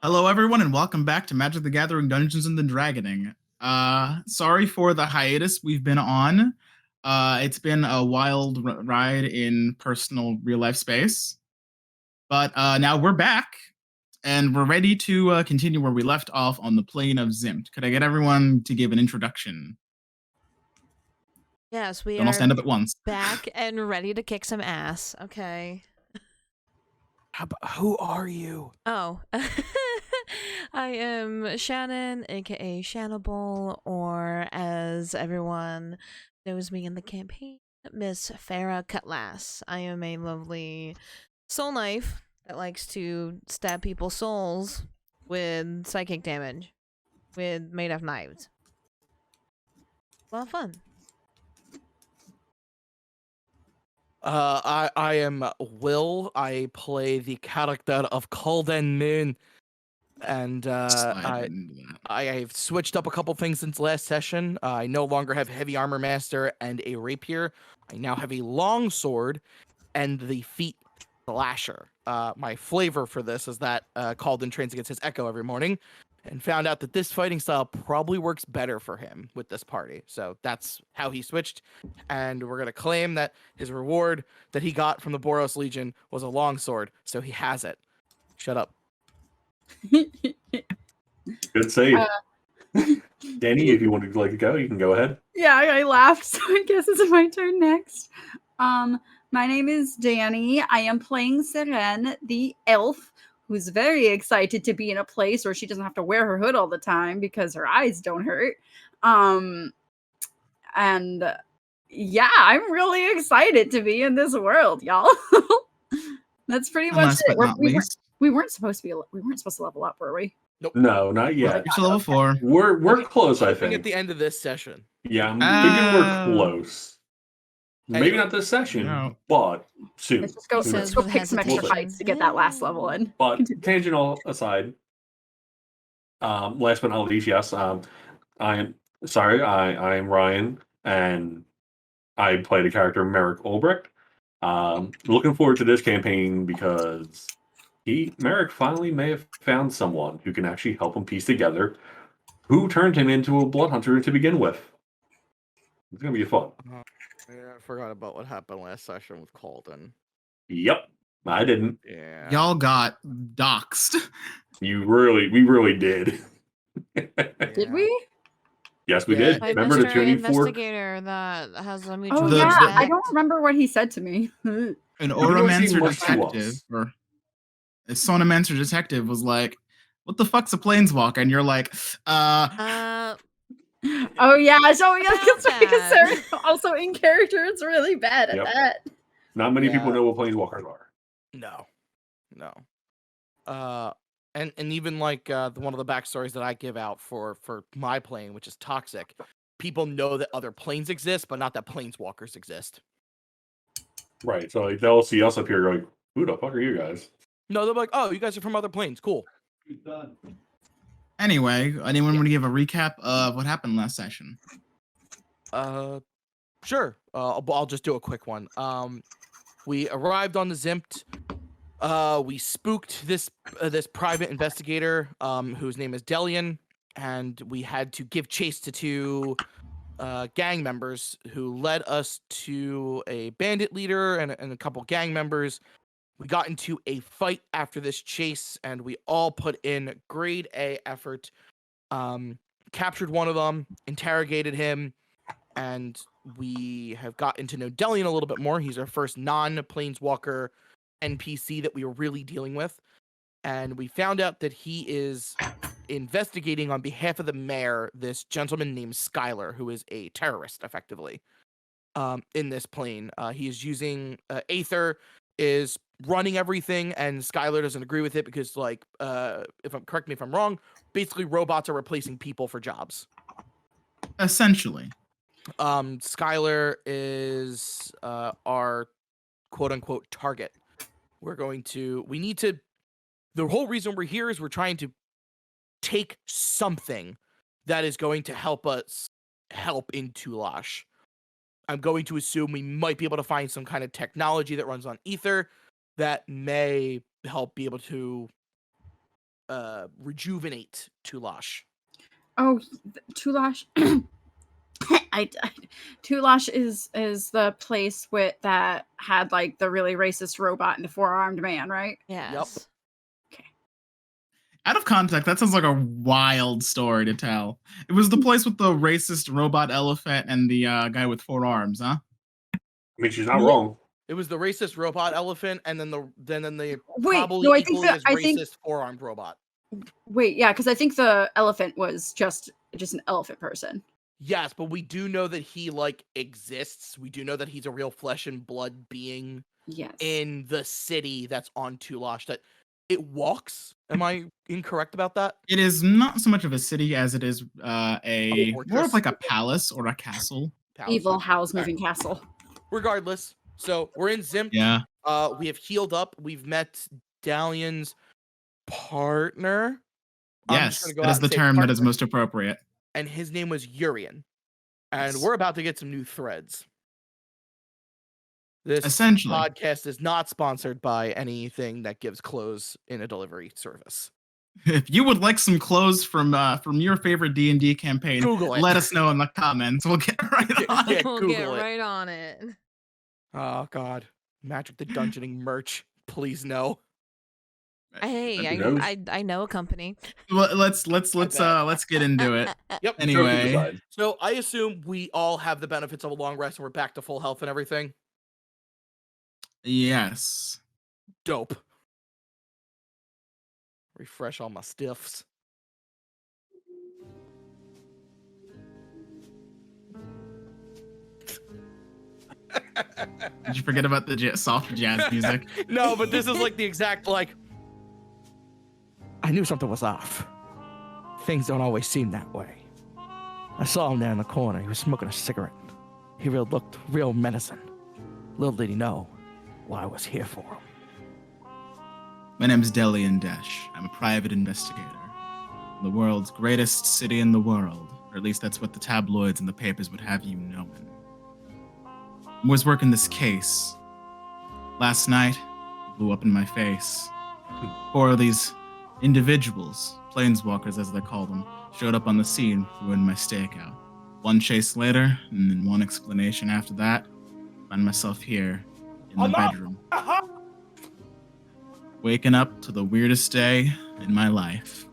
Hello, everyone, and welcome back to Magic the Gathering Dungeons and Dragoning. Sorry for the hiatus we've been on. It's been a wild ride in personal real life space, but now we're back and we're ready to continue where we left off on the plane of Zympt. Could I get everyone to give an introduction? Yes, we Don't all are stand up at once. back and ready to kick some ass. Okay. Who are you? Oh. I am Shannon, aka Shannable, or as everyone knows me in the campaign, Miss Farrah Cutlass. I am a lovely soul knife that likes to stab people's souls with psychic damage, with made of knives. A lot of fun. I am Will. I play the character of Cauldon Moon, and Slide into that. I've switched up a couple things since last session. I no longer have Heavy Armor Master and a Rapier. I now have a Long Sword and the Feet Slasher. My flavor for this is that Cauldon trains against his Echo every morning, and found out that this fighting style probably works better for him with this party. So that's how he switched, and we're gonna claim that his reward that he got from the Boros Legion was a longsword, so he has it. Shut up. Good save. Danny, if you want to go, you can go ahead. Yeah, I laughed, so I guess it's my turn next. My name is Danny. I am playing Seren, the elf, who's very excited to be in a place where she doesn't have to wear her hood all the time because her eyes don't hurt. And yeah, I'm really excited to be in this world, y'all. That's pretty much Last it. but not least, We weren't supposed to level up, were we? Nope. No, not yet. you're to level 4. We're close, I think. At the end of this session. Yeah, I'm thinking we're close. Maybe Anyway. not this session, No. but soon. Let's just go pick some extra hesitation. fights to get that last level in. But tangent aside, last but not least, yes, I am Ryan, and I play the character Merrick Ulbrecht. Looking forward to this campaign because Merrick finally may have found someone who can actually help him piece together who turned him into a blood hunter to begin with. It's gonna be fun. Yeah, I forgot about what happened last session with Cauldon. Yep, I didn't. Yeah. Y'all got doxxed. We really did. Did we? Yes, we Yeah. did. By Remember the Mr. tuning fork? Investigator that has a mutual Oh The- yeah, respect. I don't remember what he said to me. An don't seem Oromancer much to detective, us. or a Sonomancer detective was like, what the fuck's a planeswalker? And you're like, Oh yeah, so yeah, About because that. Sarah also in character is really bad at Yep. that. Not many people Yeah. know what planeswalkers are. No. And even like one of the backstories that I give out for my plane, which is toxic, people know that other planes exist, but not that planeswalkers exist. Right. So they'll see us up here like, who the fuck are you guys? No, they're like, oh, you guys are from other planes. Cool. anyway, anyone want to give a recap of what happened last session? Sure. I'll just do a quick one. We arrived on the Zympt. We spooked this private investigator, whose name is Delian, and we had to give chase to two gang members who led us to a bandit leader and a couple gang members. We got into a fight after this chase, and we all put in grade A effort. Captured one of them, interrogated him, and we have gotten to know Delian a little bit more. He's our first non-planeswalker NPC that we were really dealing with. And we found out that he is investigating on behalf of the mayor this gentleman named Skylar, who is a terrorist, effectively, in this plane. He is using Aether, is running everything, and Skylar doesn't agree with it because, like, correct me if I'm wrong, basically robots are replacing people for jobs. Essentially. Skylar is our quote-unquote target. The whole reason we're here is we're trying to take something that is going to help us help in Tulash. I'm going to assume we might be able to find some kind of technology that runs on Ether that may help be able to rejuvenate Tulash. Oh, Tulash. I died. Tulash is the place that had like the really racist robot and the 4-armed man, right? Yes. Out of context, that sounds like a wild story to tell. It was the place with the racist robot elephant and the guy with 4 arms, huh? I mean, she's not wrong. It was the racist robot elephant, and then the Wait, probably no, I think equally that- as I think- racist 4-armed robot. Wait, yeah, because I think the elephant was just an elephant person. Yes, but we do know that he like exists. We do know that he's a real flesh and blood being Yes. in the city that's on Tulash. That it walks. Am I incorrect about that? It is not so much of a city as it is a more fortress? of like a palace or a castle. Palace. Evil House Alright. moving castle. Regardless, so we're in Zympt. Yeah. We have healed up. We've met Dalian's partner. I'm just Yes, gonna go that out is and the say term that is partner, most appropriate. and his name was Urian. And Yes. we're about to get some new threads. This Essentially. podcast is not sponsored by anything that gives clothes in a delivery service. If you would like some clothes from your favorite D&D campaign, Google it. let us know in the comments. We'll get right on Yeah, it. We'll Google get it. right on it. Oh God, Magic the Dungeoning merch, please no. Hey, Who knows? I know a company. Well, let's bet. get into it. Yep. Anyway, Decide. So I assume we all have the benefits of a long rest and we're back to full health and everything. yes. Dope. Refresh all my stiffs. Did you forget about the soft jazz music? No, but this is like the exact like. I knew something was off. Things don't always seem that way. I saw him there in the corner. He was smoking a cigarette. He looked real menacing. Little did he know what I was here for. My name is Delian Dash. I'm a private investigator. The world's greatest city in the world, or at least that's what the tabloids and the papers would have you knowing. I was working this case. Last night, it blew up in my face. 4 of these individuals, planeswalkers as they call them, showed up on the scene, ruined my stakeout. 1 chase later, and then 1 explanation after that, find myself here in the bedroom. Waking up to the weirdest day in my life.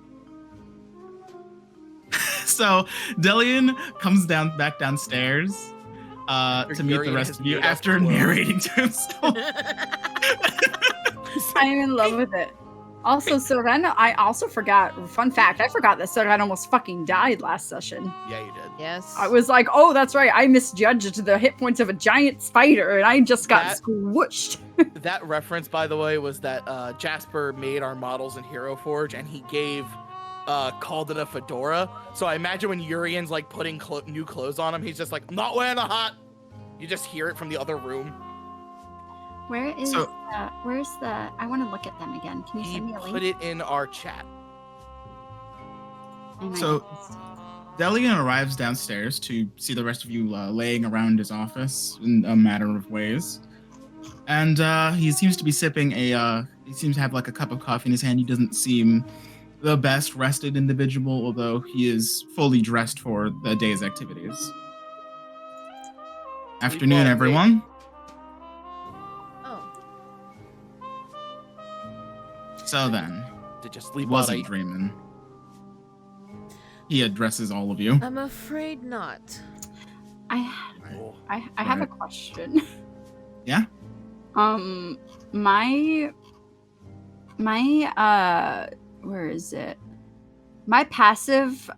So Delian comes back downstairs to meet the rest of you after narrating to himself. I'm in love with it. Also, Seren, I also forgot, fun fact, I forgot that Seren almost fucking died last session. Yeah, you did. Yes. I was like, oh, that's right, I misjudged the hit points of a giant spider, and I just got squished. That reference, by the way, was that Jasper made our models in Hero Forge, and he gave Cauldon a fedora. So I imagine when Urian's like putting new clothes on him, he's just like, I'm not wearing a hat. You just hear it from the other room. Where is So- where's the, I want to look at them again. Can you He send me a link? put it in our chat. I might So- have missed. Delian arrives downstairs to see the rest of you laying around his office in a matter of ways. And he seems to be sipping he seems to have like a cup of coffee in his hand. He doesn't seem the best rested individual, although he is fully dressed for the day's activities. Afternoon, well, everyone. Oh. So then, Did you he sleep wasn't all night? dreaming. He addresses all of you. I'm afraid not. I Oh. have a Right. question. Yeah? My where is it? My passive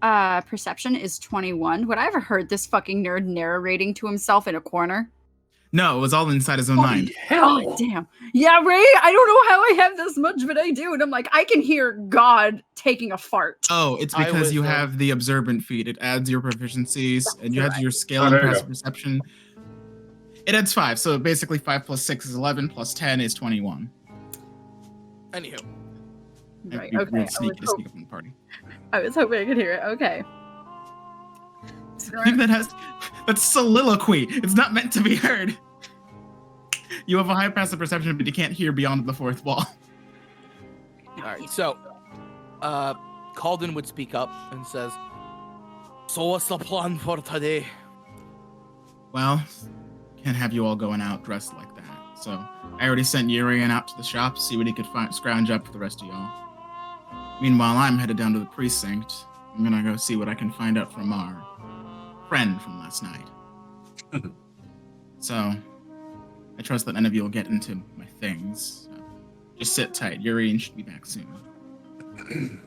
perception is 21. Would I ever heard this fucking nerd narrating to himself in a corner? No, it was all inside his own mind. Oh, damn. Yeah, right? I don't know how I have this much, but I do. And I'm like, I can hear God taking a fart. Oh, it's I because you was, have the observant feat. It adds your proficiencies, and you have right. your scale Oh, and there you passive go. perception. It adds 5, so basically 5 plus 6 is 11, plus 10 is 21. Anywho, Right, You're okay. real sneaky to sneak up on the party. I was hoping I could hear it. Okay. I think that's soliloquy. It's not meant to be heard. You have a high passive perception, but you can't hear beyond the 4th wall. all right. So Cauldon would speak up and says, "So what's the plan for today?" Well, can't have you all going out dressed like that. So I already sent Urian out to the shop to see what he could scrounge up for the rest of y'all. Meanwhile, I'm headed down to the precinct. I'm gonna go see what I can find out from our friend from last night. So I trust that none of you will get into my things. So just sit tight. Urian should be back soon.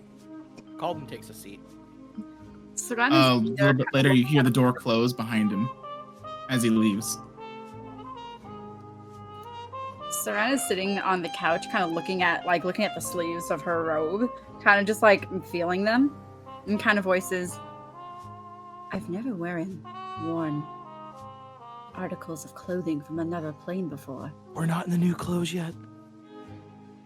Cauldon takes a seat. Seren A is little bit later, you hear the door close behind him as he leaves. Seren is sitting on the couch, kind of looking at the sleeves of her robe, kind of just like feeling them, and kind of voices, "I've never worn articles of clothing from another plane before." We're not in the new clothes yet.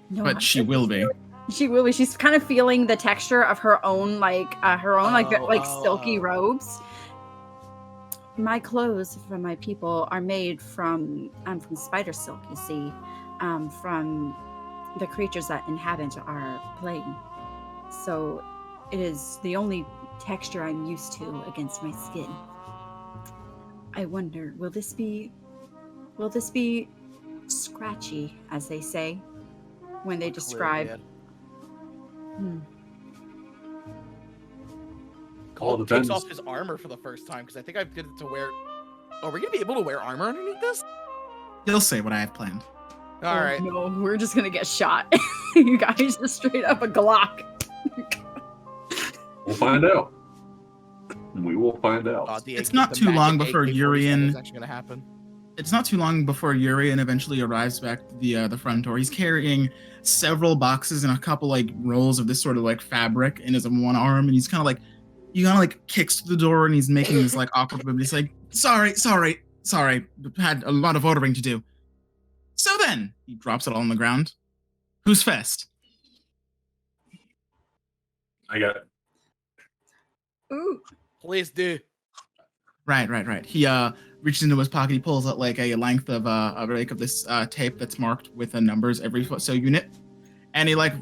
No, But she will be. She will be. She's kind of feeling the texture of her own, silky Oh. robes. My clothes for my people are made from spider silk, you see, from the creatures that inhabit our plane. So it is the only texture I'm used to against my skin. I wonder, will this be scratchy, as they say, when they describe? Cauldon depends. takes off his armor for the first time because I think I did it to wear. Are we gonna be able to wear armor underneath this? He'll say what I have planned. All right. No, we're just gonna get shot. You guys just straight up a Glock. We'll find out. We will find out. It's not too long before Urian- is actually gonna happen. It's not too long before Urian eventually arrives back to the front door. He's carrying several boxes and a couple like rolls of this sort of like fabric in his one arm, and he's kind of like, kicks to the door, and he's making this like awkward movement. He's like, sorry, had a lot of ordering to do. So then he drops it all on the ground. Who's first? I got it. Ooh. Please do. Right. He reaches into his pocket. He pulls out like a length of of this tape that's marked with the numbers every so unit, and he walks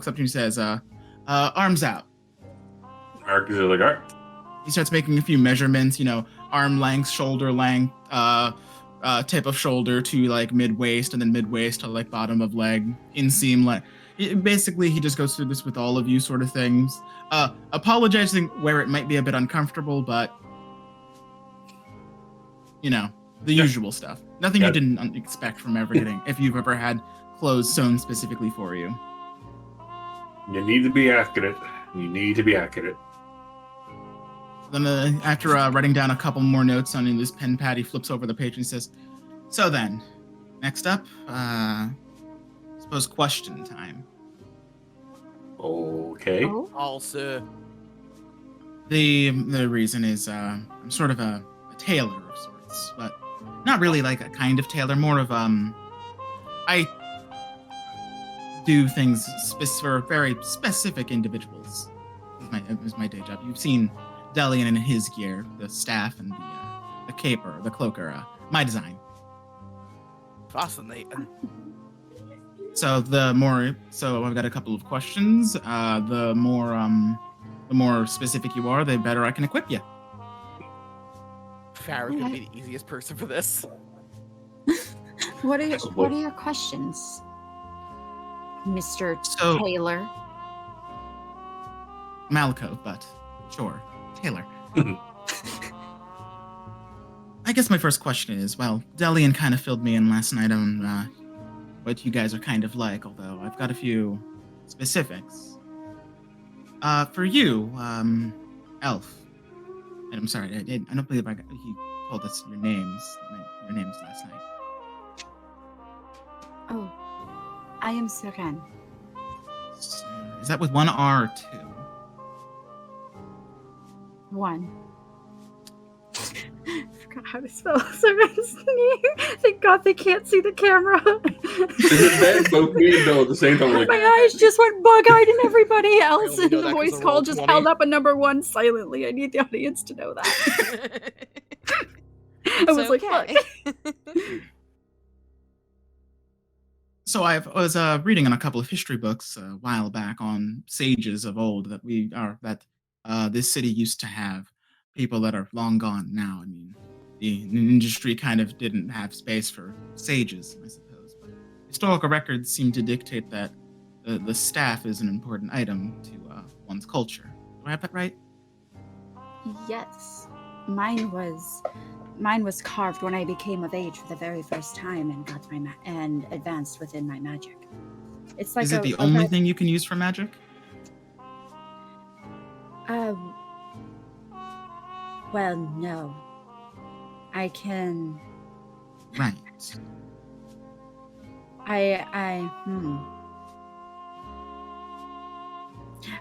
up to you and says, "Arms out." Merrick is like, all right. He starts making a few measurements. Arm length, shoulder length, tip of shoulder to like mid waist, and then mid waist to like bottom of leg, inseam length. Basically, he just goes through this with all of you, sort of things. Apologizing where it might be a bit uncomfortable, but the usual stuff. Nothing you didn't expect from ever getting if you've ever had clothes sewn specifically for you. You need to be accurate. Then after writing down a couple more notes on this pen pad, he flips over the page and says, "So then, next up, suppose question time." Okay. Oh. Also, The reason is I'm sort of a tailor of sorts, but not really like a kind of tailor, more of I do things for very specific individuals. Is my day job. You've seen Delian in his gear, the staff and the caper, the cloaker, my design. fascinating. So I've got a couple of questions. The more specific you are, the better I can equip you. Farrah's gonna be the easiest person for this. What are your questions, Mr. So- Taylor? Malco, but sure, Taylor. I guess my first question is, well, Delian kind of filled me in last night on what you guys are kind of like, although I've got a few specifics. For you, Elf, and I'm sorry, I don't believe he told us your names last night. Oh, I am Seren. So, is that with one R or two? One. I forgot how to spell Seren's name. Thank God they can't see the camera. Is it bad? Both me and Bill at the same time. Like, My eyes just went bug-eyed, and everybody else only in know the that 'cause voice of call roll just 20. held up a number one silently. I need the audience to know that. I was like, fuck. So I was reading in a couple of history books a while back on sages of old that this city used to have, people that are long gone now. I mean, the industry kind of didn't have space for sages, I suppose. But historical records seem to dictate that the staff is an important item to one's culture. Do I have that right? Yes. Mine was carved when I became of age for the very first time and got and advanced within my magic. It's like Is it the only thing you can use for magic? Well, no. I can. Right.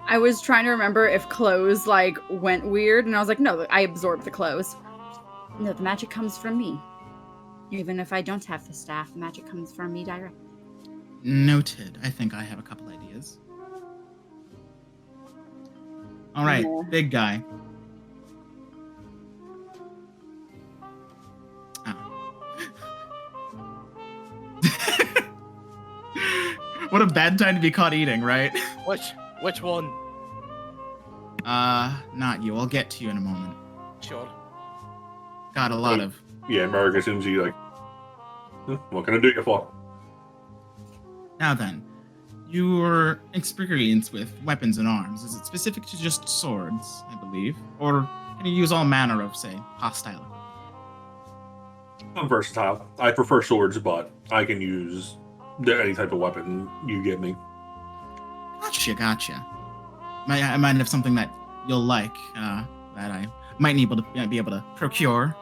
I was trying to remember if clothes like went weird, and I was like, no, I absorbed the clothes. No, the magic comes from me. Even if I don't have the staff, the magic comes from me directly. Noted. I think I have a couple ideas. All right, Yeah. big guy. Oh. What a bad time to be caught eating, right? Which one? Not you. I'll get to you in a moment. Sure. Got a lot of. Yeah, Merrick assumes you like, what can I do you for? Now then, your experience with weapons and arms, is it specific to just swords, I believe? Or can you use all manner of, say, hostile? I'm versatile. I prefer swords, but I can use any type of weapon you give me. Gotcha. I might have something that you'll like, that I might be able to procure.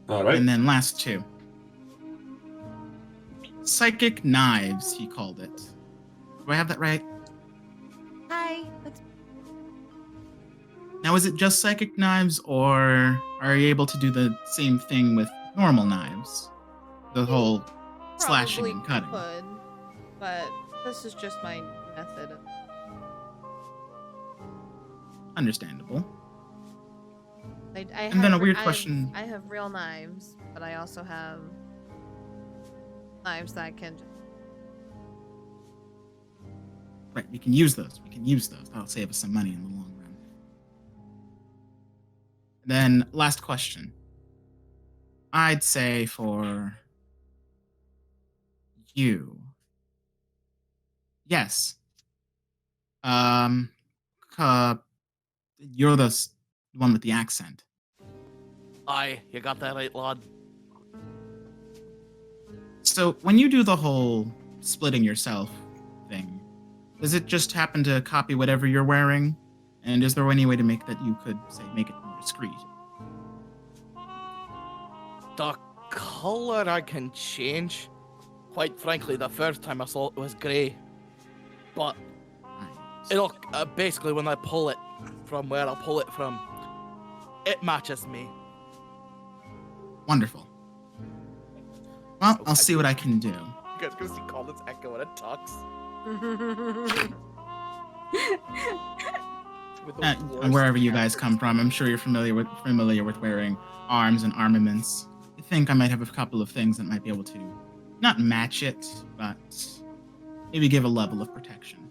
All right. And then last two. Psychic knives, he called it. Do I have that right? Hi. Now, is it just psychic knives, or are you able to do the same thing with normal knives? The whole slashing and cutting. Could, but this is just my method. Understandable. I And then a weird question. I have real knives, but I also have knives that can. Right, we can use those. That'll save us some money in the long run. Then, last question. I'd say for you. Yes. You're the one with the accent. Aye, you got that right, lad. So, when you do the whole splitting yourself thing, does it just happen to copy whatever you're wearing? And is there any way to make that you could, say, make it more discreet? The color I can change. Quite frankly, the first time I saw it was grey. But it'll basically when I pull it from where I pull it from, it matches me. Wonderful. Well, I'll see what I can do. You guys gonna see Cauldon's echo when it talks. And wherever you guys come from, I'm sure you're familiar with wearing arms and armaments. I think I might have a couple of things that might be able to not match it, but maybe give a level of protection.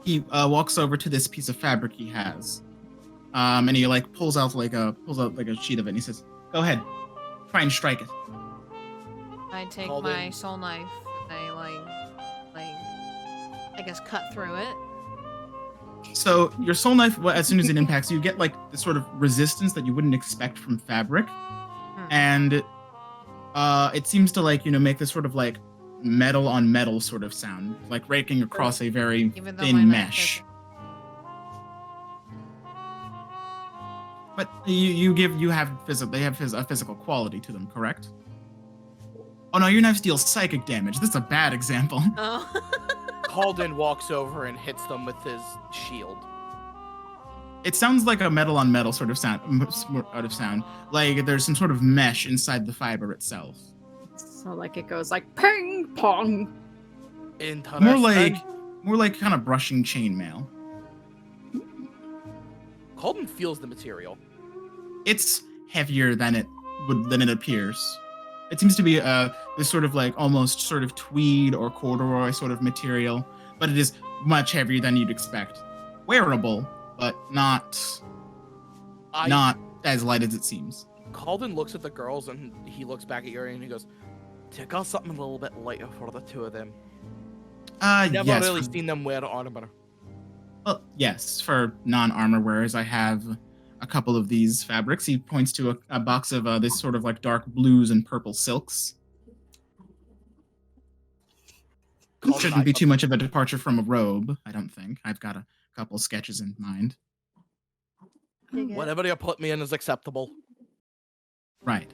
He walks over to this piece of fabric he has, and he like pulls out like a sheet of it, and he says, "Go ahead, try and strike it." I take Cauldon. my soul knife and I guess cut through it. So your soul knife, as soon as it impacts, you get like this sort of resistance that you wouldn't expect from fabric, and it seems to like make this sort of like metal on metal sort of sound, like raking across a very Even though my thin knife mesh. But they have a physical quality to them, correct? Oh no, your knife deals psychic damage. This is a bad example. Oh. Cauldon walks over and hits them with his shield. It sounds like a metal on metal sort of sound, out of sound. Like there's some sort of mesh inside the fiber itself. So like it goes like ping pong. Interesting. More like kind of brushing chainmail. Cauldon feels the material. It's heavier than it appears. It seems to be this sort of like almost sort of tweed or corduroy sort of material, but it is much heavier than you'd expect. Wearable, but not as light as it seems. Cauldon looks at the girls and he looks back at Yuri and he goes, "Take out something a little bit lighter for the two of them." Never Yes, really seen them wear armor. well, yes, for non-armor wearers, I have a couple of these fabrics. He points to a box of this sort of like dark blues and purple silks. Shouldn't be too much of a departure from a robe, I don't think. I've got a couple sketches in mind. Whatever you put me in is acceptable. Right.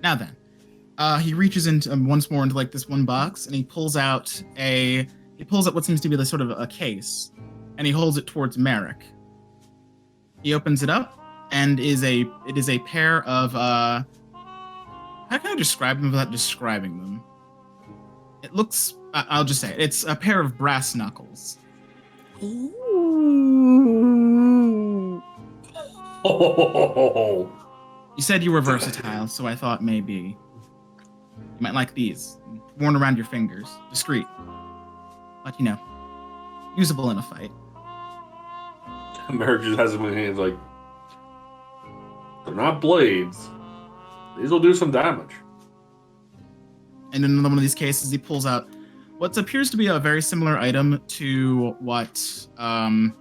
Now then, he reaches into once more into like this one box, and he pulls out what seems to be the sort of a case, and he holds it towards Merrick. He opens it up, and it is a pair of how can I describe them without describing them? It looks, I'll just say it. It's a pair of brass knuckles. Ooh. Oh, You said you were versatile, so I thought maybe you might like these. Worn around your fingers. Discreet. But, usable in a fight. Merrick just has them in his hands like, they're not blades. These will do some damage. And in another one of these cases, he pulls out what appears to be a very similar item to what Delian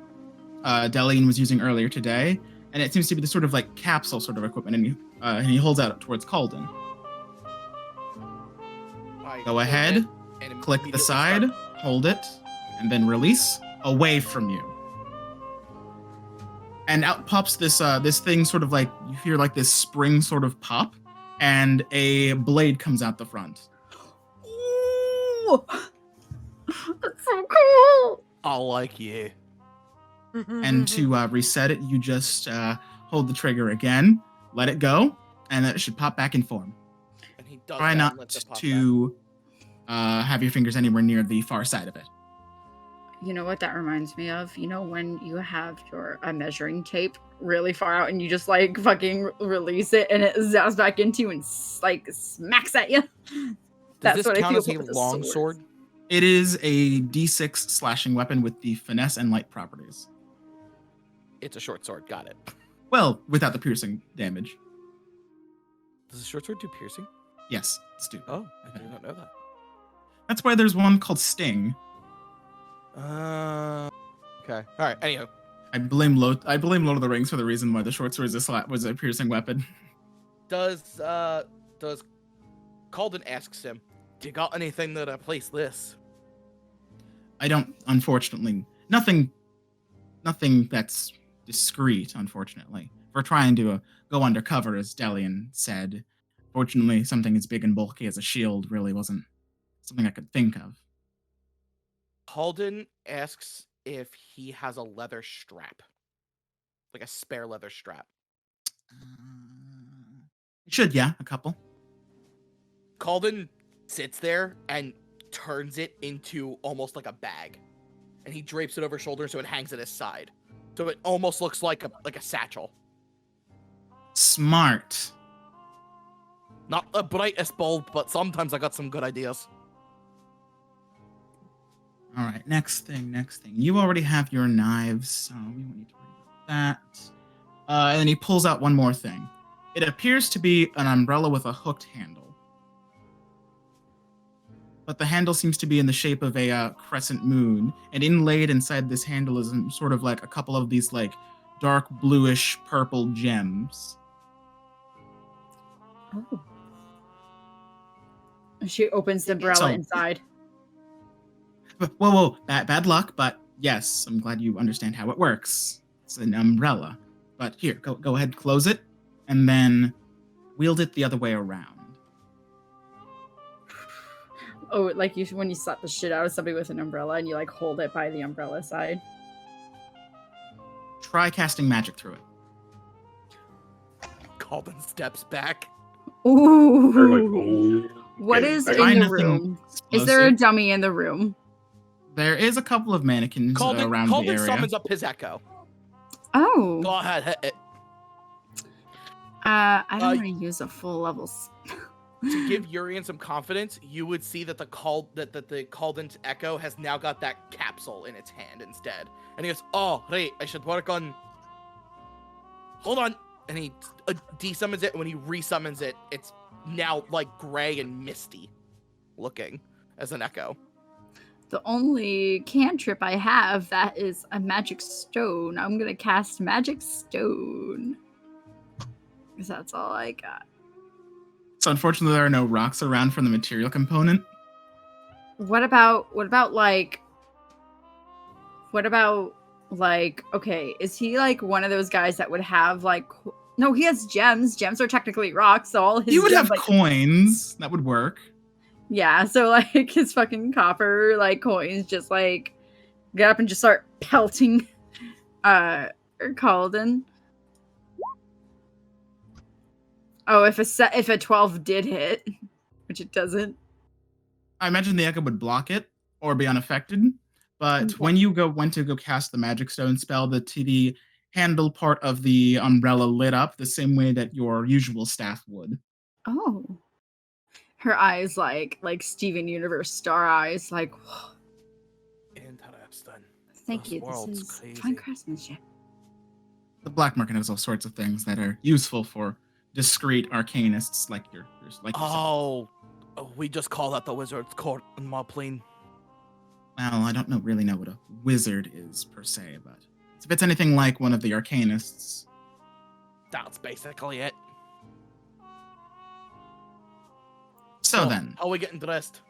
was using earlier today. And it seems to be the sort of like capsule sort of equipment, and he holds out towards Cauldon. Go ahead, click the side, hold it, and then release away from you. And out pops this thing, sort of like you hear like this spring sort of pop, and a blade comes out the front. Ooh. That's so cool. I like you. And to reset it, you just hold the trigger again, let it go, and it should pop back in form. And he does Try not to have your fingers anywhere near the far side of it. You know what that reminds me of? You know when you have your measuring tape really far out and you just like fucking release it and it zaps back into you and like smacks at you? Does this count as a long sword? It is a D6 slashing weapon with the finesse and light properties. It's a short sword. Got it. Well, without the piercing damage. Does a short sword do piercing? Yes, it's do. Oh, I did not know that. That's why there's one called Sting. Okay. All right. Anyhow, I blame Lord of the Rings for the reason why the short sword was a piercing weapon. Does Cauldon asks him, "Do you got anything that replace this?" I don't, unfortunately. Nothing that's discreet, unfortunately. We're trying to go undercover, as Delian said. Fortunately, something as big and bulky as a shield really wasn't something I could think of. Cauldon asks if he has a leather strap, like a spare leather strap. Should, yeah, a couple. Cauldon sits there and turns it into almost like a bag, and he drapes it over his shoulder so it hangs at his side, so it almost looks like a satchel. Smart. Not the brightest bulb, but sometimes I got some good ideas. All right, next thing. You already have your knives, so we won't need to worry about that. And then he pulls out one more thing. It appears to be an umbrella with a hooked handle. But the handle seems to be in the shape of a crescent moon, and inlaid inside this handle is sort of like a couple of these like dark bluish purple gems. Oh. She opens the umbrella inside. Whoa, bad luck, but yes, I'm glad you understand how it works. It's an umbrella. But here, go ahead, close it, and then wield it the other way around. Oh, like when you slap the shit out of somebody with an umbrella and you like hold it by the umbrella side. Try casting magic through it. Cauldon steps back. Ooh. They're like, oh. What okay, is I- in the room? Is there a Explosive. dummy in the room? There is a couple of mannequins around the Cauldon area. summons up his echo. Oh. Go ahead, hit it. I don't want to use a full level. to give Urian some confidence, you would see that the Cauldon's echo has now got that capsule in its hand instead. And he goes, "Oh, right, I should work on. Hold on." And he desummons it. And when he resummons it, it's now like gray and misty looking as an echo. The only cantrip I have that is a magic stone. I'm gonna cast magic stone. Because that's all I got. So unfortunately, there are no rocks around for the material component. What about okay, is he like one of those guys that would have like no, he has gems. Gems are technically rocks, so all his You would gems, have coins. That would work. yeah, so like his fucking copper like coins just like get up and just start pelting Cauldon. Oh, if a 12 did hit, which it doesn't. I imagine the echo would block it or be unaffected. But Okay. when you went to go cast the magic stone spell, the TD handle part of the umbrella lit up the same way that your usual staff would. Oh. Her eyes like Steven Universe star eyes, like, whoa, Interesting. thank This you. This world's is fine crazy. craftsmanship. The black market has all sorts of things that are useful for discreet arcanists like yourself. Oh, we just call that the wizard's court in my plane. Well, I don't really know what a wizard is per se, but if it's anything like one of the arcanists. That's basically it. So then, how are we getting dressed?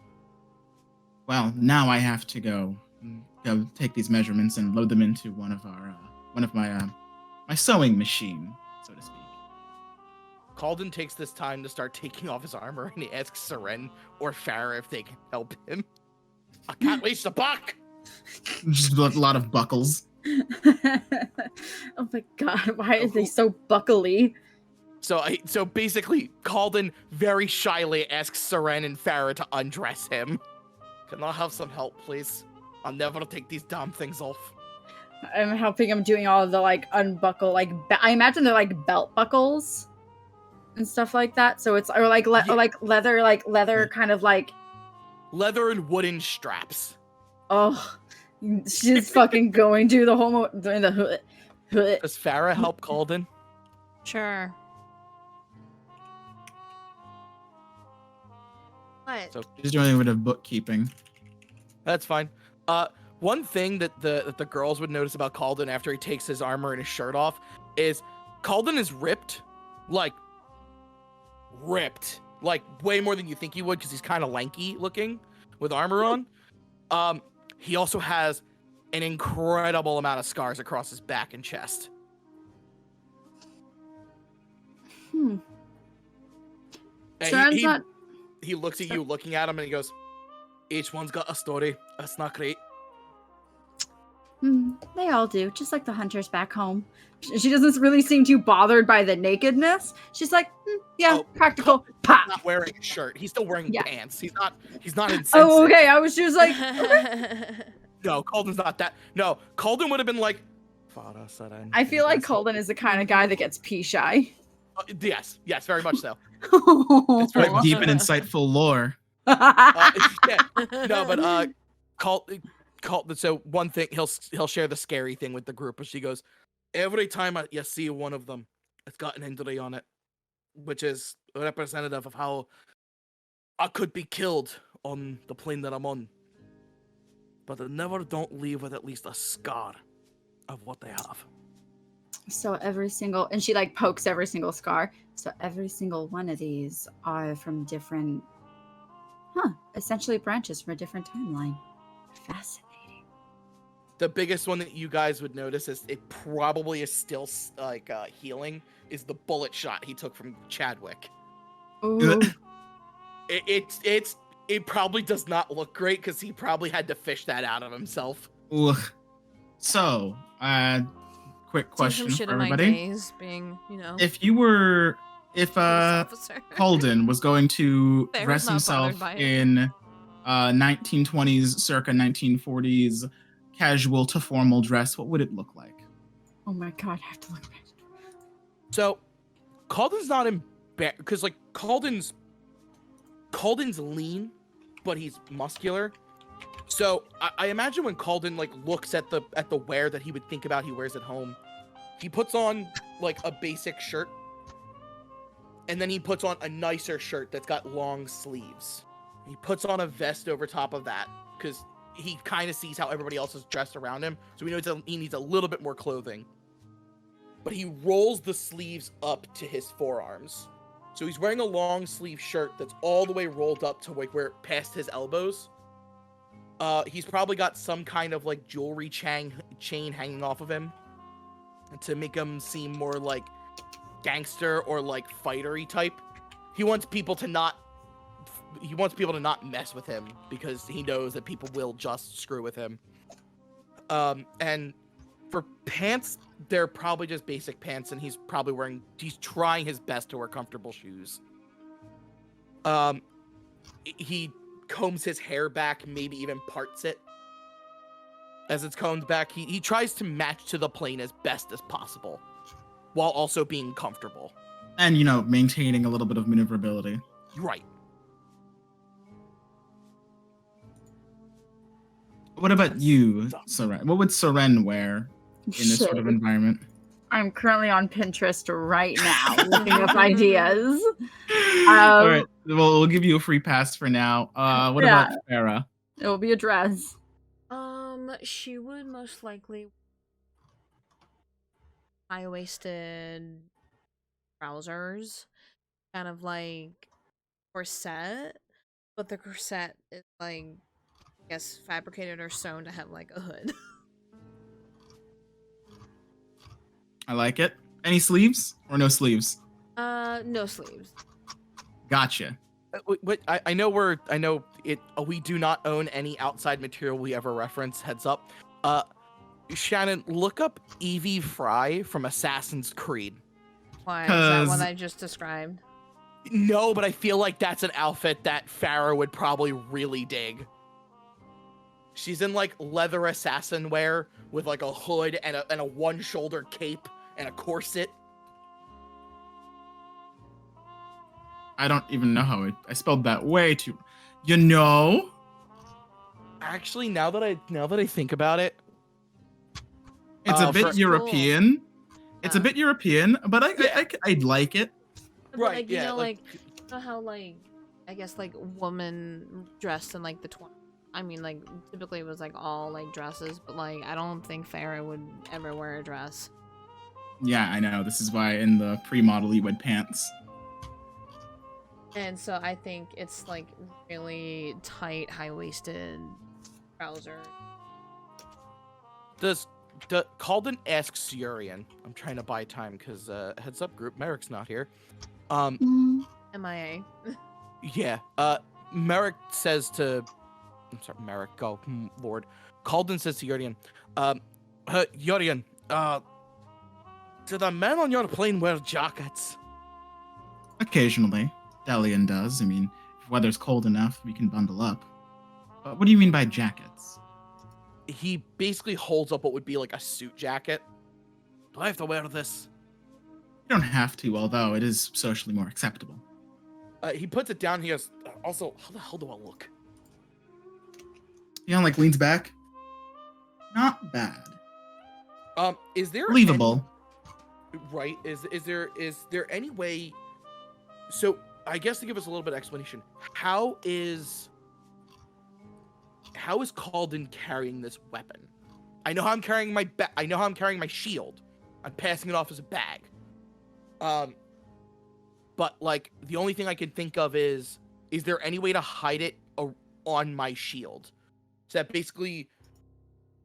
well, now I have to go take these measurements and load them into one of my sewing machine, so to speak. Cauldon takes this time to start taking off his armor, and he asks Siren or Farrah if they can help him. I can't reach the buck! Just a lot of buckles. Oh my god, why are they so buckly? So basically, Cauldon very shyly asks Seren and Farrah to undress him. Can I have some help, please? I'll never take these damn things off. I'm helping him doing all of the like unbuckle, like I imagine they're like belt buckles and stuff like that. So it's or like leather kind of like leather and wooden straps. Oh, she's fucking going to the whole doing the hood. Does Farrah help Cauldon? Sure. What? So She's doing a bit of bookkeeping. that's fine. One thing that the girls would notice about Cauldon after he takes his armor and his shirt off is Cauldon is ripped, like way more than you think he would because he's kind of lanky looking with armor on. He also has an incredible amount of scars across his back and chest. Hmm. And So he looks at you, looking at him, and he goes, "Each one's got a story. That's not great." They all do, just like the hunters back home. She doesn't really seem too bothered by the nakedness. She's like, yeah, practical. Pop. Not wearing a shirt. He's still wearing pants. He's not insensitive. Oh, okay. I was just like, No, Cauldon's not that. No, Cauldon would have been like, Farrah, Seren. I feel like Cauldon is the kind of guy that gets pee shy. Yes, very much so. It's very deep and insightful lore. Yeah. No, but Cauldon. So one thing, he'll share the scary thing with the group, but she goes, every time you see one of them, it's got an injury on it, which is representative of how I could be killed on the plane that I'm on. But they never don't leave with at least a scar of what they have. So every single, and she like pokes every single scar. So every single one of these are from different, essentially branches from a different timeline. Fascinating. The biggest one that you guys would notice is it probably is still like healing is the bullet shot he took from Chadwick. Ooh. It probably does not look great because he probably had to fish that out of himself. Ugh. So, quick question Some shit for in my everybody. gaze being, If police officer. Cauldon was going to Farrah's dress not himself bothered by it. in 1920s, circa 1940s, casual to formal dress, what would it look like? Oh my god, I have to look at it. So, Cauldon's not embarrassed because like Cauldon's Cauldon's lean, but he's muscular. So I imagine when Cauldon like looks at the wear that he would think about he wears at home, he puts on like a basic shirt, and then he puts on a nicer shirt that's got long sleeves. He puts on a vest over top of that because he kind of sees how everybody else is dressed around him, so he knows he needs a little bit more clothing. But he rolls the sleeves up to his forearms. So he's wearing a long sleeve shirt that's all the way rolled up to like where past his elbows. He's probably got some kind of like jewelry chain hanging off of him to make him seem more like gangster or like fightery type. He wants people to not mess with him because he knows that people will just screw with him. And for pants, they're probably just basic pants, and he's trying his best to wear comfortable shoes. He combs his hair back, maybe even parts it as it's combed back. He tries to match to the plane as best as possible while also being comfortable. And, maintaining a little bit of maneuverability. Right. What about you, Seren? What would Seren wear in this sort of environment? I'm currently on Pinterest right now looking up ideas. All right. Well, we'll give you a free pass for now. What about Farrah? It will be a dress. She would most likely high-waisted trousers, kind of like corset, but the corset is like, I guess, fabricated or sewn to have like a hood. I like it. Any sleeves or no sleeves? No sleeves. Gotcha. I know it. We do not own any outside material we ever reference. Heads up. Shannon, look up Evie Fry from Assassin's Creed. Why? Is that what I just described? No, but I feel like that's an outfit that Farrah would probably really dig. She's in like leather assassin wear with like a hood and a one-shoulder cape and a corset. I don't even know how I spelled that way too. Actually, now that I think about it, it's a bit European. Cool. It's a bit European, but I'd like it. But right? Like, yeah, you know how like I guess like woman dressed in like the 20s. I mean, like typically it was like all like dresses, but like I don't think Farrah would ever wear a dress. Yeah, I know. This is why in the pre-model he wore pants. And so I think it's like really tight, high-waisted trouser. Does Cauldon asks Siren? I'm trying to buy time because heads up group, Merrick's not here. MIA. Yeah. Merrick says to I'm sorry, Merrick, oh Lord. Cauldon says to Yorian, Yorian, do the men on your plane wear jackets? Occasionally. Delian does. I mean, if weather's cold enough, we can bundle up. But what do you mean by jackets? He basically holds up what would be like a suit jacket. Do I have to wear this? You don't have to, although it is socially more acceptable. He puts it down. He goes, also, how the hell do I look? He leans back. Not bad. Is there believable? Right? Is there any way? So I guess to give us a little bit of explanation, how is Cauldon carrying this weapon? I know how I'm carrying my I know how I'm carrying my shield. I'm passing it off as a bag. But like the only thing I can think of is there any way to hide it on my shield? So that basically,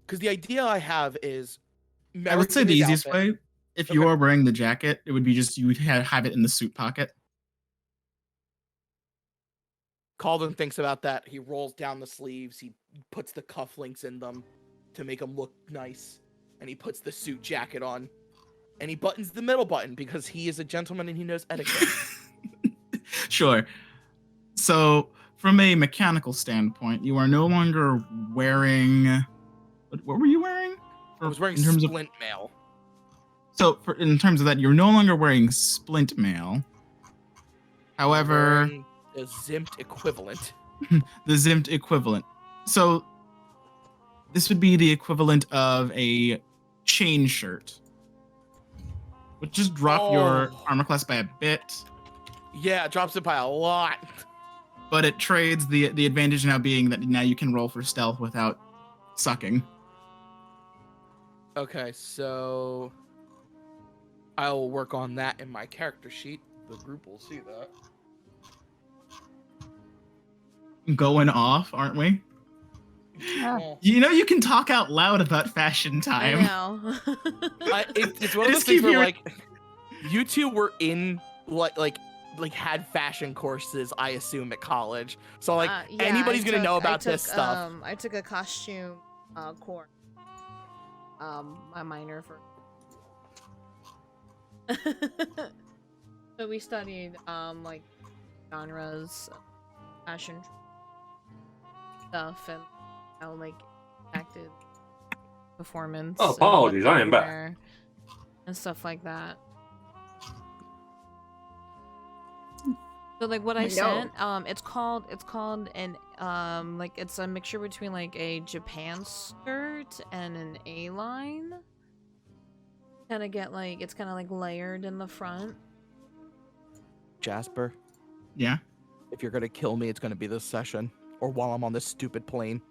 because the idea I have is, I would say the easiest way, if you are wearing the jacket, it would be just you would have it in the suit pocket. Cauldon thinks about that. He rolls down the sleeves. He puts the cufflinks in them to make them look nice. And he puts the suit jacket on. And he buttons the middle button because he is a gentleman and he knows etiquette. Sure. So, from a mechanical standpoint, you are no longer wearing... What were you wearing? I was wearing splint mail. So, in terms of that, you're no longer wearing splint mail. However... the zympt equivalent. The zympt equivalent. So this would be the equivalent of a chain shirt. Would just drop your armor class by a bit, Yeah, it drops it by a lot. but it trades the advantage now being that now you can roll for stealth without sucking. Okay, so I'll work on that in my character sheet. The group will see that. Going off, aren't we? Oh. You know you can talk out loud about fashion I time. know. It's one of those Just things keep where your- like you two were in like had fashion courses, I assume, at college. So like Yeah, anybody's gonna know I about this took, stuff. I took a costume course. My minor for. So we studied like genres, fashion stuff, and how like acted performance. Oh, and what apologies, I they am back. wear and stuff like that. So like what I Hello. sent, it's called an like it's a mixture between like a Japan skirt and an A-line. Kind of get like it's kind of like layered in the front. Jasper, Yeah. if you're gonna kill me, it's gonna be this session or while I'm on this stupid plane.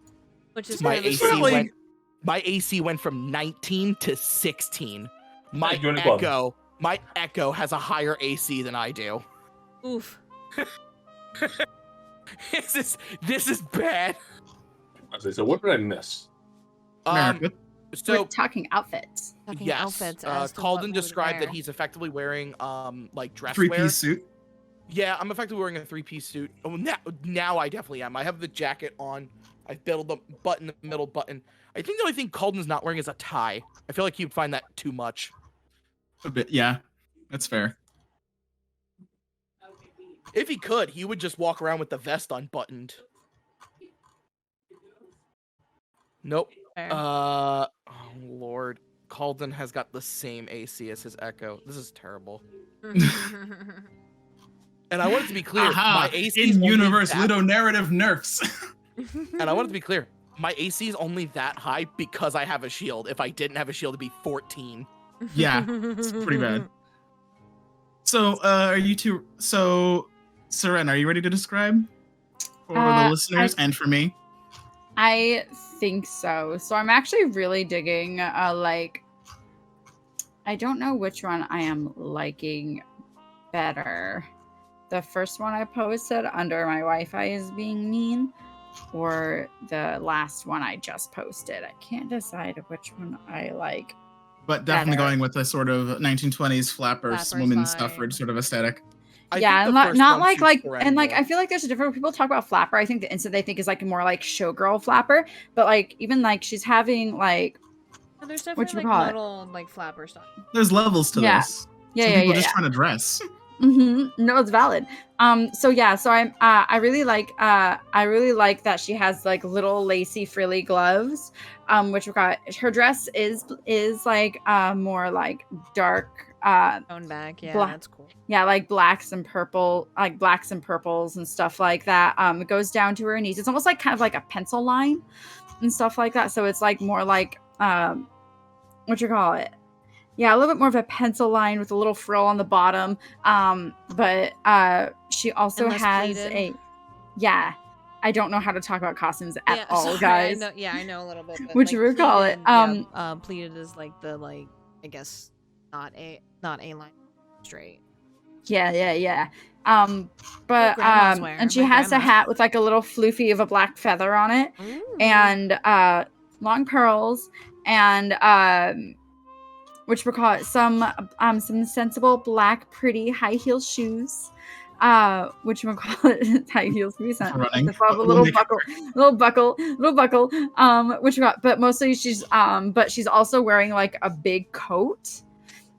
Which is My kind of AC Really? went. My AC went from 19 to 16. My Hey, join the club. Echo has a higher AC than I do. oof. This is bad. I say, so what did I miss? Merrick, We're So talking outfits. Talking yes, outfits as to what Cauldon we would described that wear. he's effectively wearing like dress wear. three-piece suit. Yeah, I'm effectively wearing a three-piece suit. Oh, now I definitely am. I have the jacket on. I've built the button, the middle button. I think the only thing Cauldon's not wearing is a tie. I feel like he'd find that too much. A bit, yeah. That's fair. If he could, he would just walk around with the vest unbuttoned. Nope. Fair. Oh Lord, Cauldon has got the same AC as his Echo. This is terrible. And I want it to be clear, Aha! my AC is In only universe that- ludonarrative nerfs. And I want it to be clear, my AC is only that high because I have a shield. If I didn't have a shield, it'd be 14. Yeah, it's pretty bad. So, are you two? So, Siren, are you ready to describe for the listeners and for me? I think so. So I'm actually really digging like I don't know which one I am liking better. The first one I posted under my Wi-Fi is being mean, or the last one I just posted. I can't decide which one I like. But definitely better. going with a sort of 1920s flappers, Flappers women's vibe. suffrage sort of aesthetic. I Yeah, think and the not, first not one like suits and like perennial. I feel like there's a different people talk about flapper. I think the instant they think is like more like showgirl flapper, but like even like she's having like There's What definitely you like call it? little like flapper stuff. There's levels to Yeah. this. yeah Some yeah people yeah, just yeah. trying to dress. No, it's valid. So yeah, so I'm I really like that she has like little lacy frilly gloves. Which we got her dress is like more like dark Tone back, yeah, Black. that's cool. yeah, like blacks and purples and stuff like that. It goes down to her knees. It's almost like kind of like a pencil line and stuff like that. So it's like more like what you call it? Yeah, a little bit more of a pencil line with a little frill on the bottom. But she also And less has pleated. yeah. I don't know how to talk about costumes at Yeah, all, sorry, guys. I know a little bit. But, Which like, we call it, pleated, pleated is like the like I guess not a line straight. Yeah. What But grandmas wear, and she my has a grandma. hat with like a little floofy of a black feather on it, Ooh. and long pearls, and which we call it some sensible black pretty high heel shoes. Which we call it high heels for For running. with a We'll little make- buckle. Which we got, but mostly she's also wearing like a big coat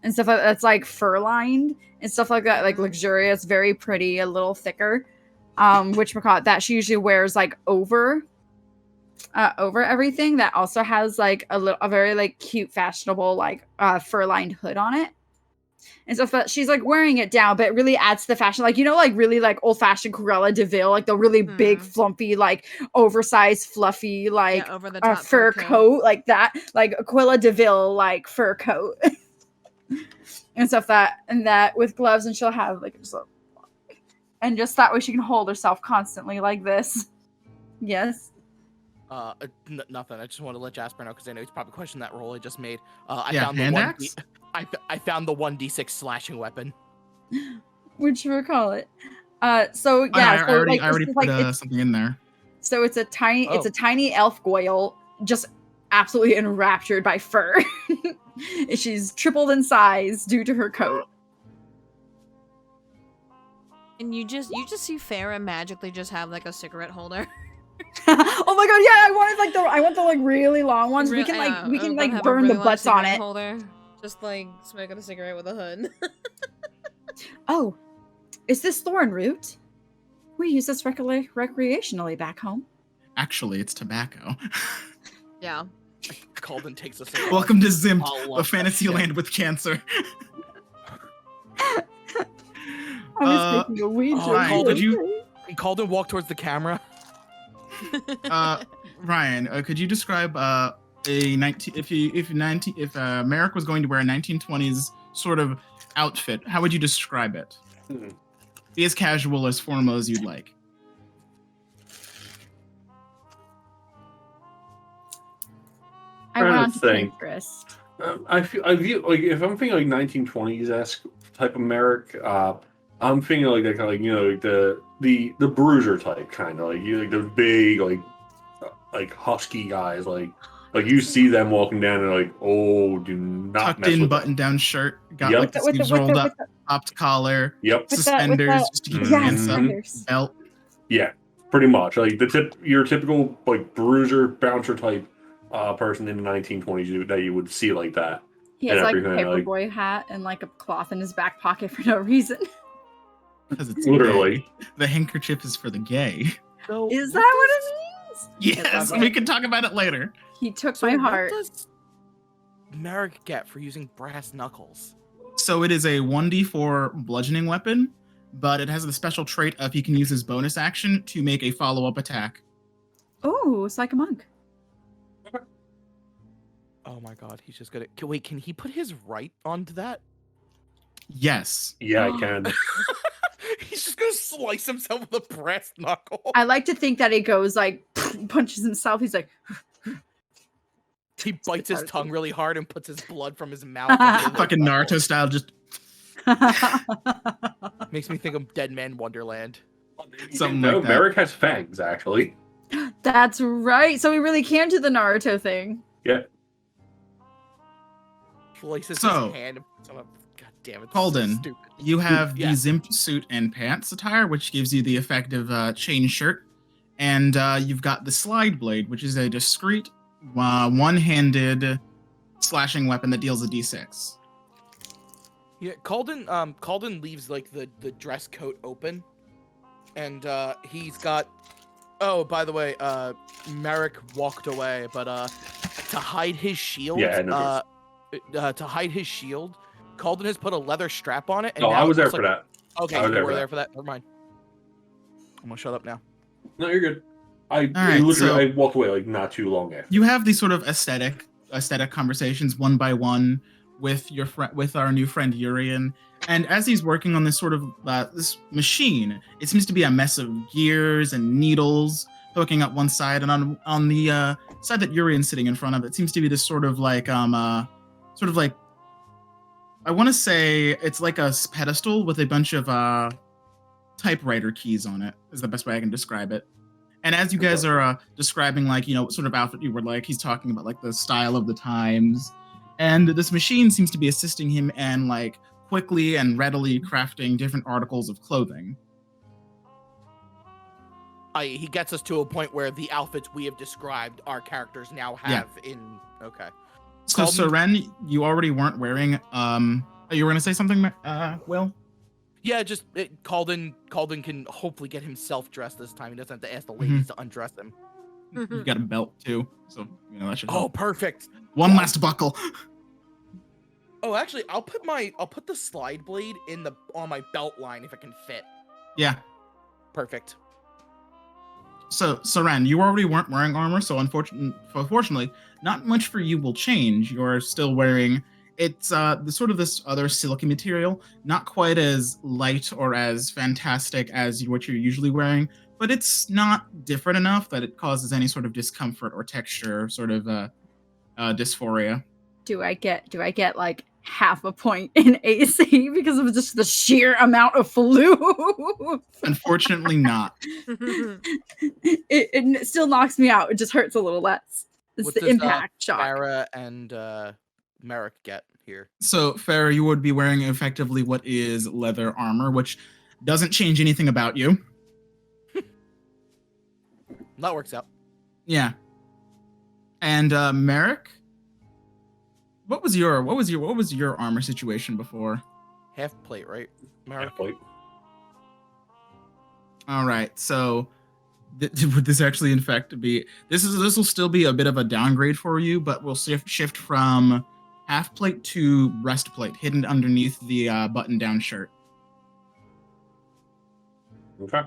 and stuff like that's like fur lined and stuff like that, like luxurious, very pretty, a little thicker. Which we call it that she usually wears like over everything. That also has like a very like cute, fashionable like fur lined hood on it. And stuff, but she's like wearing it down, but it really adds to the fashion. Like, like really like old fashioned Cruella de Vil, like the really big, flumpy, like oversized, fluffy, like over the top fur coat, like that, like a Cruella de Vil, like fur coat and stuff that with gloves, and she'll have like and just that way she can hold herself constantly like this. Yes. Nothing. I just want to let Jasper know because I know he's probably questioned that roll I just made. I found the 1d6 slashing weapon. Which you call it. So yeah, I already put something in there. So it's a tiny elf goyle, just absolutely enraptured by fur. She's tripled in size due to her coat. And you just see Farrah magically just have like a cigarette holder. Oh my god, yeah, I want the like really long ones. We can burn the butts on it. Holder. Just like smoking a cigarette with a hood. Oh, is this thorn root? We use this recreationally back home. Actually, it's tobacco. Yeah. Cauldon takes a Welcome to Zympt, a fantasy land with cancer. I was making a weed joke. Cauldon walk towards the camera. Ryan, could you describe if Merrick was going to wear a 1920s sort of outfit, how would you describe it? Be as casual as formal as you'd like. I want to think. I view like if I'm thinking like 1920s-esque type of Merrick, I'm thinking like that kind of like the bruiser type kind of like like the big like husky guys like you see them walking down and like, oh, do not tucked mess in with button down shirt, got Yep. like the sleeves rolled up, popped collar, suspenders just to keep your hands up, belt. Yeah, pretty much like your typical like bruiser bouncer type person in the 1920s that you would see like that. He has like a paperboy hat and like a cloth in his back pocket for no reason. Because it's literally the handkerchief is for the gay. So is that what it means? Yes, we can talk about it later. He took my heart. What does Merrick get for using brass knuckles? So it is a 1d4 bludgeoning weapon, but it has the special trait of he can use his bonus action to make a follow-up attack. Oh, it's like a monk. Oh my god, he's just gonna... Wait, can he put his right onto that? Yes. Yeah, I can. He's just gonna slice himself with a brass knuckle. I like to think that he goes like, punches himself. He's like... He bites his tongue really hard and puts his blood from his mouth. Fucking Naruto style, just... Makes me think of Dead Man Wonderland. Something like that. Merrick has fangs, actually. That's right. So we really can do the Naruto thing. Yeah. Slices his hand. God damn it. Cauldon, so you have the zympt suit and pants attire, which gives you the effect of chain shirt. And you've got the slide blade, which is a discreet one-handed slashing weapon that deals a d6. Yeah, Cauldon leaves like the dress coat open, and he's got. Oh, by the way, Merrick walked away, but to hide his shield, to hide his shield, Cauldon has put a leather strap on it. And I was there for that. Okay, you were there for that. Never mind. I'm gonna shut up now. No, you're good. I walked away like not too long after. You have these sort of aesthetic conversations one by one with with our new friend Urian, and as he's working on this sort of this machine, it seems to be a mess of gears and needles hooking up one side, and on the side that Urian's sitting in front of, it seems to be this sort of like I want to say it's like a pedestal with a bunch of typewriter keys on it. Is the best way I can describe it. And as you guys are describing, like, what sort of outfit you were like, he's talking about, like, the style of the times. And this machine seems to be assisting him in, like, quickly and readily crafting different articles of clothing. He gets us to a point where the outfits we have described, our characters now have in... Okay. So, Seren, you already weren't wearing... you were going to say something, Will? Yeah, just Cauldon can hopefully get himself dressed this time. He doesn't have to ask the ladies to undress him. You got a belt too, so that should help. Oh, perfect. One last buckle. Oh, actually, I'll put the slide blade on my belt line if it can fit. Yeah. Perfect. So, Seren, you already weren't wearing armor, so unfortunately, not much for you will change. You're still wearing it's the sort of this other silky material, not quite as light or as fantastic as what you're usually wearing, but it's not different enough that it causes any sort of discomfort or texture, sort of dysphoria. Do I get like half a point in AC because of just the sheer amount of flu? Unfortunately, not. It still knocks me out. It just hurts a little less. It's What the does impact shock. Farrah and Merrick get here? So, Farrah, you would be wearing effectively what is leather armor, which doesn't change anything about you. That works out. Yeah. And Merrick, what was your armor situation before? Half plate, right, Merrick? Half plate. All right. So would this actually in fact be this will still be a bit of a downgrade for you, but we'll shift from half plate to breastplate, hidden underneath the button down shirt. Okay.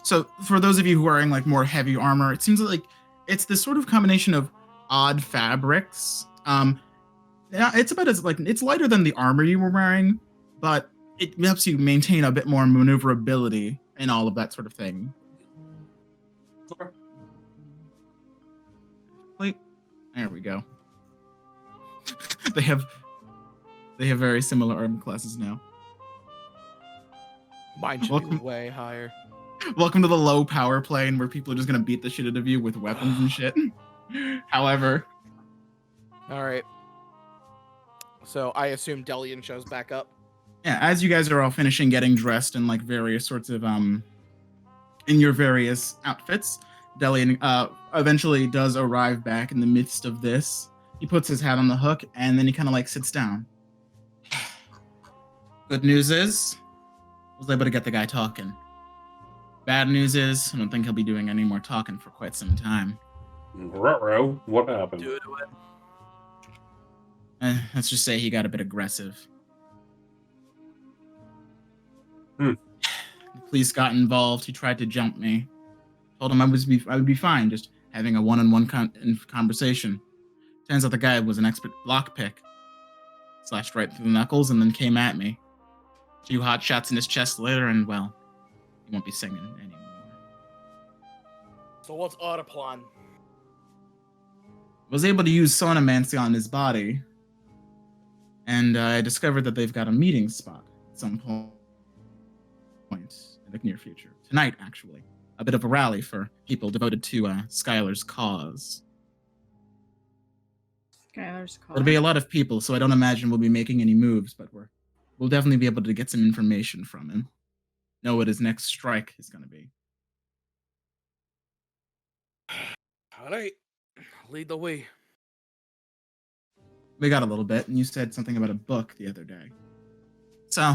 So for those of you who are wearing like more heavy armor, it seems like it's this sort of combination of odd fabrics. Yeah, it's about as like it's lighter than the armor you were wearing, but it helps you maintain a bit more maneuverability and all of that sort of thing. Okay. Wait, there we go. they have very similar armor classes now. Mine should Welcome. be way higher. Welcome to the low power plane where people are just gonna beat the shit out of you with weapons and shit. However, All right. So I assume Delian shows back up. yeah, as you guys are all finishing getting dressed in like various sorts of in your various outfits, Delian eventually does arrive back in the midst of this. He puts his hat on the hook and then he kind of like sits down. Good news is, I was able to get the guy talking. Bad news is, I don't think he'll be doing any more talking for quite some time. Ruh-roh, what happened? Do it. Let's just say he got a bit aggressive. Hmm. The police got involved. He tried to jump me. Told him I would be fine, just having a one-on-one conversation. Turns out the guy was an expert lockpick. Slashed right through the knuckles and then came at me. A few hot shots in his chest later, and well, he won't be singing anymore. So what's Autoplon? Was able to use sonomancy on his body, and I discovered that they've got a meeting spot at some point in the near future. Tonight, actually. A bit of a rally for people devoted to Skylar's cause. Skylar's call. There'll be a lot of people, so I don't imagine we'll be making any moves, but we'll definitely be able to get some information from him. Know what his next strike is going to be. All right. Lead the way. We got a little bit, and you said something about a book the other day. So,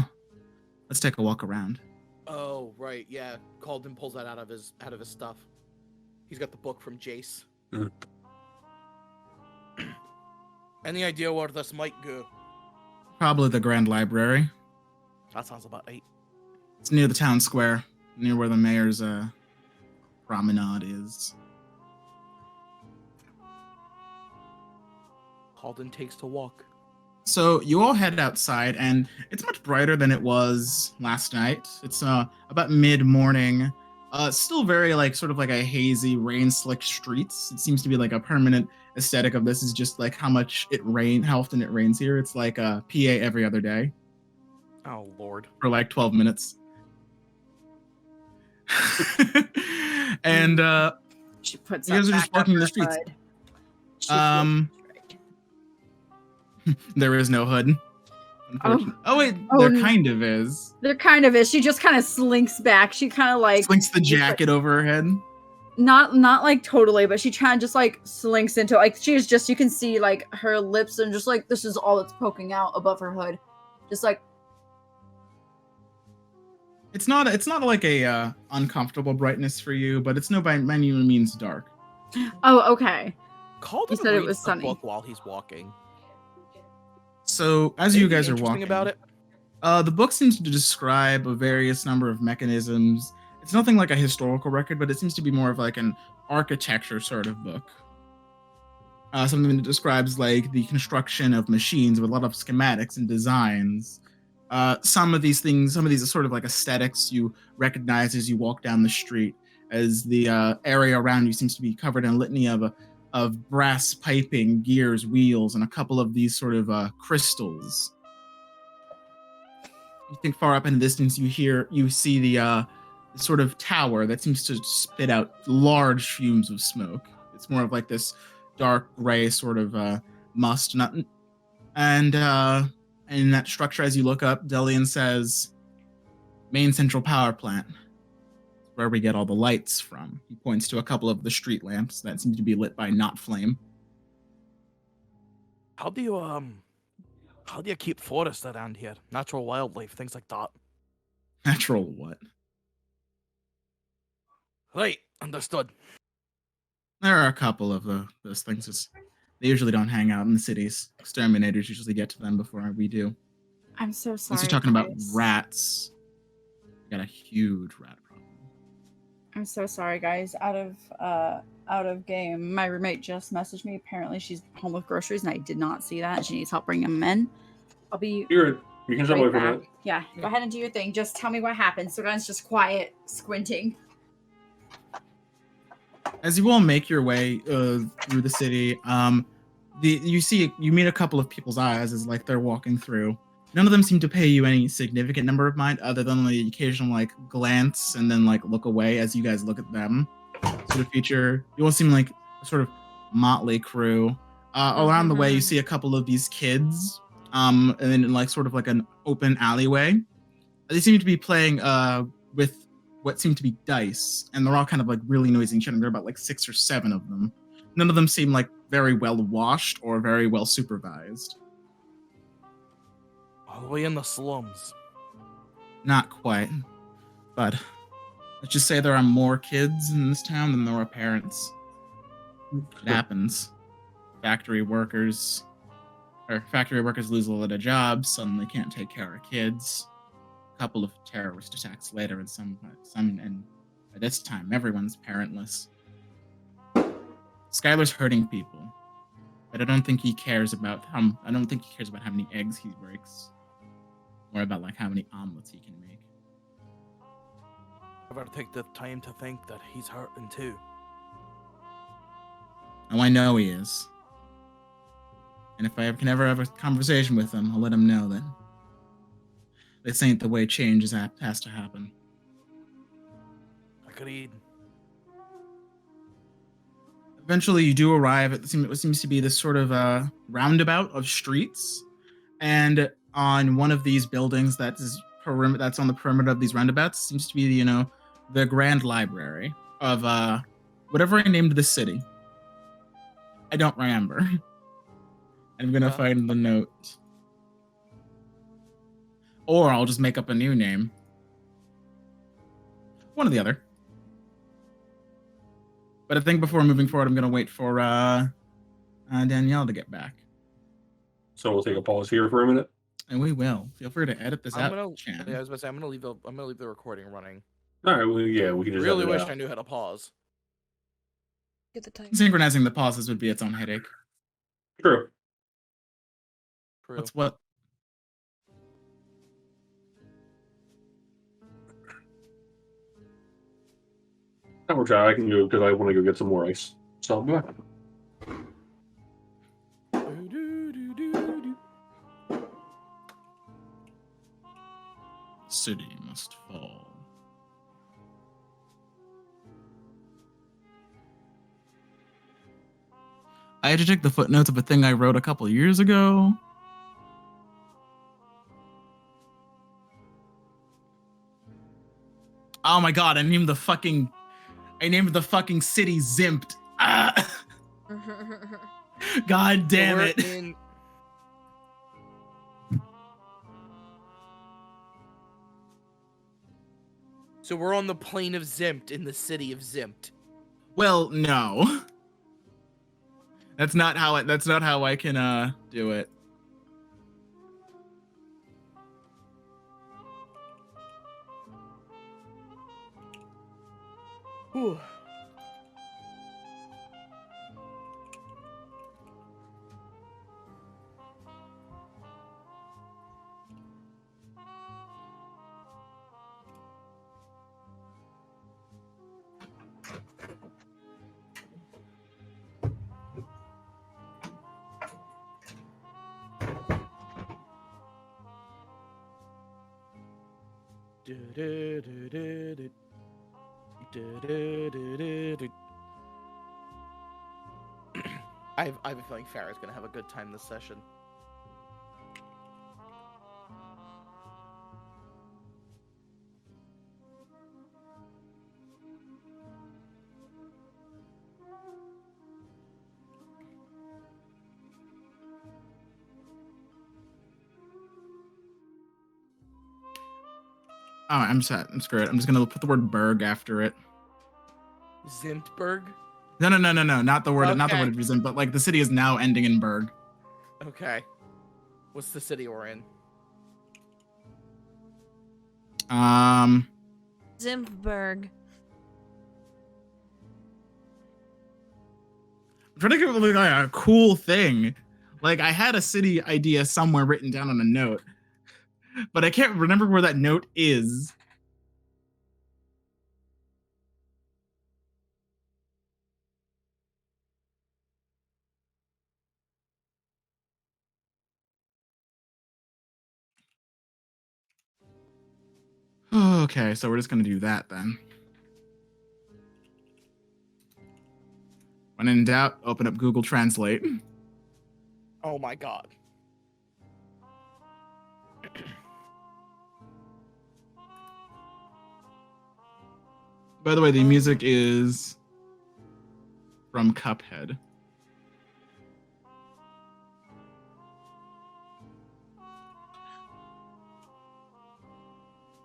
let's take a walk around. Oh, right. Yeah. Cauldon pulls that out of his stuff. He's got the book from Jace. Mhm. Any idea where this might go? Probably the Grand Library. That sounds about right. It's near the town square, near where the mayor's promenade is. Cauldon takes to walk. So you all head outside, and it's much brighter than it was last night. It's about mid-morning. Still very like sort of like a hazy, rain-slick streets. It seems to be like a permanent aesthetic of this is just like how often it rains here. It's like a PA every other day Oh, Lord. for like 12 minutes. And She puts you guys that are just back up walking the her streets. hood. She feels right. There is no hood. Unfortunately. Oh wait, Oh, there no. kind of is. There kind of is. She just kind of slinks back. She kind of like Slinks the jacket over her head. not like totally, but she kind of just like slinks into like she's just you can see like her lips and just like this is all that's poking out above her hood, just like It's not like a uncomfortable brightness for you, but it's no by any means dark. Oh, okay. Cauldon said it reads was the sunny. book while he's walking. So as you Anything guys are interesting walking, about it? the book seems to describe a various number of mechanisms. It's nothing like a historical record, but it seems to be more of like an architecture sort of book. Something that describes like the construction of machines with a lot of schematics and designs. Some of these things, some of these are sort of like aesthetics you recognize as you walk down the street, as the area around you seems to be covered in a litany of brass piping, gears, wheels, and a couple of these sort of crystals. You think far up in the distance, you see the sort of tower that seems to spit out large fumes of smoke. It's more of like this dark gray sort of must, not, and in that structure, as you look up, Delian says, "Main central power plant, where we get all the lights from." He points to a couple of the street lamps that seem to be lit by not flame. How do you keep forests around here? Natural wildlife, things like that. Natural what? Right, understood. There are a couple of those things. They usually don't hang out in the cities. Exterminators usually get to them before we do. I'm so sorry. Unless you're talking about guys. rats. We got a huge rat problem. I'm so sorry, guys. Out of game. My roommate just messaged me. Apparently, she's home with groceries, and I did not see that. And she needs help bringing them in. I'll be You can step away right from back. it. Yeah, go ahead and do your thing. Just tell me what happened. So, guys, just quiet, squinting. As you all make your way through the city, you meet a couple of people's eyes as like they're walking through. None of them seem to pay you any significant number of mind, other than the occasional like glance and then like look away as you guys look at them. Sort of feature. You all seem like a sort of motley crew. Around the way, you see a couple of these kids, and then in like sort of like an open alleyway. They seem to be playing with what seem to be dice, and they're all kind of like really noisy and shit. There are about like 6 or 7 of them. None of them seem like very well washed or very well supervised. All the way in the slums. Not quite, but let's just say there are more kids in this town than there are parents. It happens. Factory workers lose a lot of jobs, suddenly can't take care of kids. A couple of terrorist attacks later, and and by this time everyone's parentless. Skylar's hurting people, but I don't think he cares about how many eggs he breaks, or about like how many omelets he can make. Ever take the time to think that he's hurting too? Oh, I know he is. And if I can ever have a conversation with him, I'll let him know that this ain't the way change has to happen. Agreed. Eventually, you do arrive at what seems to be this sort of roundabout of streets, and on one of these buildings that's on the perimeter of these roundabouts seems to be the Grand Library of whatever I named the city. I don't remember. I'm gonna find the note, or I'll just make up a new name. One or the other. But I think before moving forward, I'm going to wait for Danielle to get back. So we'll take a pause here for a minute. And we will. Feel free to edit this out, Chan. Yeah, I was about to say I'm gonna leave the recording running. All right. Well, yeah, we can just Really wish out. I knew how to pause. Get the time. Synchronizing the pauses would be its own headache. True. That's what. That works out. I can go because I want to go get some more ice. So I'll be back. City must fall. I had to check the footnotes of a thing I wrote a couple years ago. Oh my god, I named the fucking city Zympt. Ah! God damn it. So we're on the plane of Zympt in the city of Zympt. Well, no. That's not how I can do it. Whew. I have a feeling Farrah's gonna have a good time this session. Oh, I'm set. I'm screwed. I'm just gonna put the word Berg after it. Zymtburg? No, not the word, not the Okay. word reason, but like the city is now ending in Berg. Okay. What's the city we're in? Zymtburg. I'm trying to give it like a cool thing. Like I had a city idea somewhere written down on a note, but I can't remember where that note is. Okay, so we're just gonna do that then. When in doubt, open up Google Translate. Oh my god. By the way, the music is from Cuphead.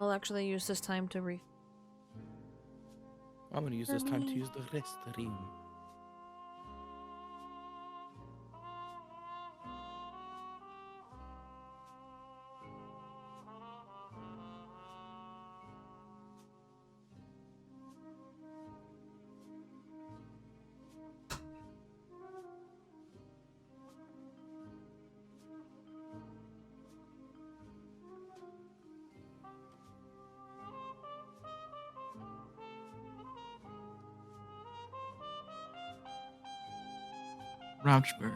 I'll actually use this time to I'm gonna use this time to use the restroom. Rauchberg.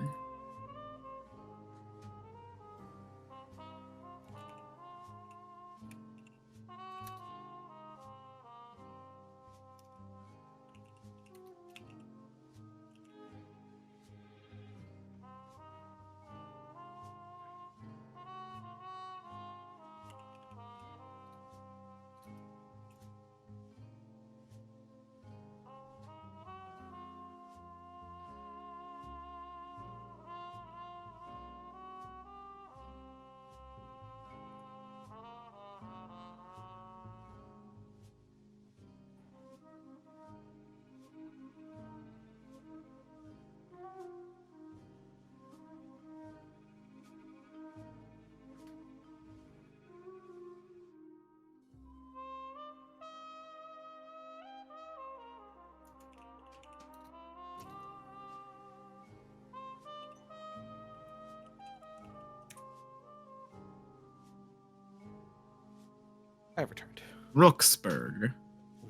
I've returned. Rooksburg.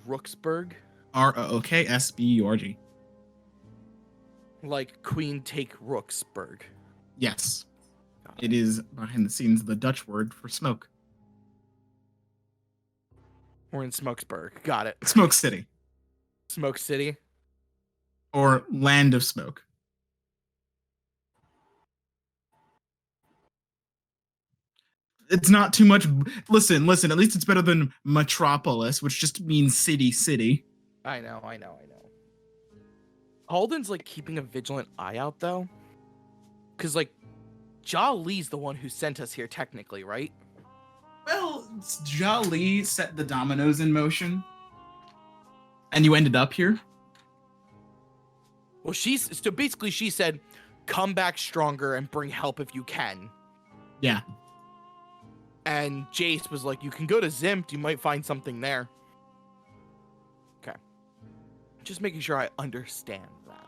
Rooksburg? Rooksburg. Like Queen take Rooksburg. Yes. Got It is behind the scenes the Dutch word for smoke. We're in Smokesburg. Got it. Smoke City. Smoke City. Or Land of Smoke. It's not too much. Listen. At least it's better than Metropolis, which just means city. I know. Cauldon's like keeping a vigilant eye out though. Cause like Jali's the one who sent us here technically, right? Well, Jali set the dominoes in motion. And you ended up here. Well, so basically she said, "Come back stronger and bring help if you can." Yeah. And Jace was like, "You can go to Zympt. You might find something there." Okay. Just making sure I understand that.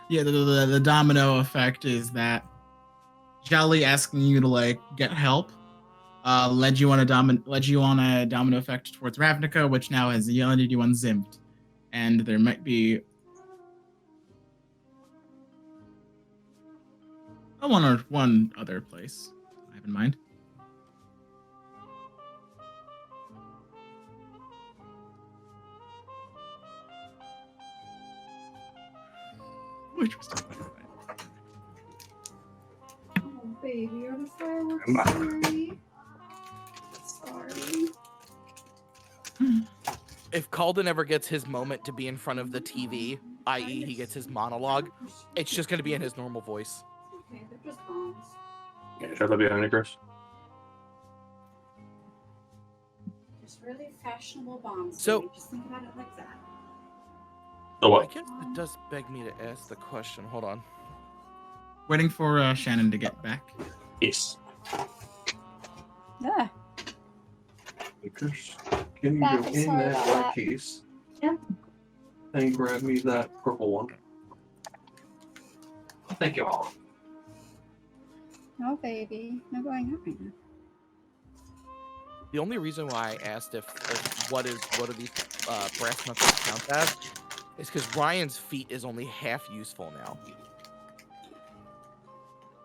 Yeah, the domino effect is that Jelly asking you to like get help led you on a domino effect towards Ravnica, which now has landed you on Zympt. And there might be one other place I have in mind. Which was Oh, baby, are the fireworks I'm back. sorry? If Cauldon ever gets his moment to be in front of the TV, i.e. he gets his monologue, it's just going to be in his normal voice. Okay, they're just bombs. Yeah, shut up behind you, Chris. Just really fashionable bombs. So- baby. Just think about it like that. So I what? guess it does beg me to ask the question. Hold on. Waiting for Shannon to get back. Yes. Yeah. Chris, can you Back, go I'm in sorry that about black that. case? Yep. And grab me that purple one. Thank you all. Oh, baby. No going out right now. The only reason why I asked if what are these brass knuckles count as is because Ryan's feat is only half useful now.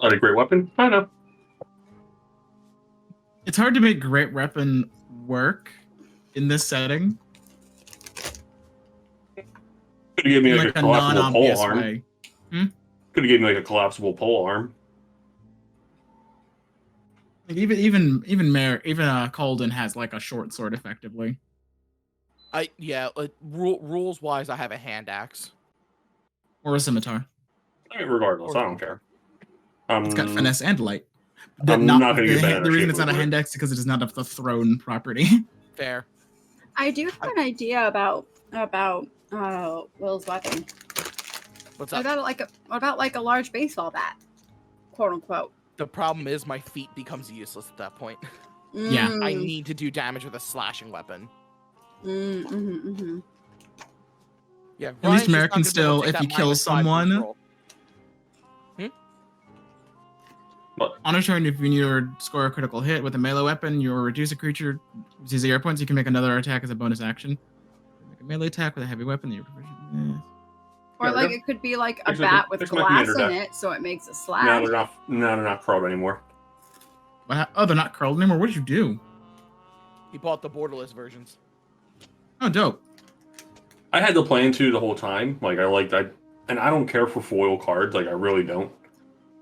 Not a great weapon? I know. It's hard to make great weapon work in this setting. Could have given me In like, like a a collapsible pole non-obvious arm. way. Could have given me like a collapsible pole arm. Like even Cauldon has like a short sword effectively. Rules wise, I have a hand axe. Or a scimitar. I mean, regardless, I don't care. It's got finesse and light. I'm not gonna get bad The at a reason shape it's not a over it. hand axe is because it does not have the thrown property. Fair. I do have an idea about Will's weapon. What's What up? about like a large baseball bat, quote unquote? The problem is my feat becomes useless at that point. Yeah. I need to do damage with a slashing weapon. Mm-hmm. Yeah. At least Ryan's just Merrick not can gonna be able still, to take if that he kills -5 boost someone, roll. on a turn, if you score a critical hit with a melee weapon, you reduce a creature to 0 points. You can make another attack as a bonus action. Make a melee attack with a heavy weapon that you're proficient. Or Yeah, like yeah. it could be like a There's my- bat with there's my glass commander in deck. it, so it makes a No, slash. they're not curled anymore. Oh, they're not curled anymore. What did you do? He bought the borderless versions. Oh, dope. I had the plan to the whole time. Like and I don't care for foil cards. Like I really don't.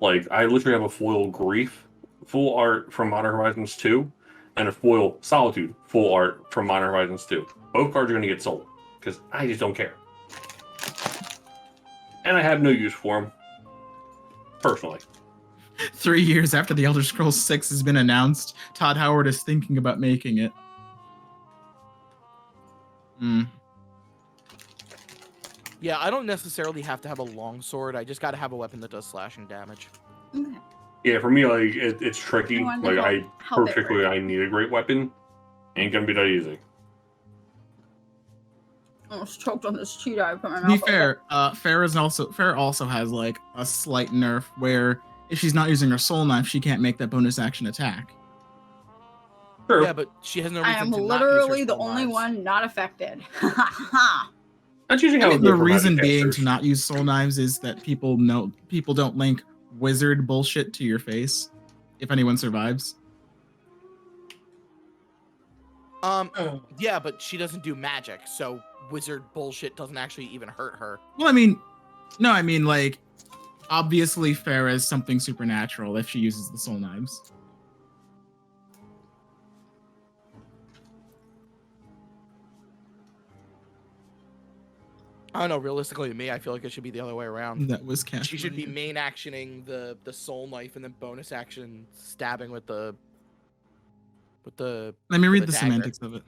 Like I literally have a foil Grief, full art from Modern Horizons 2, and a foil Solitude, full art from Modern Horizons 2. Both cards are going to get sold because I just don't care, and I have no use for them personally. 3 years after the Elder Scrolls 6 has been announced, Todd Howard is thinking about making it. Yeah, I don't necessarily have to have a long sword. I just got to have a weapon that does slashing damage. Okay. Yeah, for me, like it's tricky. I wanted to Like help it particularly, work. I need a great weapon. Ain't gonna be that easy. Almost choked on this cheetah I put in my To be mouth. fair, Farrah also has like a slight nerf where if she's not using her soul knife, she can't make that bonus action attack. Sure. Yeah, but she has no reason I am to literally not use her the soul only knives. one not affected. That's usually how I mean, it the goes for reason magic being casters. to not use soul knives is that people don't link wizard bullshit to your face if anyone survives. Yeah, but she doesn't do magic, so wizard bullshit doesn't actually even hurt her. Well, I mean like obviously Farrah is something supernatural if she uses the soul knives. I don't know. Realistically, to me, I feel like it should be the other way around. That was cast. She should be main actioning the soul knife and then bonus action stabbing with the Let me read the the dagger. semantics of it.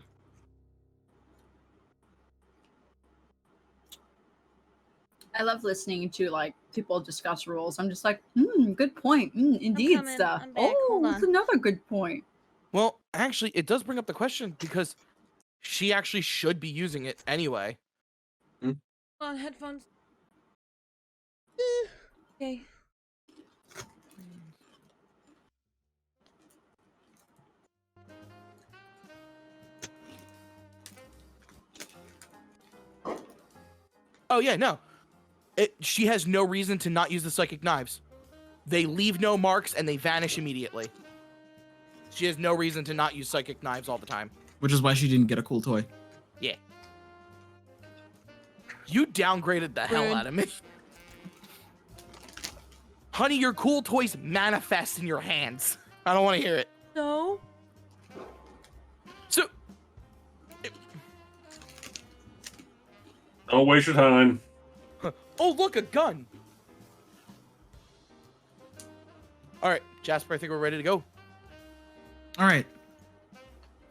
I love listening to like people discuss rules. I'm just like, good point. Indeed, coming. stuff. I'm back. Oh, Hold that's on. another good point. Well, actually, it does bring up the question because she actually should be using it anyway. Hold on, headphones. Okay. Oh yeah, no. She has no reason to not use the psychic knives. They leave no marks and they vanish immediately. She has no reason to not use psychic knives all the time. Which is why she didn't get a cool toy. Yeah. You downgraded the hell Rude. out of me. Honey, your cool toys manifest in your hands. I don't want to hear it. So, So, Don't waste your time. oh, look, a gun. All right, Jasper, I think we're ready to go. All right.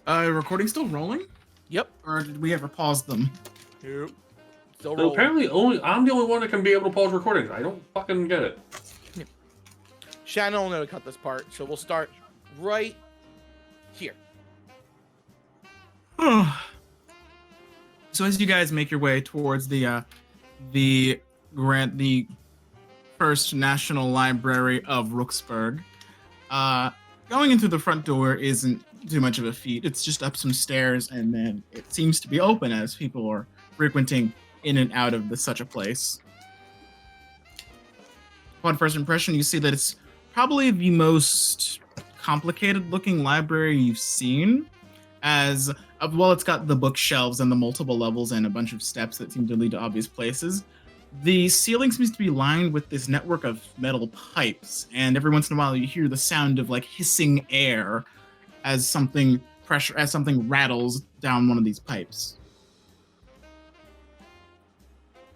Recording still rolling? Yep. Or did we ever pause them? Yep. Still So rolling. apparently, I'm the only one that can be able to pause recordings. I don't fucking get it. Shannon will know to cut this part, so we'll start right here. So as you guys make your way towards the First National Library of Rooksburg, going into the front door isn't too much of a feat. It's just up some stairs, and then it seems to be open as people are frequenting in and out of such a place. Upon first impression, you see that it's probably the most complicated-looking library you've seen, as well, it's got the bookshelves and the multiple levels and a bunch of steps that seem to lead to obvious places. The ceiling seems to be lined with this network of metal pipes, and every once in a while you hear the sound of like hissing air as something rattles down one of these pipes.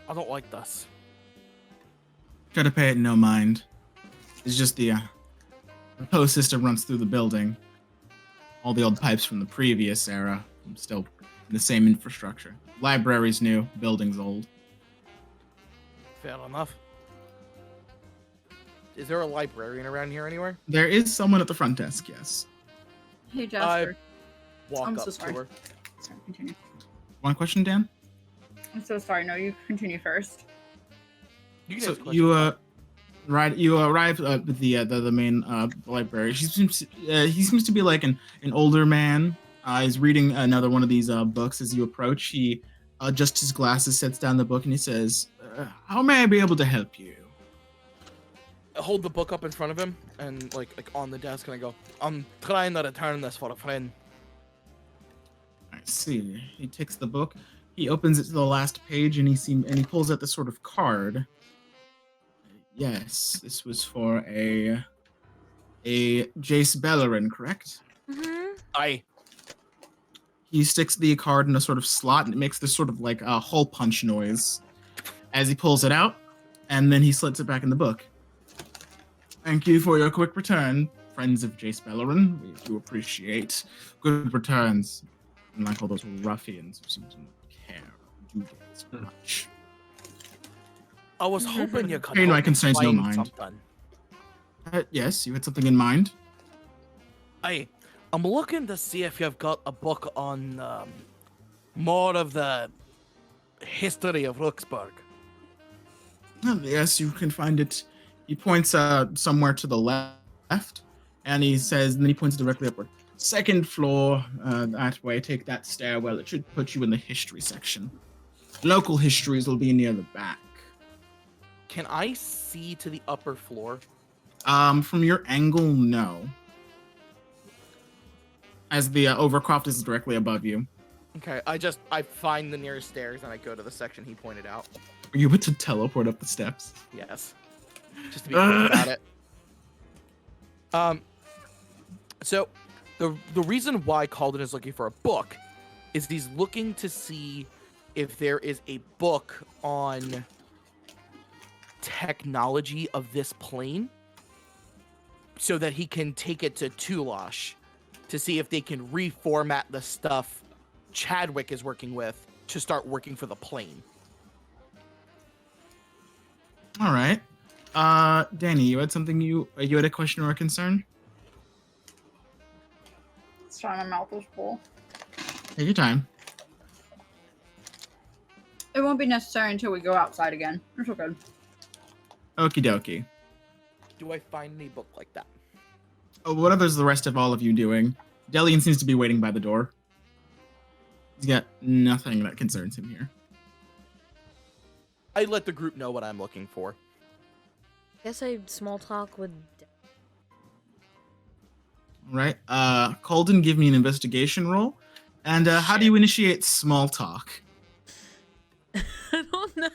I don't like this. Try to pay it no mind. It's just the post system runs through the building. All the old pipes from the previous era, still in the same infrastructure. Library's new, building's old. Fair enough. Is there a librarian around here anywhere? There is someone at the front desk, yes. Hey, Jasper. Walk I'm up so to sorry. her. Sorry, continue. One question, Dan? I'm so sorry. No, you continue first. You can So ask questions. you arrive at the main library. He seems to be like an older man. He's reading another one of these books. As you approach, he adjusts his glasses, sets down the book, and he says, "How may I be able to help you?" I hold the book up in front of him and like on the desk, and I go, "I'm trying to return this for a friend." I see. He takes the book. He opens it to the last page, and he pulls out this sort of card. Yes, this was for a Jace Bellerin, correct? I He sticks the card in a sort of slot, and it makes this sort of like a hole punch noise as he pulls it out, and then he slits it back in the book. Thank you for your quick return, friends of Jace Bellerin. We do appreciate good returns, unlike all those ruffians who seem to not care or do as much. I was hoping you could Pay my help me concerns no find mind. something. Yes, you had something in mind? I'm looking to see if you've got a book on more of the history of Rooksburg. Yes, you can find it. He points somewhere to the left, and then he points directly upward. Second floor, that way. Take that stairwell. It should put you in the history section. Local histories will be near the back. Can I see to the upper floor? From your angle, no. As the Overcroft is directly above you. Okay, I find the nearest stairs and I go to the section he pointed out. Are you able to teleport up the steps? Yes. Just to be quick about it. So the reason why Cauldon is looking for a book is he's looking to see if there is a book on technology of this plane so that he can take it to Tulash to see if they can reformat the stuff Chadwick is working with to start working for the plane. All right. Danny, you had something you had a question or a concern? It's trying my mouth is full. Take your time. It won't be necessary until we go outside again. It's okay. Okie dokie. Do I find any book like that? Oh, what others the rest of all of you doing? Delian seems to be waiting by the door. He's got nothing that concerns him here. I let the group know what I'm looking for. Guess I small talk with. All right. Cauldon, give me an investigation roll. And how do you initiate small talk? I don't know.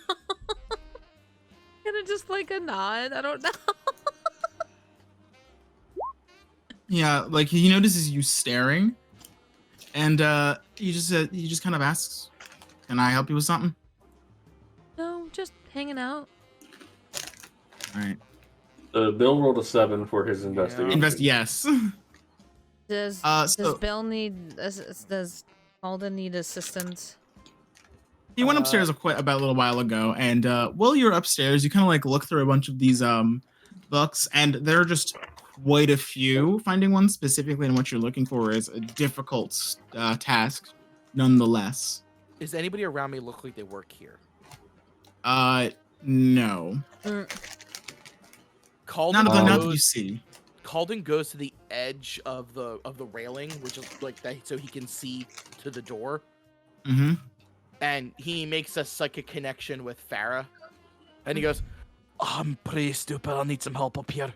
Kind of just like a nod. I don't know. Yeah, like he notices you staring, and he just kind of asks, "Can I help you with something?" No, just hanging out. All right. Bill rolled a 7 for his investigation. Yes. Does So Bill need? Does Cauldon need assistance? he went upstairs about a little while ago, and while you're upstairs, you kind of like look through a bunch of these books, and there are just quite a few. Finding one specifically in what you're looking for is a difficult task, nonetheless. Does anybody around me look like they work here? No. Cauldon Not that you goes, see. Cauldon goes to the edge of the railing, which is like that, so he can see to the door, Mm-hmm. and he makes a psychic connection with Farrah, and he goes, "I'm pretty stupid. I'll need some help up here."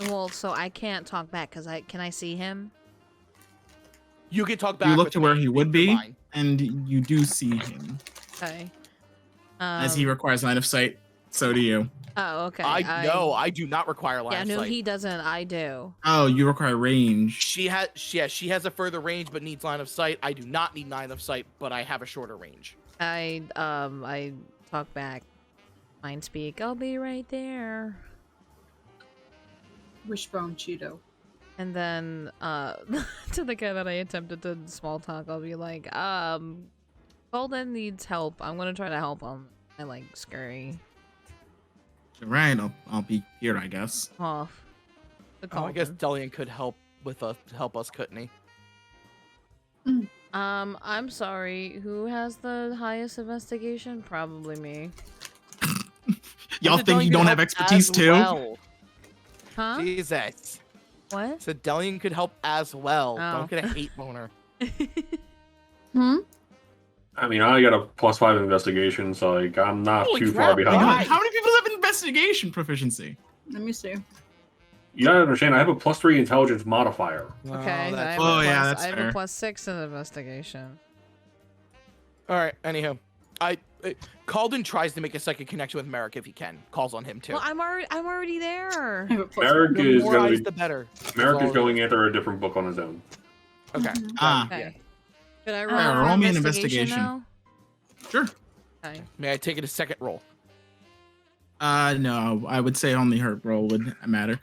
Well, so I can't talk back because can I see him? You can talk back. You look with to me, where he would make your be, mind. and you do see him. Okay. As he requires line of sight, so do you. Oh, okay. I do not require line Yeah, of no, sight. he doesn't. I do. Oh, you require range. She has a further range but needs line of sight. I do not need line of sight, but I have a shorter range. I talk back. Mind speak. I'll be right there. Wishbone Cheeto. And then to the guy that I attempted to small talk, I'll be like, Cauldon needs help. I'm gonna try to help him. I like scurry Right, I'll be here, I guess. off. The Oh, I guess Cauldon. Delian could help us, couldn't he? I'm sorry. Who has the highest investigation? Probably me. Y'all said think Delian you could don't have help expertise as too? well. Huh? Jesus. What? So Delian could help as well. Oh. Don't get a hate boner. Hmm? I mean, I got a +5 investigation, so like I'm not Holy too crap, far How behind. Right. many people have investigation proficiency? Let me see. You gotta understand, I have a +3 intelligence modifier. Okay. Oh, I that's have Oh, a yeah, plus, that's I have fair. a +6 in investigation. All right. Anyhow, Cauldon tries to make a second connection with Merrick if he can. Calls on him too. Well, I'm already there. I have a plus Merrick The is more gonna eyes, be, the better. Merrick That's is all going it after a different book on his own. is. Okay. Mhm. Ah, Okay. Should I Yeah, roll, for roll me an investigation investigation. now? sure. Okay. May I take it a second roll? No, I would say only her roll would matter.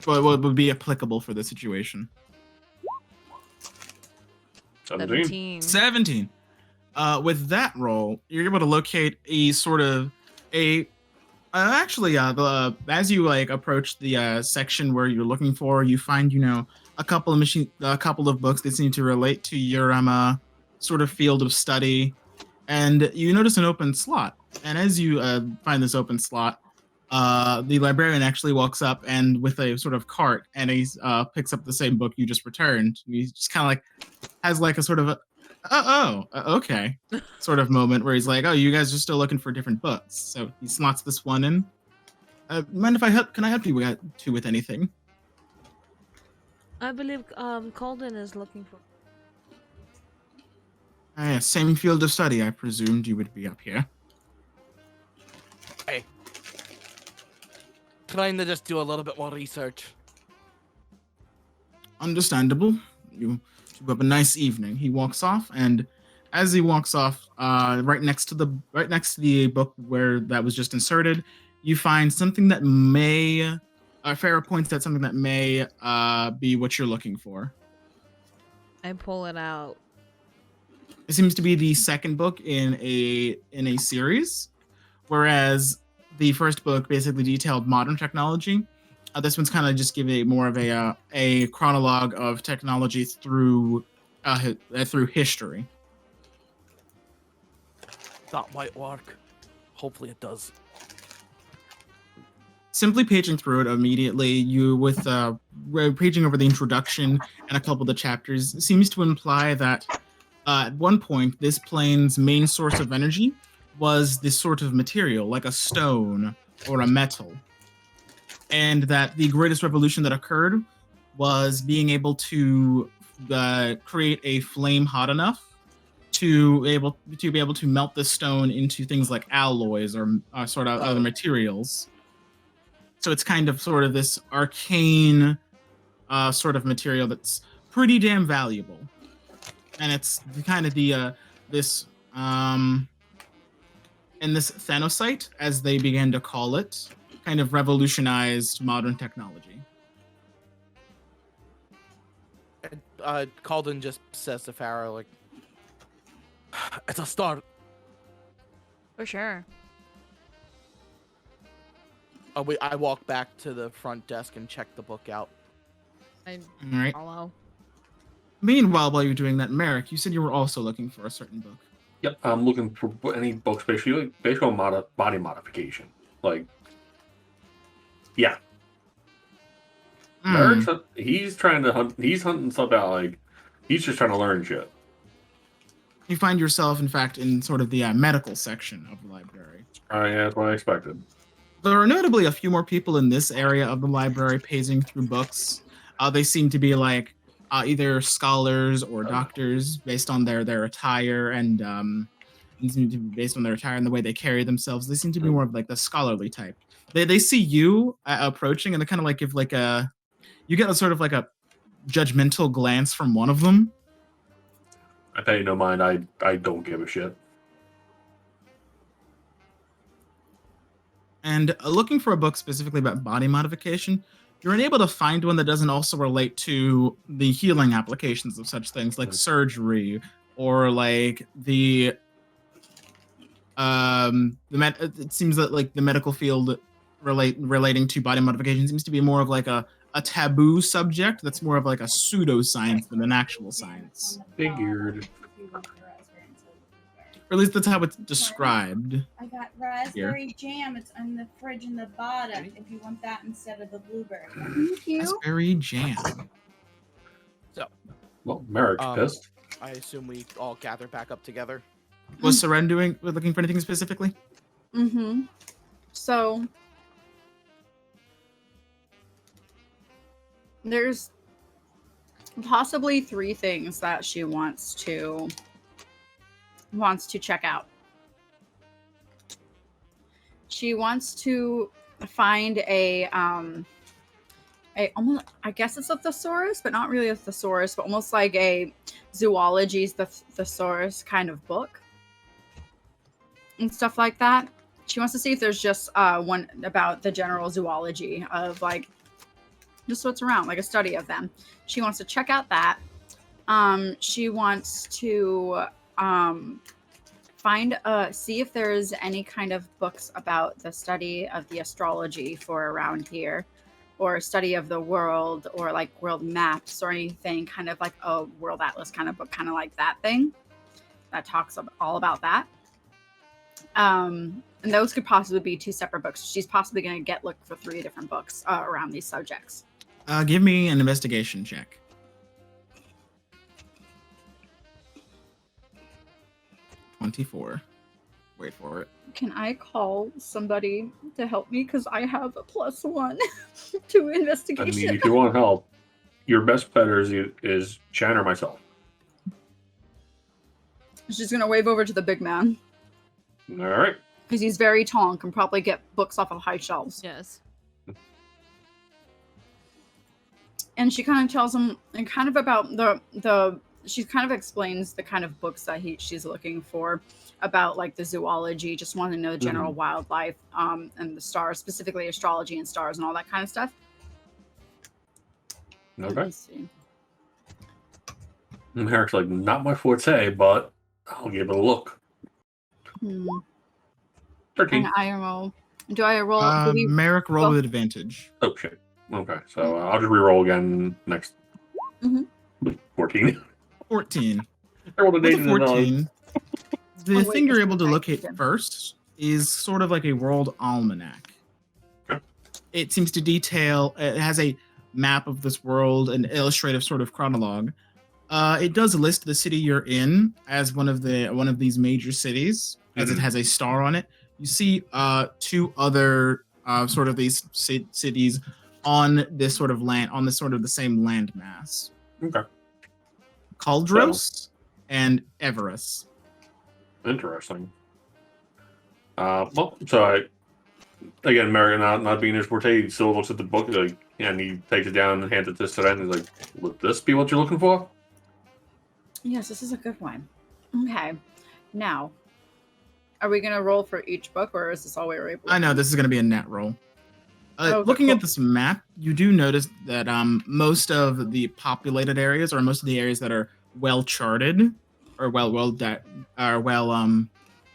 But what would be applicable for the situation? 17. 17. With that roll, you're able to locate a sort of as you like approach the section where you're looking for, you find a couple of books that seem to relate to your sort of field of study, and you notice an open slot. And as you find this open slot, the librarian actually walks up and with a sort of cart, and he picks up the same book you just returned. He just kind of like has like a sort of okay sort of moment where he's like, oh, you guys are still looking for different books. So he slots this one in. Mind if I help? Can I help you with anything? I believe Cauldon is looking for. Yeah, same field of study. I presumed you would be up here. Hey. Trying to just do a little bit more research. Understandable. You have a nice evening. He walks off, and as he walks off, right next to the book where that was just inserted, you find something that may. Farrah points at something that may be what you're looking for. I pull it out. This seems to be the second book in a series, whereas the first book basically detailed modern technology. This one's kind of just giving more of a chronologue of technology through history. That might work. Hopefully it does. Simply paging through it immediately, you with paging over the introduction and a couple of the chapters seems to imply that at one point this plane's main source of energy was this sort of material, like a stone or a metal, and that the greatest revolution that occurred was being able to create a flame hot enough to be able to melt the stone into things like alloys or sort of other materials. So it's kind of sort of this arcane sort of material that's pretty damn valuable, and it's kind of this Thanosite, as they began to call it, kind of revolutionized modern technology. Cauldon just says to Farrah, like, it's a start. For sure. I walk back to the front desk and check the book out. I All right. follow. Meanwhile, while you're doing that, Merrick, you said you were also looking for a certain book. Yep, I'm looking for any books basically on body modification. Like, yeah, Merrick's he's trying to hunt. He's hunting stuff out. Like, he's just trying to learn shit. You find yourself, in fact, in sort of the medical section of the library. Yeah, that's what I expected. There are notably a few more people in this area of the library paging through books. They seem to be like either scholars or doctors based on their attire and based on their attire and the way they carry themselves. They seem to be more of like the scholarly type. They see you approaching and they kind of like give like you get a sort of like a judgmental glance from one of them. I pay no mind. I don't give a shit. And looking for a book specifically about body modification, you're unable to find one that doesn't also relate to the healing applications of such things like surgery or like it seems that like the medical field relating to body modification seems to be more of like a taboo subject that's more of like a pseudoscience than an actual science. Figured. Or at least that's how it's described. I got raspberry jam. It's in the fridge in the bottom. If you want that instead of the blueberry. Thank you. Raspberry jam. Well, Merrick's pissed. I assume we all gather back up together. Was Seren looking for anything specifically? Mm-hmm. So there's possibly 3 things that she wants to check out. She wants to find almost, I guess it's a thesaurus, but not really a thesaurus, but almost like a zoology's thesaurus kind of book and stuff like that. She wants to see if there's just one about the general zoology of like just what's around, like a study of them. She wants to check out that. She wants to see if there's any kind of books about the study of the astrology for around here, or study of the world, or like world maps or anything, kind of like a world atlas kind of book, kind of like that thing that talks all about that. And those could possibly be 2 separate books. She's possibly going to look for 3 different books around these subjects. Give me an investigation check. 24. Wait for it. Can I call somebody to help me? Because I have a +1 to investigation. I mean, if you want help, your best bet is Shan or myself. She's going to wave over to the big man. All right. Because he's very tall and can probably get books off of high shelves. Yes. And she kind of tells him and kind of about she kind of explains the kind of books that she's looking for about like the zoology, just wanting to know the general wildlife and the stars, specifically astrology and stars and all that kind of stuff. Okay. Merrick's like, not my forte, but I'll give it a look. Hmm. 13. And I roll. Do I roll? Do we, Merrick, roll both- with advantage. Oh, shit. Okay, so I'll just reroll again next. Mhm. 14. 14. I rolled an With 8 a and a 9. 14, the Oh, wait, thing you're this able is to right, locate Jim. first is sort of like a world almanac. Okay. It seems to detail, it has a map of this world, an illustrative sort of chronologue. It does list the city you're in as one of these major cities, as it has a star on it. You see two other sort of these cities on this sort of land, on this sort of the same landmass. Okay. Caldros and Everus. Interesting. Well, so again, Merrick not being his forte, he still looks at the book, like, and he takes it down and hands it to Seren. He's like, "Would this be what you're looking for?" Yes, this is a good one. Okay. Now, are we going to roll for each book, or is this all we were able to I know do? this is going to be a net roll. Okay, Looking cool. at this map, you do notice that most of the populated areas, or most of the areas that are well charted, or well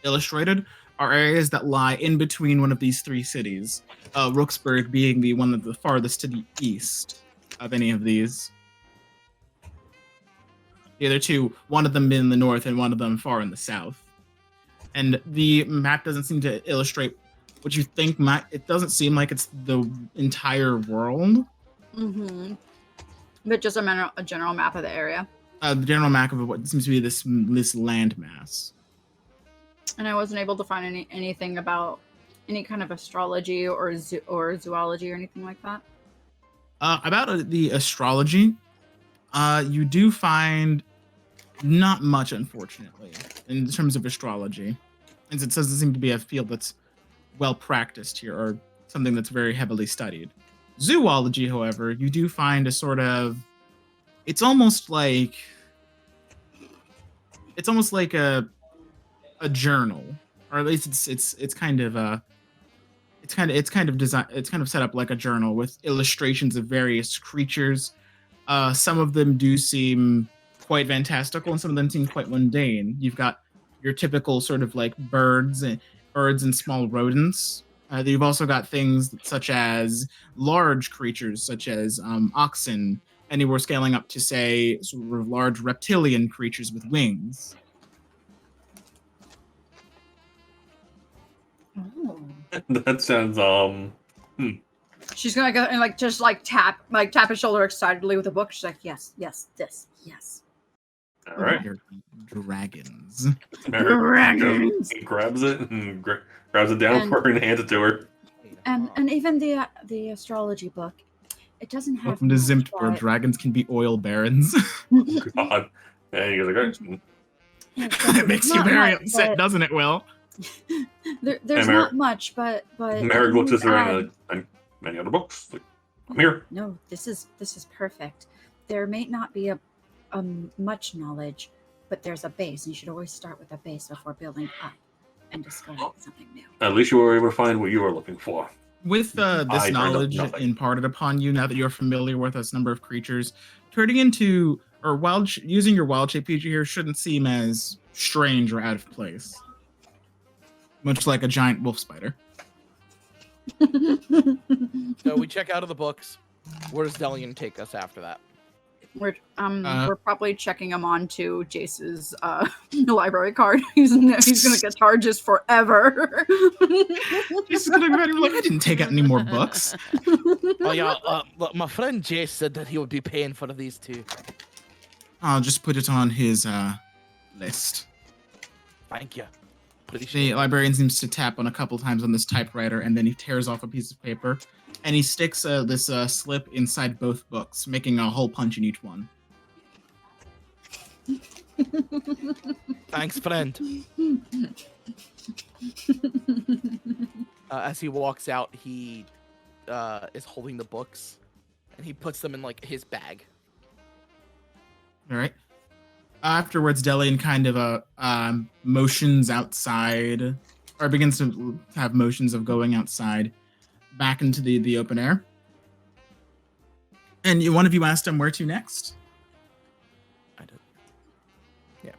illustrated, are areas that lie in between one of these three cities. Rooksburg being the one that's the farthest to the east of any of these. The other two, one of them in the north and one of them far in the south. And the map doesn't seem to illustrate what you think might. It doesn't seem like it's the entire world. Mm-hmm. But just a general map of the area. The general map of what seems to be this landmass. And I wasn't able to find anything about any kind of astrology or zoology or anything like that. About the astrology, you do find not much, unfortunately, in terms of astrology, as it doesn't seem to be a field that's well practiced here or something that's very heavily studied. Zoology, however, you do find a sort of, it's almost like a journal, or at least it's kind of set up like a journal with illustrations of various creatures. Some of them do seem quite fantastical, and some of them seem quite mundane. You've got your typical sort of like birds and small rodents. You've also got things such as large creatures, such as oxen, and you were scaling up to say sort of large reptilian creatures with wings. Oh. That sounds She's gonna go and just tap his shoulder excitedly with a book. She's like, yes, this, yes. all right. They're dragons. Merrick Dragons. he grabs it and grabs it down And- for her and hands it to her. And even the astrology book, it doesn't have. Welcome to much, Zympt, where but- dragons can be oil barons. God. And he goes like, "All right." It makes you Not very much, upset, but- doesn't it, Will? There's Hey, Merrick. not much, but Merrick looks at her and many other books. Like, I'm here. No, this is perfect. There may not be a much knowledge, but there's a base. You should always start with a base before building up and discovering something new. At least you were able to find what you were looking for. With this I turned up knowledge nothing. imparted upon you, now that you're familiar with this number of creatures, turning into or using your wild shape feature here shouldn't seem as strange or out of place. Much like a giant wolf spider. So we check out of the books. Where does Delian take us after that? We're probably checking him on to Jace's library card. He's gonna get charges forever. He's gonna be like, I didn't take out any more books. Oh yeah, look, my friend Jace said that he would be paying for these two. I'll just put it on his list. Thank you. The librarian seems to tap on a couple times on this typewriter, and then he tears off a piece of paper, and he sticks this slip inside both books, making a hole punch in each one. Thanks, friend. As he walks out, he is holding the books, and he puts them in his bag. All right. Afterwards, Delian kind of motions outside, or begins to have motions of going outside, back into the open air. And one of you asked him where to next. I did. Yeah.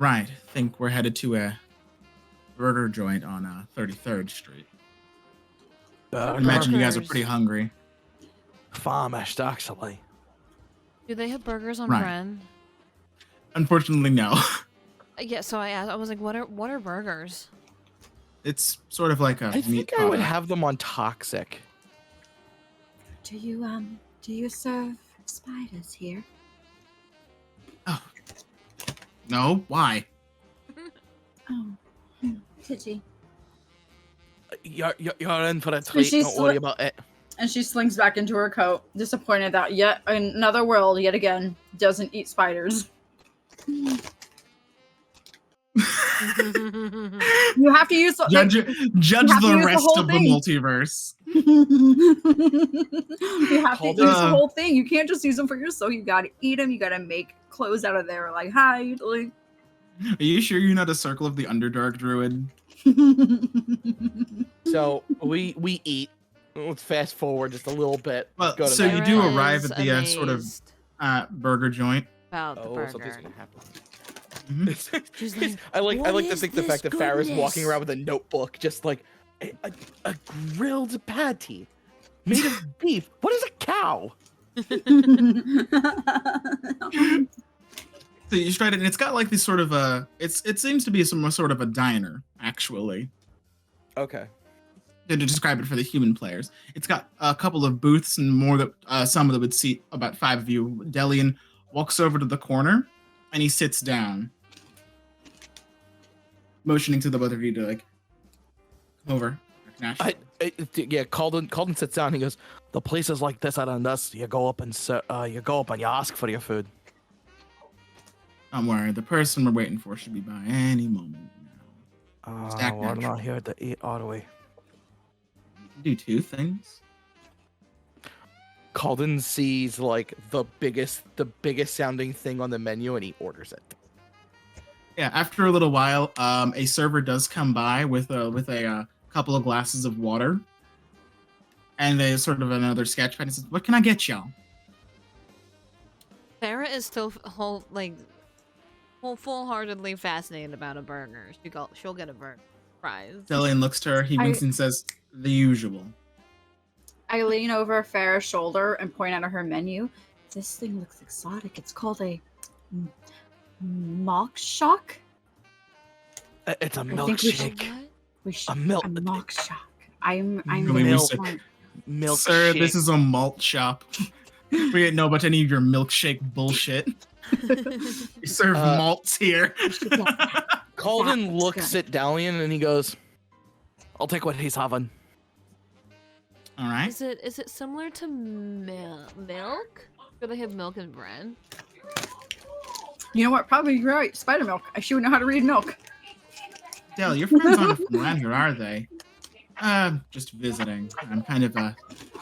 Right. Think we're headed to a burger joint on 33rd Street. I imagine you guys are Burgers. pretty hungry. Famished, actually. Do they have burgers on Right. Bren? Unfortunately, no. Yeah, so I asked, I was like, what are burgers? It's sort of like a I meat think I would product. have them on toxic. Do you serve spiders here? Oh. No? Why? Oh, pity. You're in for a treat. she's Don't worry about it. And she slings back into her coat, disappointed that yet another world, yet again, doesn't eat spiders. You have to use Judge have the to use the rest whole of the thing. multiverse. You have to use Cauldon. the whole thing. You can't just use them for yourself. You gotta eat them. You gotta make clothes out of there. Like, hi, like. Are you sure you're not a Circle of the Underdark druid? So we eat. Let's fast forward just a little bit. Well, Go to so that. you do Farrah arrive is at the sort of amazed burger joint. about the Oh, burger. something's gonna happen. Mhm. She's like, I like "What to is think the fact that this Farrah's walking goodness?" around with a notebook, just like a grilled patty made of beef. What is a cow? So you tried it, and it's got like this sort of it seems to be some sort of a diner, actually. Okay. To describe it for the human players, it's got a couple of booths and more that some that would seat about 5 of you. Delian walks over to the corner, and he sits down, motioning to the both of you to like come over. Yeah, Cauldon sits down. He goes, "The places like this around us, you go up and you ask for your food." Don't worry, the person we're waiting for should be by any moment now. Stack We're natural. not here to eat, are we? Do 2 things. Cauldon sees like the biggest sounding thing on the menu, and he orders it. Yeah, after a little while, a server does come by with a couple of glasses of water, and they sort of another sketch pad. And says, "What can I get y'all?" Farrah is still full-heartedly fascinated about a burger. She'll get a burger prize. Delian looks to her. He winks and says, "The usual." I lean over Farrah's shoulder and point out her menu. This thing looks exotic. It's called a mock shock. It's a I think we should- milkshake. A mock shock. I'm Really, we milk. said, Milkshake. "Sir, this is a malt shop. We didn't know about any of your milkshake bullshit. We serve malts here." Cauldon That's looks good. at Delian and he goes, "I'll take what he's having." All right. Is it similar to milk? Do they have milk and bread? You know what? Probably you're right. Spider milk. I should know how to read milk. Del, your friends aren't from around here, are they? Just visiting. I'm kind of a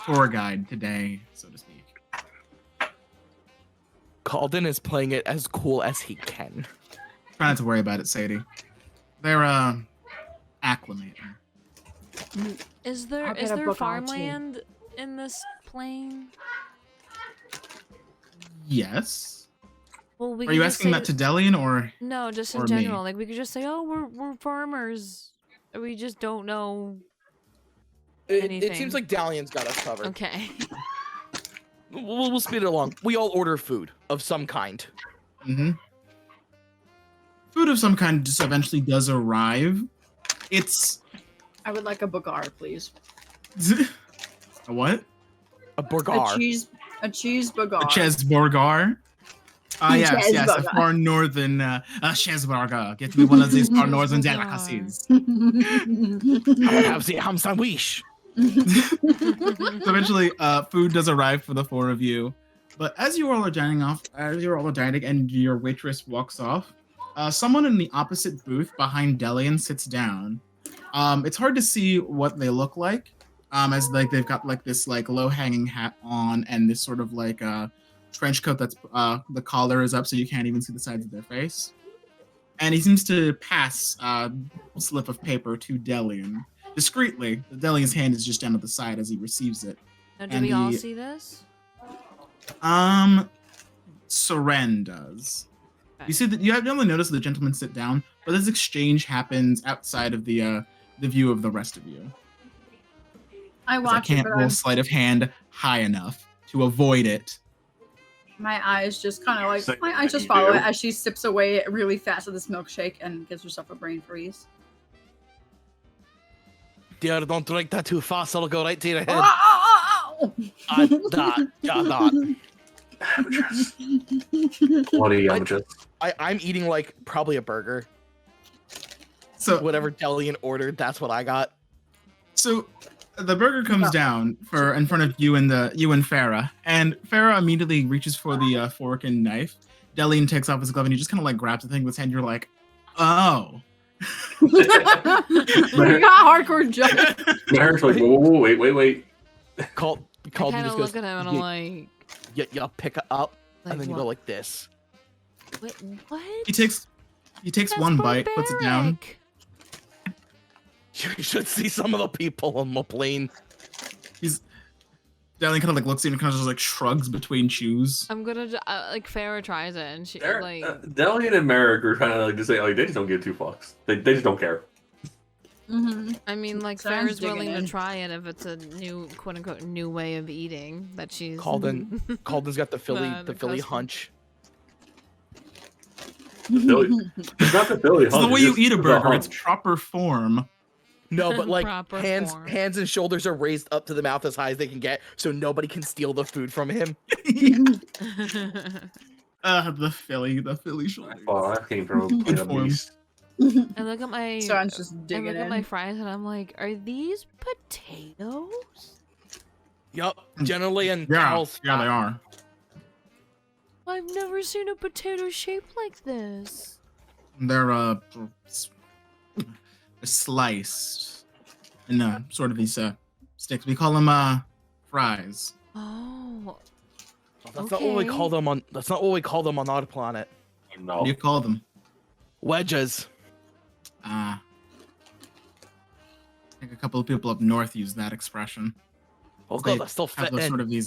tour guide today, so to speak. Cauldon is playing it as cool as he can. Try not to worry about it, Sadie. They're acclimating. Is there I'll get a book on it, too. farmland in this plane? Yes. Well, we Are could you just asking say that to Delian or? No, just in or me? general. Like we could just say, "Oh, we're farmers." We just don't know. It Anything. seems like Dalian's got us covered. Okay. We'll speed it along. We all order food of some kind. Mm-hmm. Food of some kind just eventually does arrive. It's I would like a bagar, please. a what? A burgar. A cheese bagar. A chesburgar. Yes, yes, a Chesburgar. far northern chesburgar. Get me one of these far northern delicacies. I would have the ham sandwich. So eventually, food does arrive for the 4 of you. But as you all are dining and your waitress walks off, someone in the opposite booth behind Delian sits down. It's hard to see what they look like, as like they've got like this like low-hanging hat on and this sort of like trench coat that's the collar is up so you can't even see the sides of their face. And he seems to pass a slip of paper to Delian. Discreetly, Delian's hand is just down at the side as he receives it. Now, do And we all the- see this? Seren does. You see that you have only noticed the gentleman sit down, but this exchange happens outside of the view of the rest of you. I 'Cause I watch it, can't but roll sleight of hand high enough to avoid it. my eyes just kind of like Same my eyes thing just you follow do. it as she sips away really fast at this milkshake and gives herself a brain freeze. Dear, don't drink that too fast. It'll go right to your head. Oh! Amateurs. Bloody amateurs. I'm eating like probably a burger. So Whatever Delian ordered, that's what I got. So the burger comes down in front of you and Farrah, and Farrah immediately reaches for the fork and knife. Delian takes off his glove and he just kind of like grabs the thing with his hand. You're like, oh. You got hardcore joke. Merrick's like, whoa, wait. Called I just kind of goes, look at him and I'm like, you pick it up, like and then you what? go like this. Wait, what? He takes That's one bite, puts it down. barbaric. You should see some of the people on the plane. Delian kind of like looks at you and kind of just like shrugs between chews. I'm gonna like Farrah tries it and she Merrick, like Delian and Merrick are trying to like just say like they just don't give two fucks. They just don't care. Mm-hmm. I mean like Siren's Farrah's willing digging to in. try it if it's a new quote unquote new way of eating that she's Cauldon's got the Philly The Philly custom. hunch. Philly. It's not the Philly It's the hunch, way it's you just eat a the burger. It's hunch. proper form. No, but like Proper hands form. and shoulders are raised up to the mouth as high as they can get, so nobody can steal the food from him. The Philly shoulder. Oh, that came from a planet of form. beast. I look at my Siren's just I digging look at in. my fries and I'm like, are these potatoes? Yup, generally in Yeah, cows. yeah, they are. I've never seen a potato shaped like this. They're sliced in sort of these sticks. We call them fries. Oh, That's not what we call them on. That's not what we call them on our planet. What do you No. call them? Wedges. I think a couple of people up north use that expression. Oh They god, that's still have fit those in. sort of these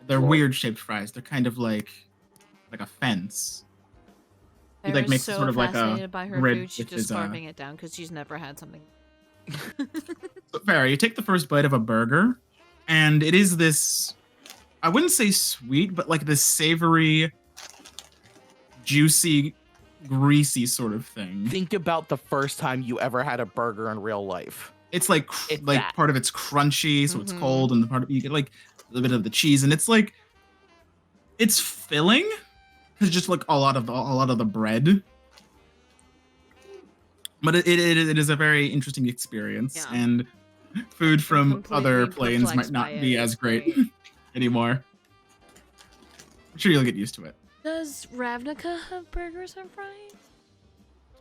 they're What? weird shaped fries. They're kind of like a fence. He, like, Farrah's makes so sort of like a fascinated by her grid food, she's with just his, scarfing it down because she's never had something. So, Farrah, you take the first bite of a burger, and it is this, I wouldn't say sweet, but like this savory, juicy, greasy sort of thing. Think about the first time you ever had a burger in real life. It's like It's like that. part of it's crunchy, so it's Mhm. cold, and the part of you get like a little bit of the cheese, and it's like it's filling because just like a lot of the bread. But it is a very interesting experience, Yeah. and food from other completely planes might perplexed not by be it. as It's great anymore. I'm sure you'll get used to it. Does Ravnica have burgers and fries?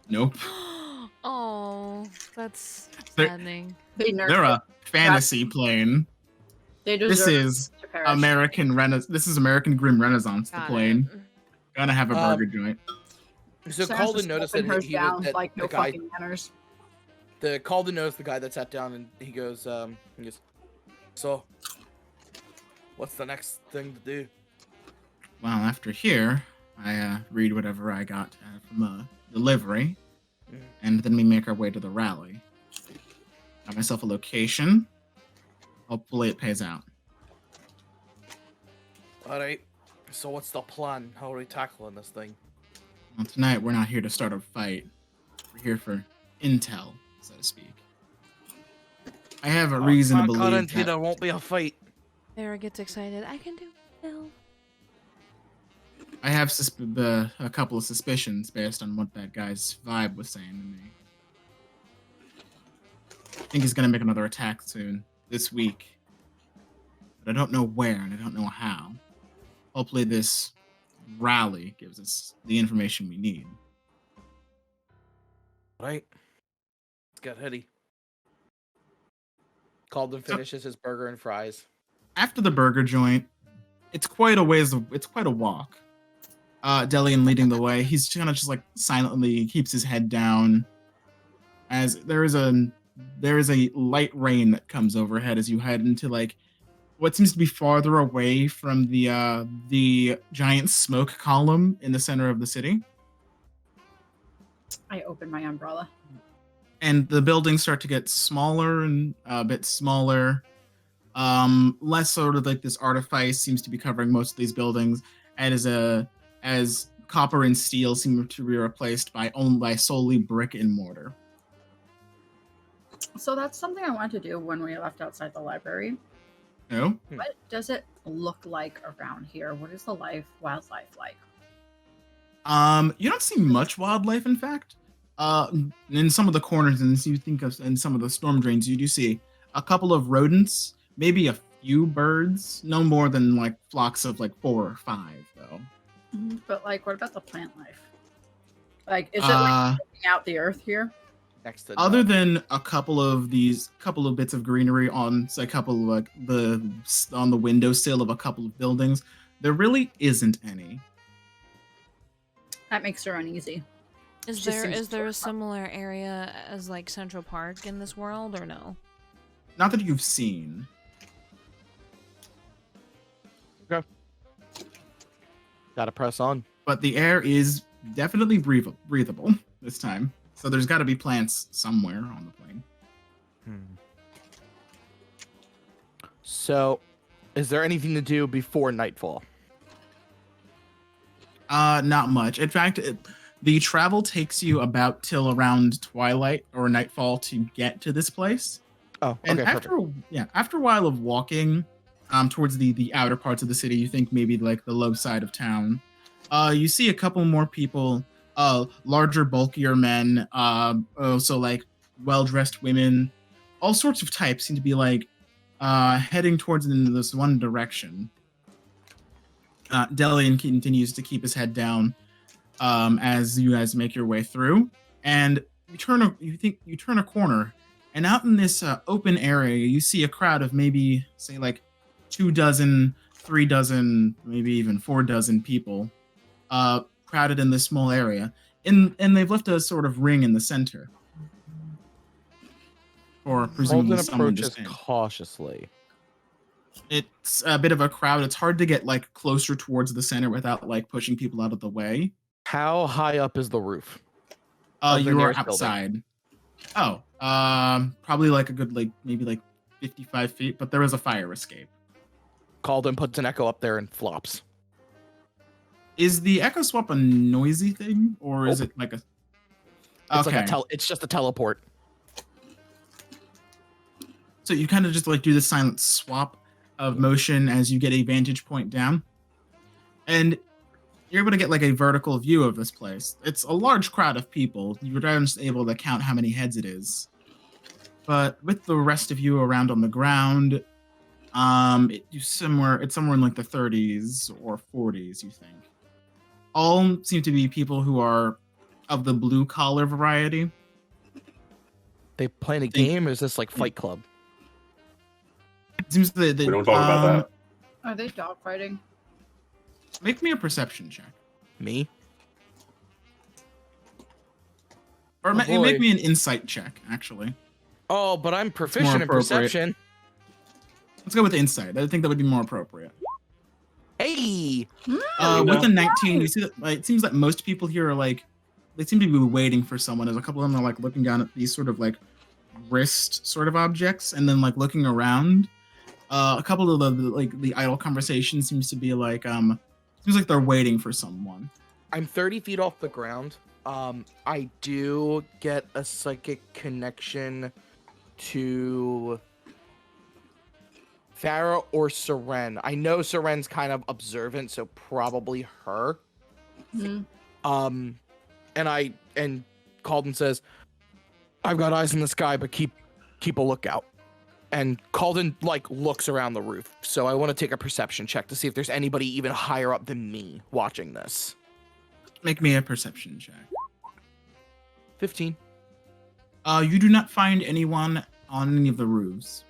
Nope. Oh, that's They're- saddening. They nerfed They're it. a fantasy plane. They This deserve is to perish. This is American Grim Renaissance, the Got plane. it. Gonna have a burger joint. So Siren's Cauldon just noticed wolfing that hers he down was that like no the guy. fucking manners. The Cauldon noticed the guy that sat down, and he goes, so, what's the next thing to do? Well, after here, I read whatever I got from a delivery, Mhm. and then we make our way to the rally. Got myself a location. Hopefully, it pays out. All right. So what's the plan? How are we tackling this thing? Well, tonight we're not here to start a fight. We're here for intel, so to speak. I have a reason to I believe guarantee that there won't be a fight. Farrah gets excited. I can do it. No. I have a couple of suspicions based on what that guy's vibe was saying to me. I think he's gonna make another attack soon, this week. But I don't know where and I don't know how. Hopefully this rally gives us the information we need. Right. Let's get ready. Cauldon finishes his burger and fries. After the burger joint, it's quite a walk. Delian leading the way. He's kind of just like silently keeps his head down as there is a light rain that comes overhead as you head into like what seems to be farther away from the giant smoke column in the center of the city. I open my umbrella. And the buildings start to get smaller and a bit smaller. Less sort of like this artifice seems to be covering most of these buildings, as copper and steel seem to be replaced by solely brick and mortar. So that's something I wanted to do when we left outside the library. No? What does it look like around here? What is the wildlife like? You don't see much wildlife, in fact. In some of the corners, and you think of in some of the storm drains, you do see a couple of rodents, maybe a few birds, no more than like flocks of like 4 or 5, though. But like, what about the plant life? Like, is it like taking out the earth here? Next to Other than a couple of bits of greenery on a couple of like on the windowsill of a couple of buildings, there really isn't any. That makes her uneasy. Is there a similar area as like Central Park in this world, or no? Not that you've seen. Okay. Gotta press on. But the air is definitely breathable this time. So there's got to be plants somewhere on the plane. So, is there anything to do before nightfall? Not much. In fact, the travel takes you about till around twilight or nightfall to get to this place. Oh, okay. And after a while of walking towards the outer parts of the city, you think maybe like the low side of town, you see a couple more people, larger, bulkier men, also like well-dressed women, all sorts of types seem to be like heading towards in this one direction. Delian continues to keep his head down as you guys make your way through, and you turn a corner, and out in this open area, you see a crowd of maybe say like 2 dozen, 3 dozen, maybe even 4 dozen people crowded in this small area, and they've left a sort of ring in the center. Or presumably Cauldon someone to approaches stand. cautiously. It's a bit of a crowd. It's hard to get like closer towards the center without like pushing people out of the way. How high up is the roof? Of the You are nearest building? outside. Oh, probably like a good maybe 55 feet, but there is a fire escape. Cauldon puts an echo up there and flops. Is the echo swap a noisy thing, or is it like a? It's Okay. like it's just a teleport. So you kind of just like do the silent swap of motion as you get a vantage point down, and you're able to get like a vertical view of this place. It's a large crowd of people. You're just able to count how many heads it is, but with the rest of you around on the ground, it's somewhere in like the 30s or 40s. You think all seem to be people who are of the blue collar variety. They playing a game, or is this like Fight Club? It seems that We don't talk about that. Are they dogfighting? Make me a perception check, Me? or Oh, make boy. me an insight check. Actually, Oh, but I'm proficient in appropriate. perception. let's go with insight. I think that would be more appropriate. Hey! With a 19, you see that it seems that most people here are like, they seem to be waiting for someone. There's a couple of them that are like looking down at these sort of like wrist sort of objects, and then like looking around. A couple of the idle conversation seems to be like seems like they're waiting for someone. I'm 30 feet off the ground. I do get a psychic connection to Farrah or Seren. I know Seren's kind of observant, so probably her. Mhm. And Cauldon says, "I've got eyes in the sky, but keep a lookout." And Cauldon like looks around the roof, so I want to take a perception check to see if there's anybody even higher up than me watching this. Make me a perception check. 15. You do not find anyone on any of the roofs.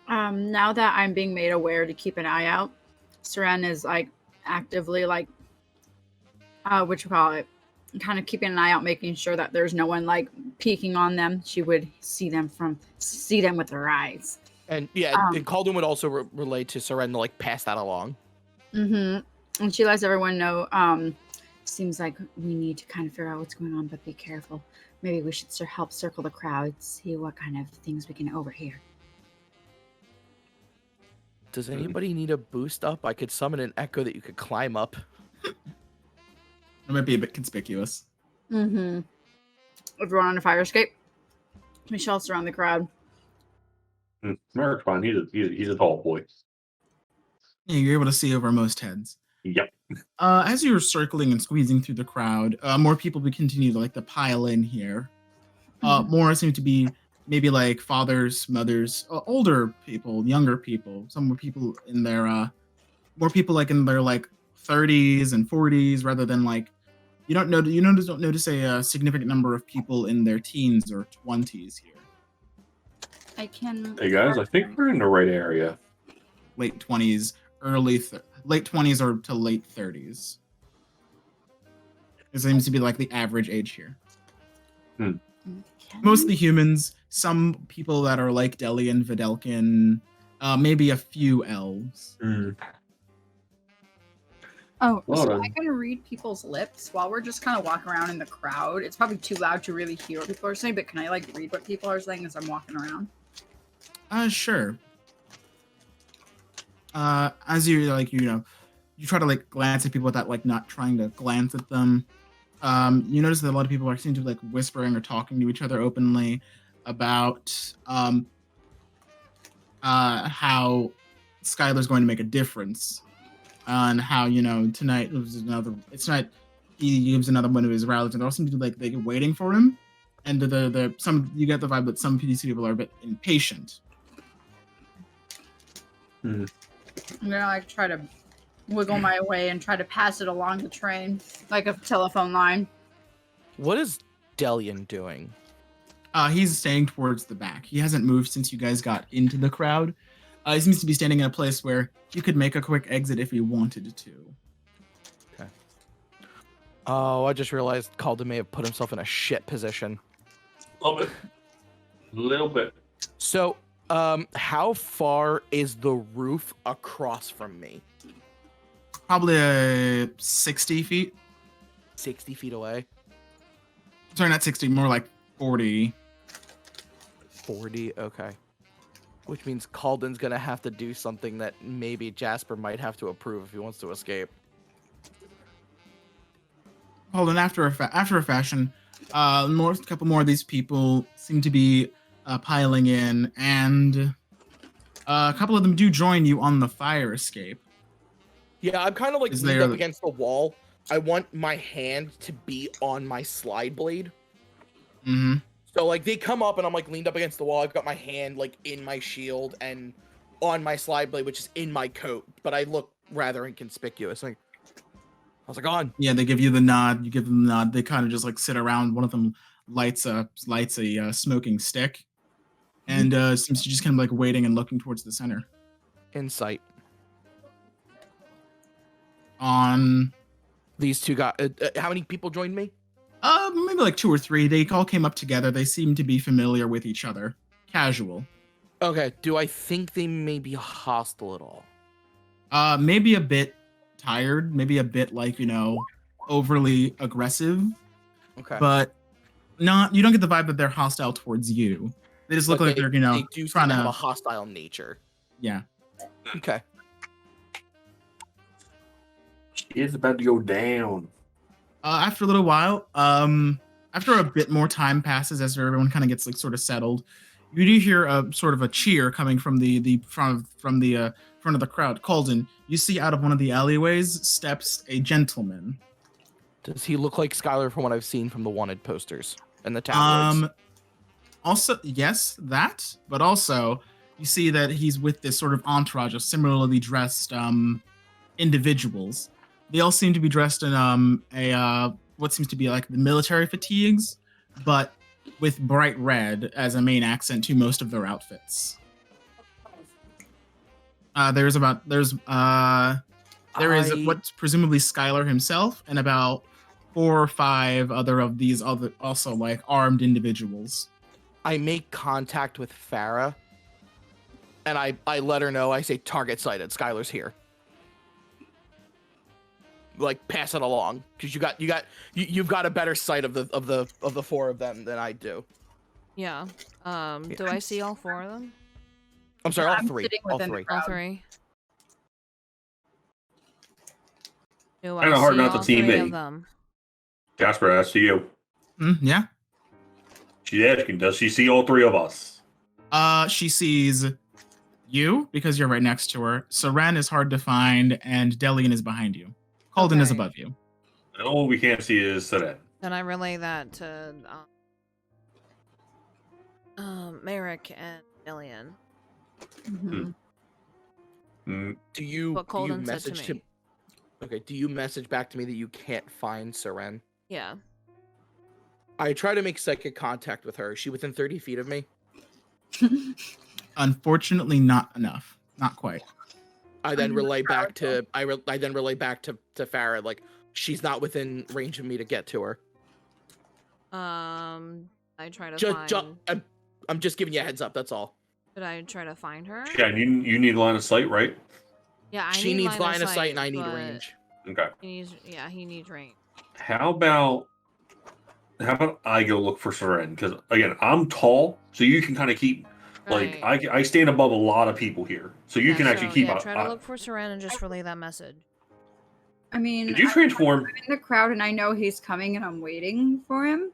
Now that I'm being made aware to keep an eye out, Seren is like actively like kind of keeping an eye out, making sure that there's no one like peeking on them. She would see them with her eyes. And yeah, and Cauldon would also relay to Seren to like pass that along. And she lets everyone know, seems like we need to kind of figure out what's going on, but be careful. Maybe we should help circle the crowd, see what kind of things we can overhear. Does anybody need a boost up? I could summon an echo that you could climb up. It might be a bit conspicuous. Everyone on a fire escape. Michelle's around the crowd. Merrick's fine. He's a tall boy. Yeah, you're able to see over most heads. Yep. As you're circling and squeezing through the crowd, more people will continue to pile in here. More seem to be maybe like fathers, mothers, older people, younger people. Some more people in their more people in their 30s and 40s, rather than you don't notice a significant number of people in their teens or 20s here. I can. Hey guys, I think we're in the right area. Late 20s, late 20s or to late 30s. It seems to be the average age here. Mostly humans, some people that are like Delian, Videlkin, maybe a few elves. Oh, Well so done. I can read people's lips while we're just kind of walking around in the crowd. It's probably too loud to really hear what people are saying, but can I read what people are saying as I'm walking around? Sure. As you you try to glance at people without not trying to glance at them. You notice that a lot of people seem to be whispering or talking to each other openly about how Skylar's going to make a difference, and how tonight it's not he gives another one of his rallies, and they all seem to be they're waiting for him, and you get the vibe that some of these people are a bit impatient. I'm gonna try to wiggle my way and try to pass it along the train like a telephone line. What is Delian doing? He's staying towards the back. He hasn't moved since you guys got into the crowd. He seems to be standing in a place where you could make a quick exit if you wanted to. Okay. Oh, I just realized Cauldon may have put himself in a shit position. A little bit. So, how far is the roof across from me? Probably 60 feet. 60 feet away? Sorry, not 60, more like 40. 40, okay. Which means Cauldon's gonna have to do something that maybe Jasper might have to approve if he wants to escape. Hold on, after a fashion, a couple more of these people seem to be piling in, and a couple of them do join you on the fire escape. Yeah, I'm kind of Is leaned there- up against the wall. I want my hand to be on my slide blade. Mm-hmm. So they come up and I'm leaned up against the wall. I've got my hand in my shield and on my slide blade, which is in my coat, but I look rather inconspicuous. How's it going? Yeah, they give you the nod. You give them the nod. They kind of just sit around. One of them lights a smoking stick, and seems to just kind of waiting and looking towards the center. Insight. On These two guys. How many people joined me? maybe 2 or 3. They all came up together. They seem to be familiar with each other. Casual. Okay. Do I think they may be hostile at all? Maybe a bit tired. Maybe a bit overly aggressive. Okay. But not. You don't get the vibe that they're hostile towards you. They just look like they're they do trying seem to to have a hostile nature. Yeah. Okay. It's about to go down. After a little while, after a bit more time passes, as everyone kind of gets sort of settled, you do hear a sort of a cheer coming from the front of the crowd. Cauldon, you see out of one of the alleyways steps a gentleman. Does he look like Skylar from what I've seen from the wanted posters and the tabloids? Also, yes, that, but also you see that he's with this sort of entourage of similarly dressed individuals. They all seem to be dressed in what seems to be the military fatigues, but with bright red as a main accent to most of their outfits. There is what's presumably Skylar himself and about 4 or 5 other of these also armed individuals. I make contact with Farrah. And I let her know. I say target sighted. Skylar's here. Like pass it along because you've got a better sight of the four of them than I do. Yeah. Do I see all four of them? I'm sorry, all I'm three. sitting All within the three. crowd. All three. Do Kinda I hard see not to all see three me. of them? Jasper, I see you. Yeah. She's asking, does she see all three of us? She sees you because you're right next to her. Seren is hard to find, and Delian is behind you. Cauldon is Okay. above you. And all we can't see is Seren. Then I relay that to Merrick and Delian. Mhm. Mm, Do you What Cauldon said message to me. Okay, do you message back to me that you can't find Seren? Yeah. I try to make psychic contact with her. Is she within 30 feet of me? Unfortunately, not enough. Not quite. I then I'm relay proud back to I then relay back to Farrah, like she's not within range of me to get to her. I try to find. I'm just giving you a heads up. That's all. Should I try to find her? yeah, you need line of sight, right? Yeah, I She need needs line of sight and I need but range. Okay. He needs range. How about I go look for Seren? Because again, I'm tall, so you can kind of keep like Right. I stand above a lot of people here, so you can actually keep. Try to look for Seren and just relay that message. I mean, Did you transform? I'm in the crowd and I know he's coming and I'm waiting for him.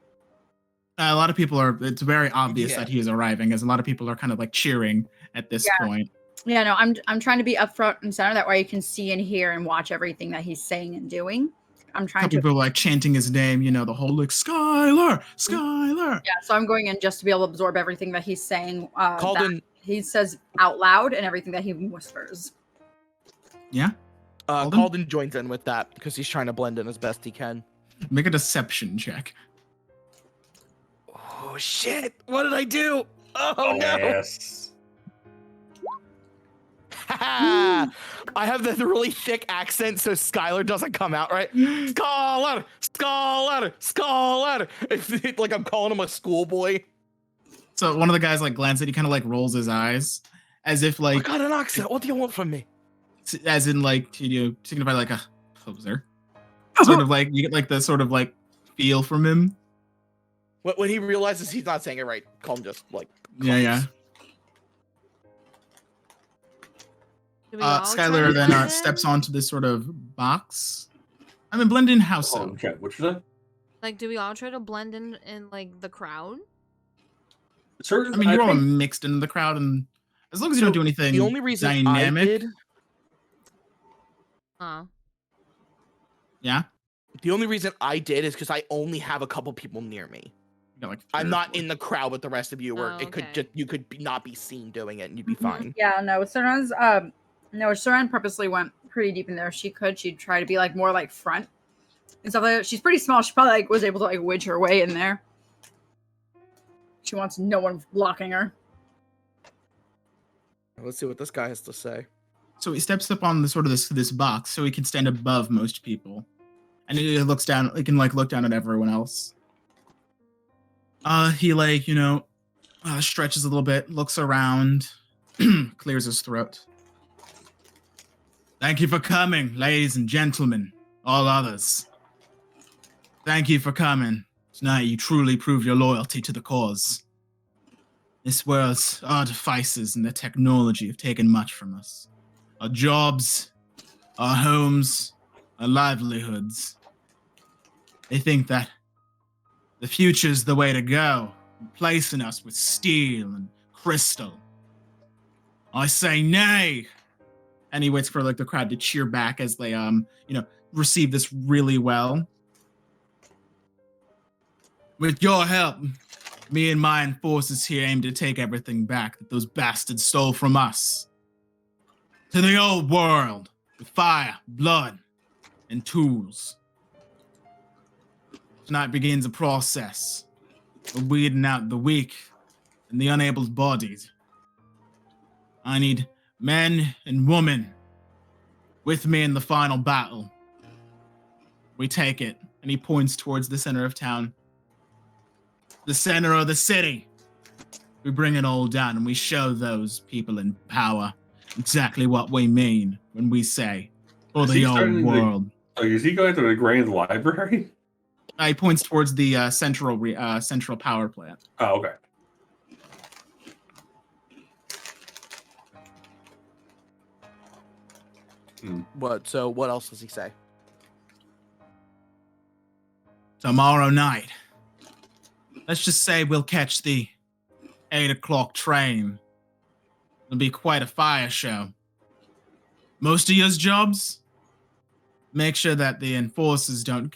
A lot of people are. It's very obvious Yeah. that he is arriving, as a lot of people are kind of like cheering at this point. Yeah, no, I'm trying to be up front and center. That way you can see and hear and watch everything that he's saying and doing. I'm A trying couple to. people are like chanting his name. You know, the whole like Skylar, Skylar. Yeah, so I'm going in just to be able to absorb everything that he's saying. Cauldon, He says out loud and everything that he whispers. Yeah. Cauldon? Cauldon joins in with that because he's trying to blend in as best he can. Make a deception check. Oh shit! What did I do? Oh no! Yes. I have the really thick accent so Skylar doesn't come out right. Skylar, Skylar, Skylar. It's like I'm calling him a schoolboy. So one of the guys like glances at you, kind of like rolls his eyes, as if I like, got an accent. What do you want from me? as in like signify like a poser. Sort of like you get like the sort of like feel from him. When he realizes he's not saying it right, Colin just like. Yeah. Do we all try Skylar to then blend in? steps onto this sort of box. I mean, blend in how so? Okay, what you say? Like, do we all try to blend in like the crowd? Certain. I mean, you're all think- mixed into the crowd, and as long as you don't do anything The only reason dynamic, I did. yeah. The only reason I did is because I only have a couple people near me. You got, like, I'm three or not four. in the crowd with the rest of you, where Oh, it could okay. just you could not be seen doing it and you'd be Mhm. fine. Yeah, no, Seren's Seren purposely went pretty deep in there. If she could, she'd try to be like more like front and stuff like that. She's pretty small. She probably like was able to like wedge her way in there. She wants no one blocking her. Let's see what this guy has to say. So he steps up on the sort of this box, so he can stand above most people, and he looks down. He can like look down at everyone else. He like stretches a little bit, looks around, clears his throat. Thank you for coming, ladies and gentlemen, all others. Thank you for coming. Tonight you truly prove your loyalty to the cause. This world's artifices and the technology have taken much from us. Our jobs, our homes, our livelihoods. They think that the future's the way to go, replacing us with steel and crystal. I say nay. And he waits for like the crowd to cheer back as they receive this really well. With your help, me and my enforcers here aim to take everything back that those bastards stole from us. To the old world, with fire, blood, and tools. Tonight begins a process of weeding out the weak and the unable bodies. I need men and women with me in the final battle. We take it, and he points towards the center of town. The center of the city. We bring it all down and we show those people in power exactly what we mean when we say, for Is the he old starting to- world. So is he going to the Grand Library? He points towards the central power plant. Oh, okay. What else does he say? Tomorrow night, let's just say we'll catch the 8 o'clock train. It'll be quite a fire show. Most of your jobs, make sure that the enforcers don't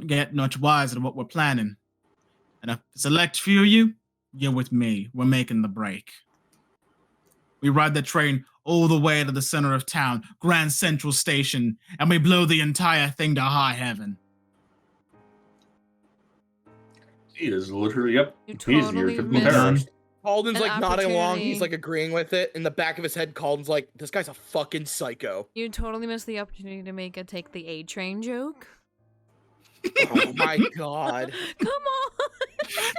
get much wiser to what we're planning. And a select few of you, you're with me. We're making the break. We ride the train all the way to the center of town, Grand Central Station, and we blow the entire thing to high heaven. He is literally, yep. You He's your totally typical missed- terrorist. Cauldon's An like nodding along. He's opportunity. like agreeing with it. In the back of his head, Cauldon's like, "This guy's a fucking psycho." You totally missed the opportunity to make a take the A train joke. Oh my god. Come on.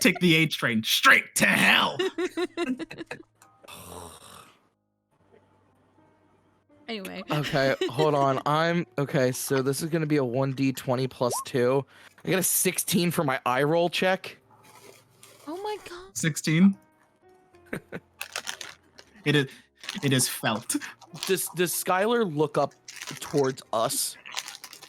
Take the H train straight to hell. Anyway. Okay, hold on. Okay, so this is gonna be a 1d20 plus 2. I got a 16 for my eye roll check. Oh my god. 16. It is felt. Does Skylar look up towards us?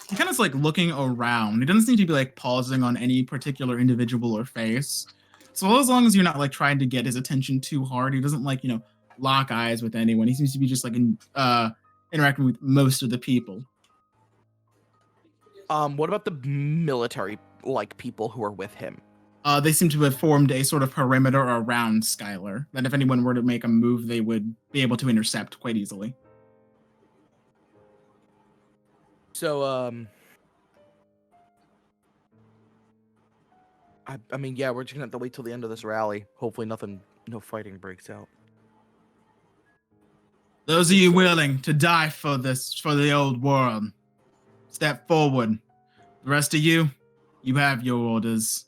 He kind of like looking around. He doesn't seem to be like pausing on any particular individual or face. So as long as you're not like trying to get his attention too hard, he doesn't like, lock eyes with anyone. He seems to be just like interacting with most of the people. What about the military like people who are with him? They seem to have formed a sort of perimeter around Skylar, that if anyone were to make a move, they would be able to intercept quite easily. So, I mean, yeah, we're just gonna have to wait till the end of this rally. Hopefully no fighting breaks out. Those of you willing to die for the old world, step forward. The rest of you, you have your orders.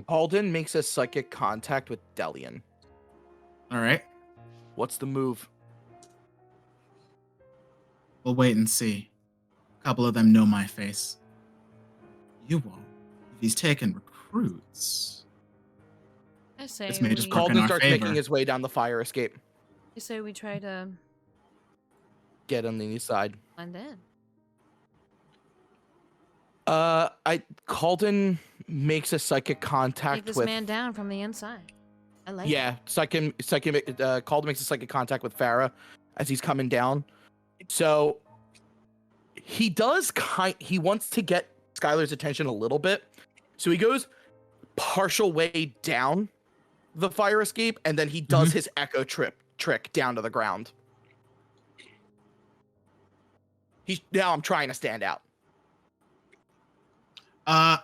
Cauldon makes a psychic contact with Delian. All right, What's the move? we'll wait and see. A couple of them know my face. You won't. If he's taking recruits. I say This may just we, work in Cauldon our starts favor. making his way down the fire escape. I say we try to Get on the east side. blend in. Cauldon makes a psychic Take contact this with. man down from the inside. I like Yeah, Cauldon makes a psychic contact with Farrah as he's coming down. So he wants to get Skylar's attention a little bit. So he goes partial way down the fire escape, and then he does his echo trick down to the ground. Now I'm trying to stand out. I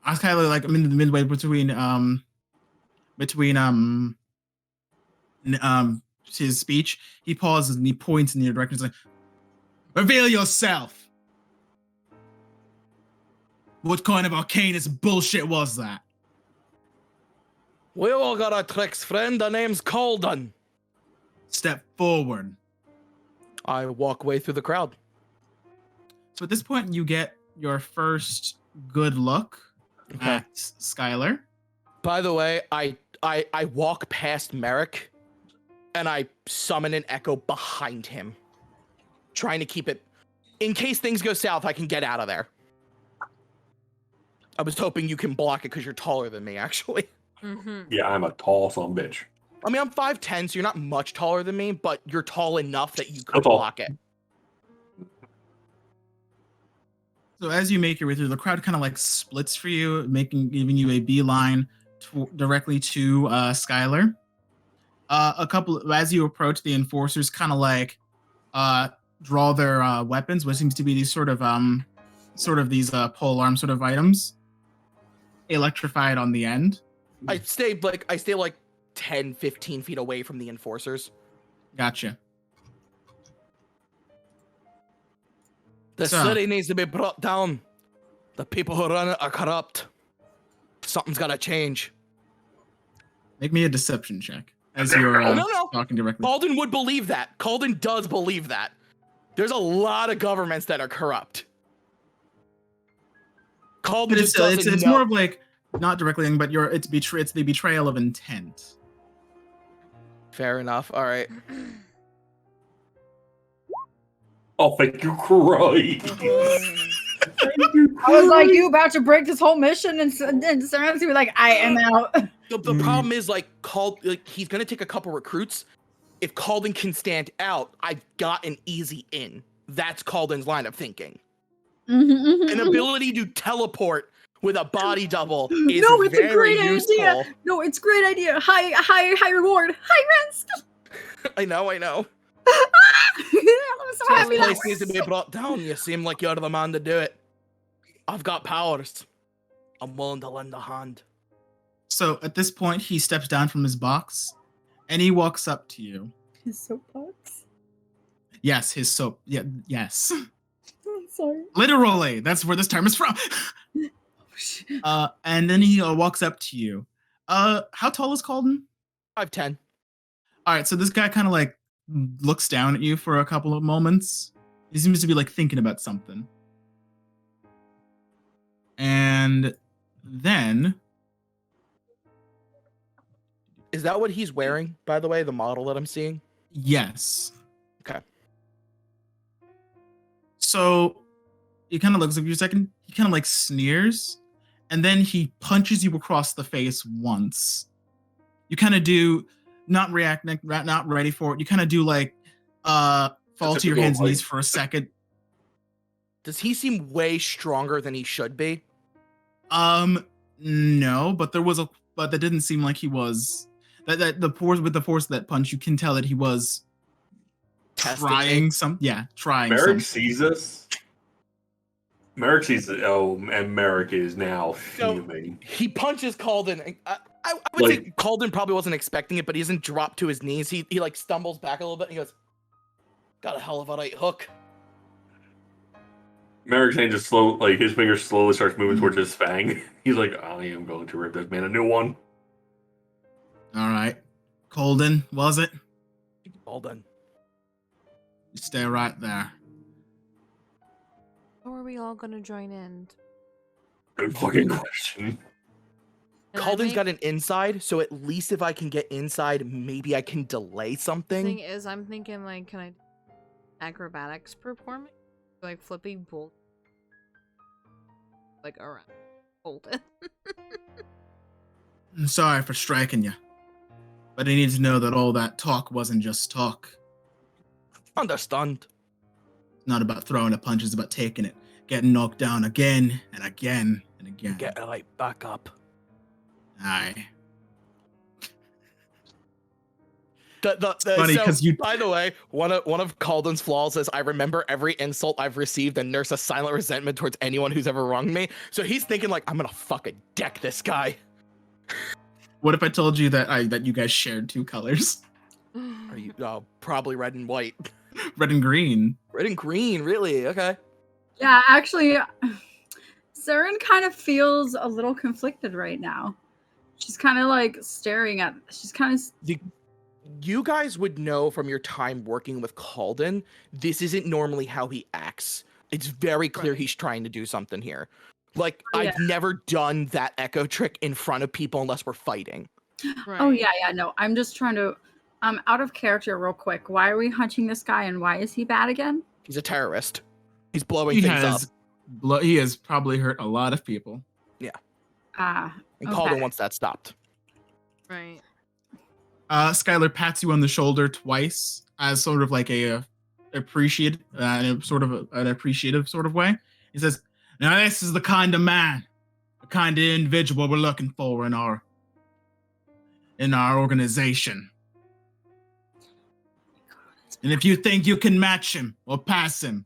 was kind of like I'm in the midway between his speech. He pauses and he points in your direction. He's like, "Reveal yourself. What kind of arcanist bullshit was that?" We all got our tricks, friend. The name's Cauldon. Step forward. I walk way through the crowd. So at this point, you get your first good look at Skylar. By the way, I walk past Merrick, and I summon an echo behind him, trying to keep it in case things go south. I can get out of there. I was hoping you can block it because you're taller than me, actually. Mm-hmm. Yeah, I'm a tall son of a bitch. I mean, I'm 5'10", so you're not much taller than me, but you're tall enough that you Still could tall. block it. So as you make your way through, the crowd kind of like splits for you, giving you a beeline directly to Skylar. As you approach, the enforcers kind of like draw their weapons, what seems to be these sort of these pole arm sort of items, electrified on the end. I stay like 10, 15 feet away from the enforcers. Gotcha. The So- city needs to be brought down. The people who run it are corrupt. Something's gotta change. Make me a deception check as you're No. talking directly. Cauldon would believe that. Cauldon does believe that. There's a lot of governments that are corrupt. Cauldon But just doesn't it's know. more of like not directly, but it's the betrayal of intent. Fair enough. All right. Oh, thank you, Christ. I was like, you about to break this whole mission, and Seren's gonna be like, I am out. The problem is like he's gonna take a couple recruits. If Cauldon can stand out, I've got an easy in. That's Cauldon's line of thinking. An ability to teleport with a body double is No, it's very a great useful. idea. No, it's a great idea. High reward, high risk. I know. I'm so This happy. place needs to be brought down. You seem like you're the man to do it. I've got powers. I'm willing to lend a hand. So at this point, he steps down from his box, and he walks up to you. His soapbox. Yes, his soap. Yeah, yes. I'm sorry. Literally, that's where this term is from. And then he walks up to you. How tall is Cauldon? 5'10". All right, so this guy kind of like looks down at you for a couple of moments. He seems to be like thinking about something. And then Is that what he's wearing, by the way, the model that I'm seeing? yes. Okay. So he kind of looks at you a second. He kind of like sneers, and then he punches you across the face once. You kind of do not react, not ready for it. You kind of do like fall to your hands and knees for a second. Does he seem way stronger than he should be? No, but that didn't seem like he was. That the force with the force of that punch, you can tell that he was trying some. Yeah, trying. Merrick something. sees us. Merrick sees it. Oh, and Merrick is now fuming. He punches Cauldon. I would say Cauldon probably wasn't expecting it, but he doesn't drop to his knees. He like stumbles back a little bit and he goes, "Got a hell of a right hook." Merrick's hand just his finger slowly starts moving towards his fang. He's like, I am going to rip this man a new one. All right, Cauldon, was it? Cauldon. You stay right there. How are we all gonna join in? Good fucking question. Can I Cauldon's make- got an inside, so at least if I can get inside, maybe I can delay The something. thing is, I'm thinking like, can I acrobatics performing, like flipping bolt, like around Cauldon. I'm sorry for striking you, but I need to know that all that talk wasn't just talk. Understand. It's not about throwing a punch, it's about taking it, getting knocked down again and again and again. Get right back up. Aye. Funny, funny 'cause you- By the way, one of Cauldon's flaws is I remember every insult I've received and nurse a silent resentment towards anyone who's ever wronged me. So he's thinking like, I'm gonna fucking deck this guy. What if I told you that you guys shared two colors? Are you probably red and white? Red and green. Red and green, really? Okay. Yeah, actually, Seren kind of feels a little conflicted right now. She's kind of like staring at. She's kind of. You guys would know from your time working with Cauldon, this isn't normally how he acts. It's very clear he's trying to do something here. Like, Oh, yeah. I've never done that echo trick in front of people unless we're fighting. Right. Oh yeah, no. I'm just trying to. Out of character, real quick. Why are we hunting this guy, and why is he bad again? He's a terrorist. He's blowing He things up. he has probably hurt a lot of people. Ah, And Cauldon okay. wants that stopped. Right. Skylar pats you on the shoulder twice as sort of like an appreciative sort of way. He says, "Now this is the kind of man, the kind of individual we're looking for in our organization. And if you think you can match him or pass him,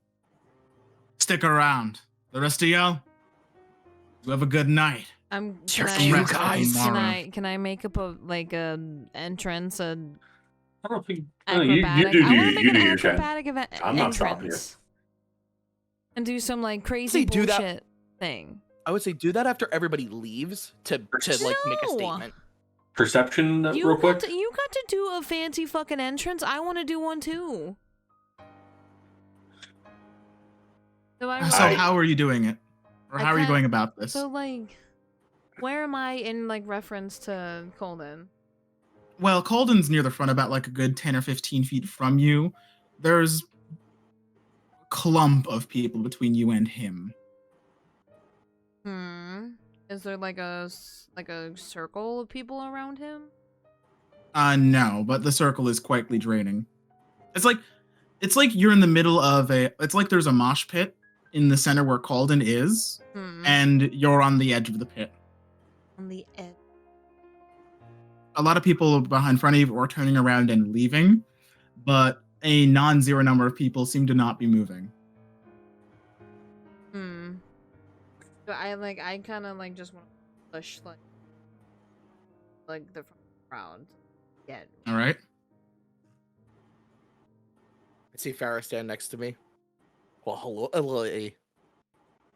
stick around. The rest of y'all, you have a good night." Sure, Can you I, guys. Can I make up a entrance I don't think acrobatic? you I want to make do an your shit. acrobatic event I'm not stopping you. entrance. And do some like crazy do that- bullshit. thing. I would say do that after everybody leaves to like make a No! statement. Perception, real quick. You got to do a fancy fucking entrance. I want to do one too. So how are you doing it? Or I how are you can't- going about this? So like, where am I in like reference to Cauldon? Well, Cauldon's near the front, about like a good 10 or 15 feet from you. There's a clump of people between you and him. Is there like a circle of people around him? No, but the circle is quietly draining. It's like you're in the middle of it's like there's a mosh pit in the center where Cauldon is, and you're on the edge of the pit. On the edge. A lot of people behind front of you are turning around and leaving, but a non-zero number of people seem to not be moving. So I kind of like just want to push like the crowd. Yeah. All right. I see Farrah stand next to me. Well, hello.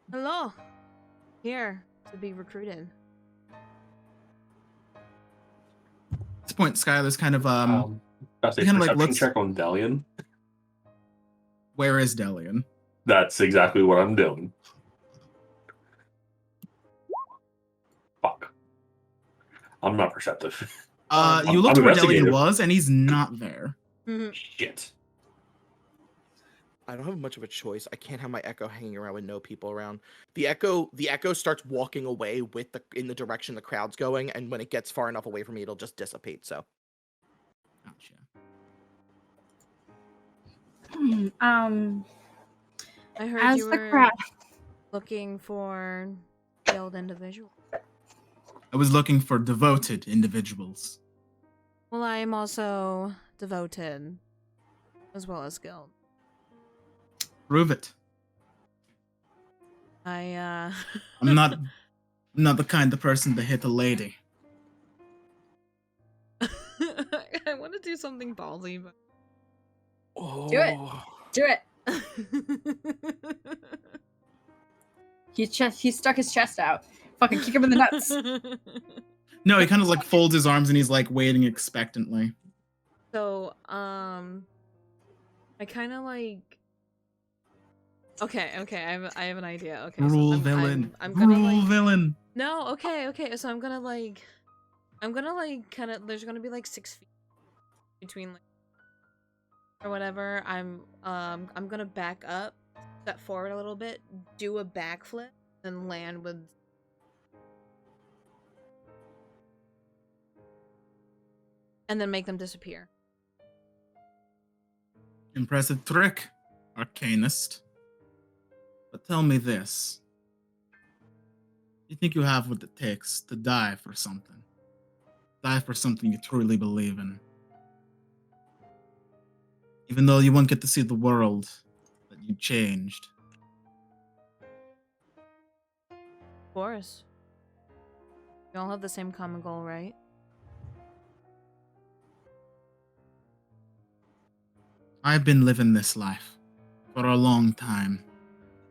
Hello. Here to be recruited. At this point, Skylar's kind of That's a kind of like perception looks. check on Delian. Where is Delian? That's exactly what I'm doing. Fuck. I'm not perceptive. You looked I'm where Delian investigative. was, and he's not there. Shit. I don't have much of a choice. I can't have my echo hanging around with no people around. The echo starts walking away in the direction the crowd's going, and when it gets far enough away from me, it'll just dissipate. So, Gotcha. I heard As you the were crowd, looking for skilled individuals. I was looking for devoted individuals. Well, I am also devoted, as well as skilled. Prove it. I'm I'm not the kind of person to hit a lady. I want to do something ballsy, but Do it. Do it. He stuck his chest out. Fucking kick him in the nuts. No, he kind of like folds his arms and he's like waiting expectantly. So, I kind of like. Okay, I have an idea. Okay, Rule so villain. I'm gonna Rule like. villain. No, okay. So I'm gonna like kind of. There's gonna be like 6 feet between like or whatever. I'm gonna back up, step forward a little bit, do a backflip, and land with. And then make them disappear. Impressive trick, Arcanist. But tell me this. You think you have what it takes to die for something? Die for something you truly believe in. Even though you won't get to see the world that you changed. Of course. We all have the same common goal, right? I've been living this life for a long time.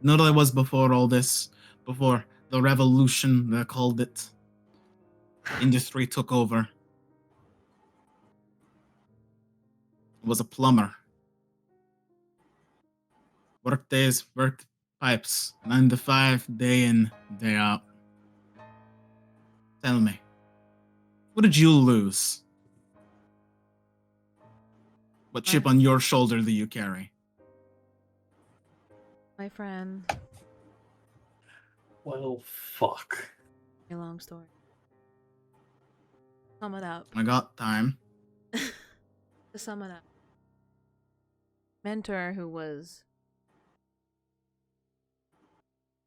Not that I was before all this, before the revolution, they called it. Industry took over. I was a plumber. Worked days, worked pipes, 9 to 5, day in, day out. Tell me, what did you lose? What chip on your shoulder do you carry? My friend. Well, fuck. A long story. Sum it up. I got time. To sum it up. Mentor who was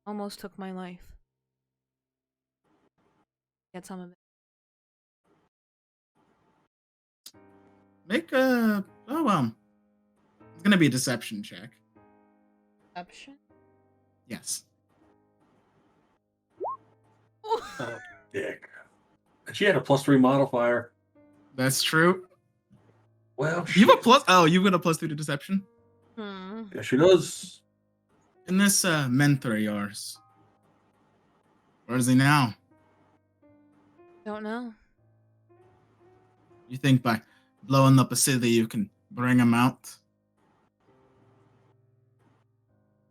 almost took my life. Get some of it. Make a... Oh, well. It's gonna be a deception check. Option? Yes. Oh, dick. She had a +3 modifier. That's true. Well, You have a plus... Oh, you've got a +3 to deception? Hmm. yeah, she does. In this mentor of yours, Where is he now? Don't know. You think by blowing up a city you can bring him out?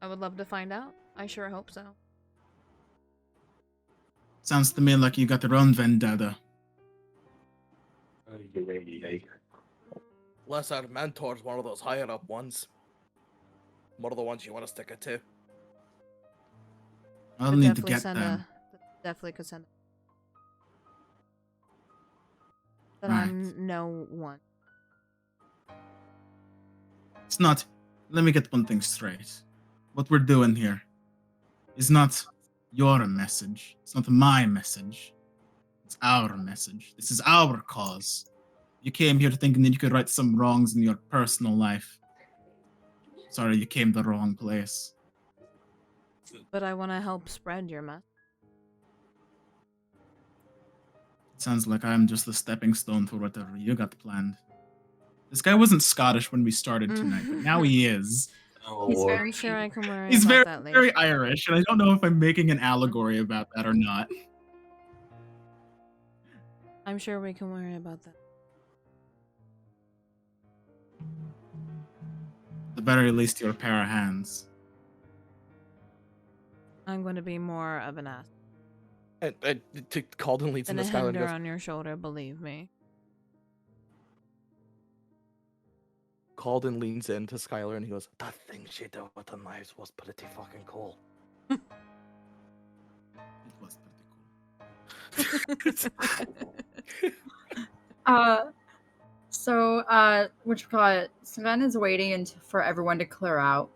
I would love to find out. I sure hope so. Sounds to me like you got your own vendetta. Unless our mentor's one of those higher up ones. One of the ones you want to stick it to. I'll Could need to definitely get send them. definitely could send. But Right. I'm no one. It's not. Let me get one thing straight. What we're doing here is not your message. It's not my message. It's our message. This is our cause. You came here thinking that you could right some wrongs in your personal life. Sorry, you came to the wrong place. But I want to help spread your message. It sounds like I'm just the stepping stone for whatever you got planned. This guy wasn't Scottish when we started tonight, but now he is. He's Oh, very I'm sure I can worry He's about very, that later. very Irish, and I don't know if I'm making an allegory about that or not. I'm sure we can worry about that. At the very least, you're a pair of hands. I'm going to be more of an ass And to Cauldon leads than into a Skylar and hinder goes, on your shoulder, believe me. Cauldon leans into Skylar and he goes, that thing she did with the knives was pretty fucking cool. It was pretty cool. What you call it? Seren is waiting for everyone to clear out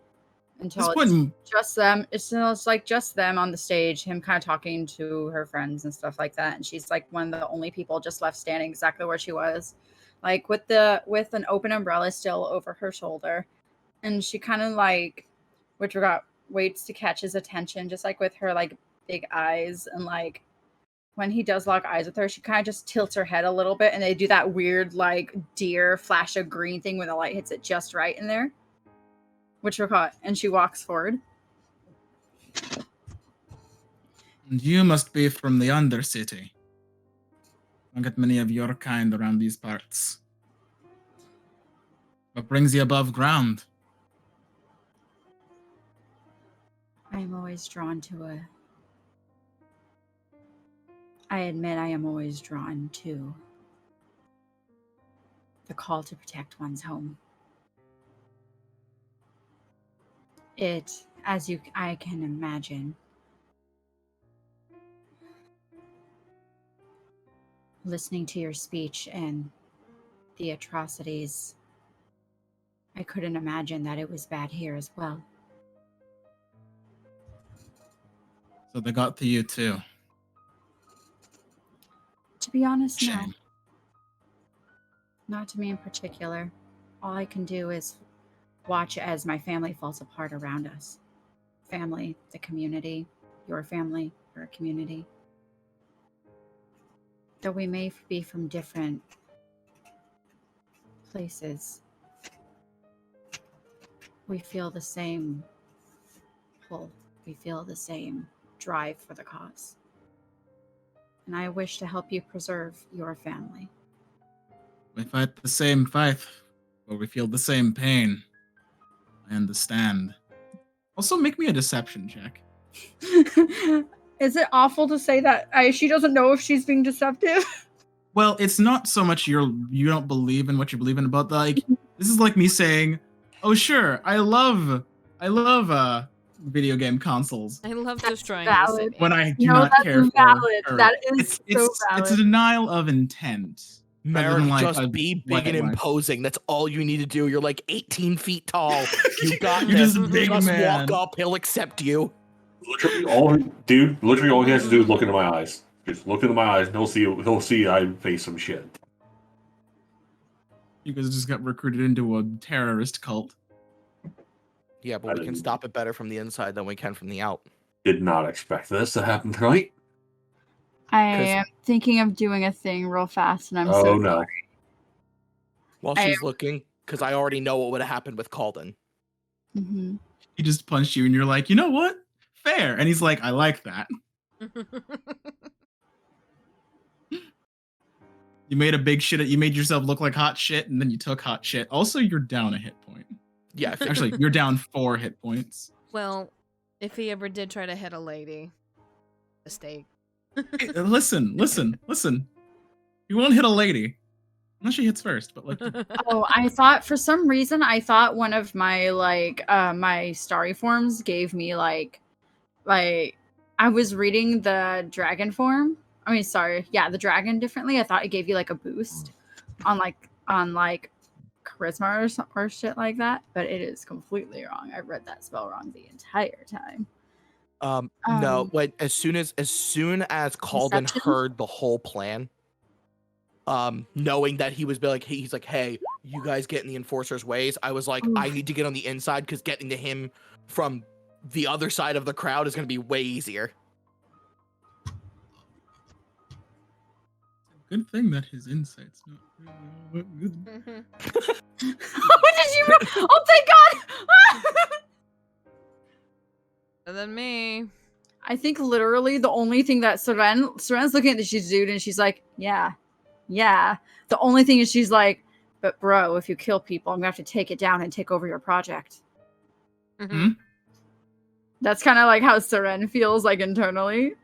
until This it's point, just them. It's like just them on the stage, him kind of talking to her friends and stuff like that. And she's like one of the only people just left standing exactly where she was, like with an open umbrella still over her shoulder. And she kind of like, waits to catch his attention, just like with her like big eyes. And like when he does lock eyes with her, she kind of just tilts her head a little bit, and they do that weird like deer flash of green thing when the light hits it just right in there. And she walks forward. and you must be from the Undercity. Don't get many of your kind around these parts. What brings you above ground? I'm always drawn to I admit I am always drawn to the call to protect one's home. I can imagine, listening to your speech and the atrocities, I couldn't imagine that it was bad here as well. So they got to you too. To be honest, no. Shame. Not to me in particular. All I can do is watch as my family falls apart around us. Family, the community, your family, your community. Though we may be from different places, we feel the same pull. We feel the same drive for the cause. And I wish to help you preserve your family. We fight the same fight, but we feel the same pain. I understand. Also, make me a deception check. Is it awful to say that she doesn't know if she's being deceptive? Well, it's not so much you don't believe in what you believe in, but like this is like me saying, "Oh sure, I love video game consoles." I love That's destroying valid. the city. When I do No, not that's care valid. for her. That is it's so valid. it's a denial of intent. rather Merrick, than, like, just a be big white and one. imposing. That's all you need to do. You're like 18 feet tall. You got You're this. just a big Just man. walk up. He'll accept you. Literally all he has to do is look into my eyes. Just look into my eyes, and he'll see I face some shit. You guys just got recruited into a terrorist cult. Yeah, but we can stop it better from the inside than we can from the out. Did not expect this to happen tonight. I am thinking of doing a thing real fast, and I'm Oh so no. sorry. While she's looking, because I already know what would have happened with Cauldon. Mm-hmm. He just punched you, and you're like, you know what? Fair. And he's like, I like that. You made a big shit. You made yourself look like hot shit, and then you took hot shit. Also, you're down a hit point. Yeah, I figured. Actually, you're down 4 hit points. Well, if he ever did try to hit a lady, mistake. Hey, listen. You won't hit a lady unless she hits first. But like, Oh, I thought for some reason one of my my starry forms gave me like I was reading the dragon form. I mean, sorry, yeah, the dragon differently. I thought it gave you like a boost on charisma or shit like that, but it is completely wrong. I read that spell wrong the entire time. No, wait, as soon as Cauldon Deception? heard the whole plan, knowing that he's like, hey, you guys get in the enforcer's ways, I was like, I need to get on the inside because getting to him from the other side of the crowd is going to be way easier. good thing that his insight's not really all that good. What did you? Oh, thank God! Better than me. I think literally the only thing that Seren's looking at this dude and she's like, yeah. The only thing is she's like, but bro, if you kill people, I'm gonna have to take it down and take over your project. Mhm. That's kind of like how Seren feels like internally.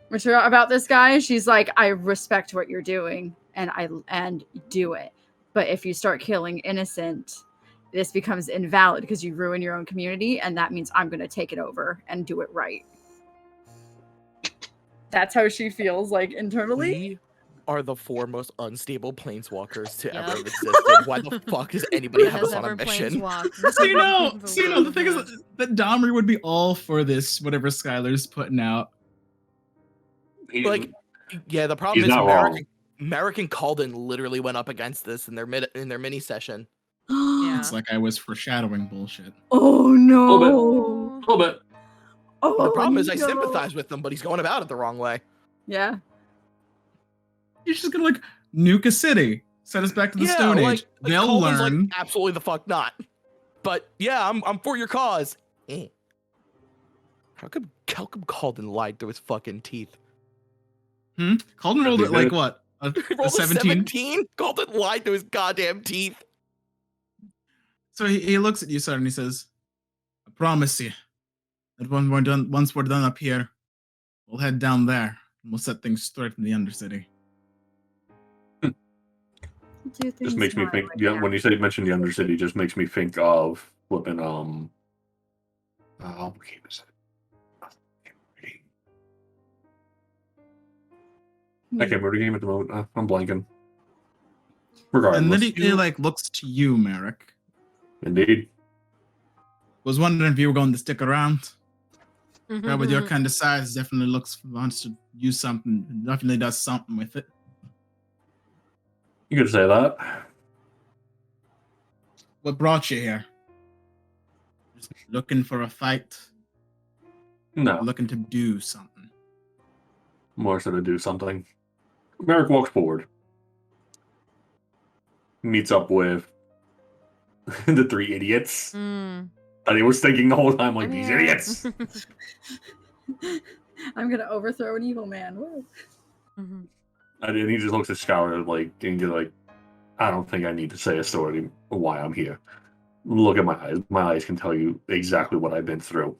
Which about this guy, she's like, I respect what you're doing and do it. But if you start killing innocent, this becomes invalid because you ruin your own community, and that means I'm gonna take it over and do it right. That's how she feels like internally. We are the 4 most unstable planeswalkers to ever Yep. have existed. Why the fuck does anybody have us on a mission? So you know, the thing is that Domri would be all for this, whatever Skylar's putting out. Like, yeah, the problem He's is not wrong. Merrick and Cauldon literally went up against this in their mini session. Yeah. It's like I was foreshadowing bullshit. Oh no! A little bit. Oh, The problem is I no. sympathize with them, but he's going about it the wrong way. Yeah. You're just gonna like nuke a city, send us back to the Stone Age. They'll Cauldon's learn. like, absolutely the fuck not. But yeah, I'm for your cause. How come Cauldon lied through his fucking teeth? Cauldon rolled it like what? A He rolled a 17? 17? Cauldon lied through his goddamn teeth. So he looks at you, sir, and he says, I promise you that once we're done up here, we'll head down there and we'll set things straight in the Undercity. Just makes me think. Yeah, when you mention the Undercity, just makes me think of flipping. What game is it? I can't remember the game at the moment. I'm blanking. Regardless. And then he like looks to you, Merrick. Indeed. Was wondering if you were going to stick around. Mm-hmm. Guy with your kind of size definitely wants to use something. Definitely does something with it. You could say that. What brought you here? Just looking for a fight? No. Looking to do something? More so to do something. Merrick walks forward. Meets up with the 3 idiots. Mm. And he was thinking the whole time, like, I'm these here. idiots! I'm gonna overthrow an evil man. Woo. Mhm. And then he just looks at Scholar like, and you're like, I don't think I need to say a story of why I'm here. Look at my eyes. My eyes can tell you exactly what I've been through.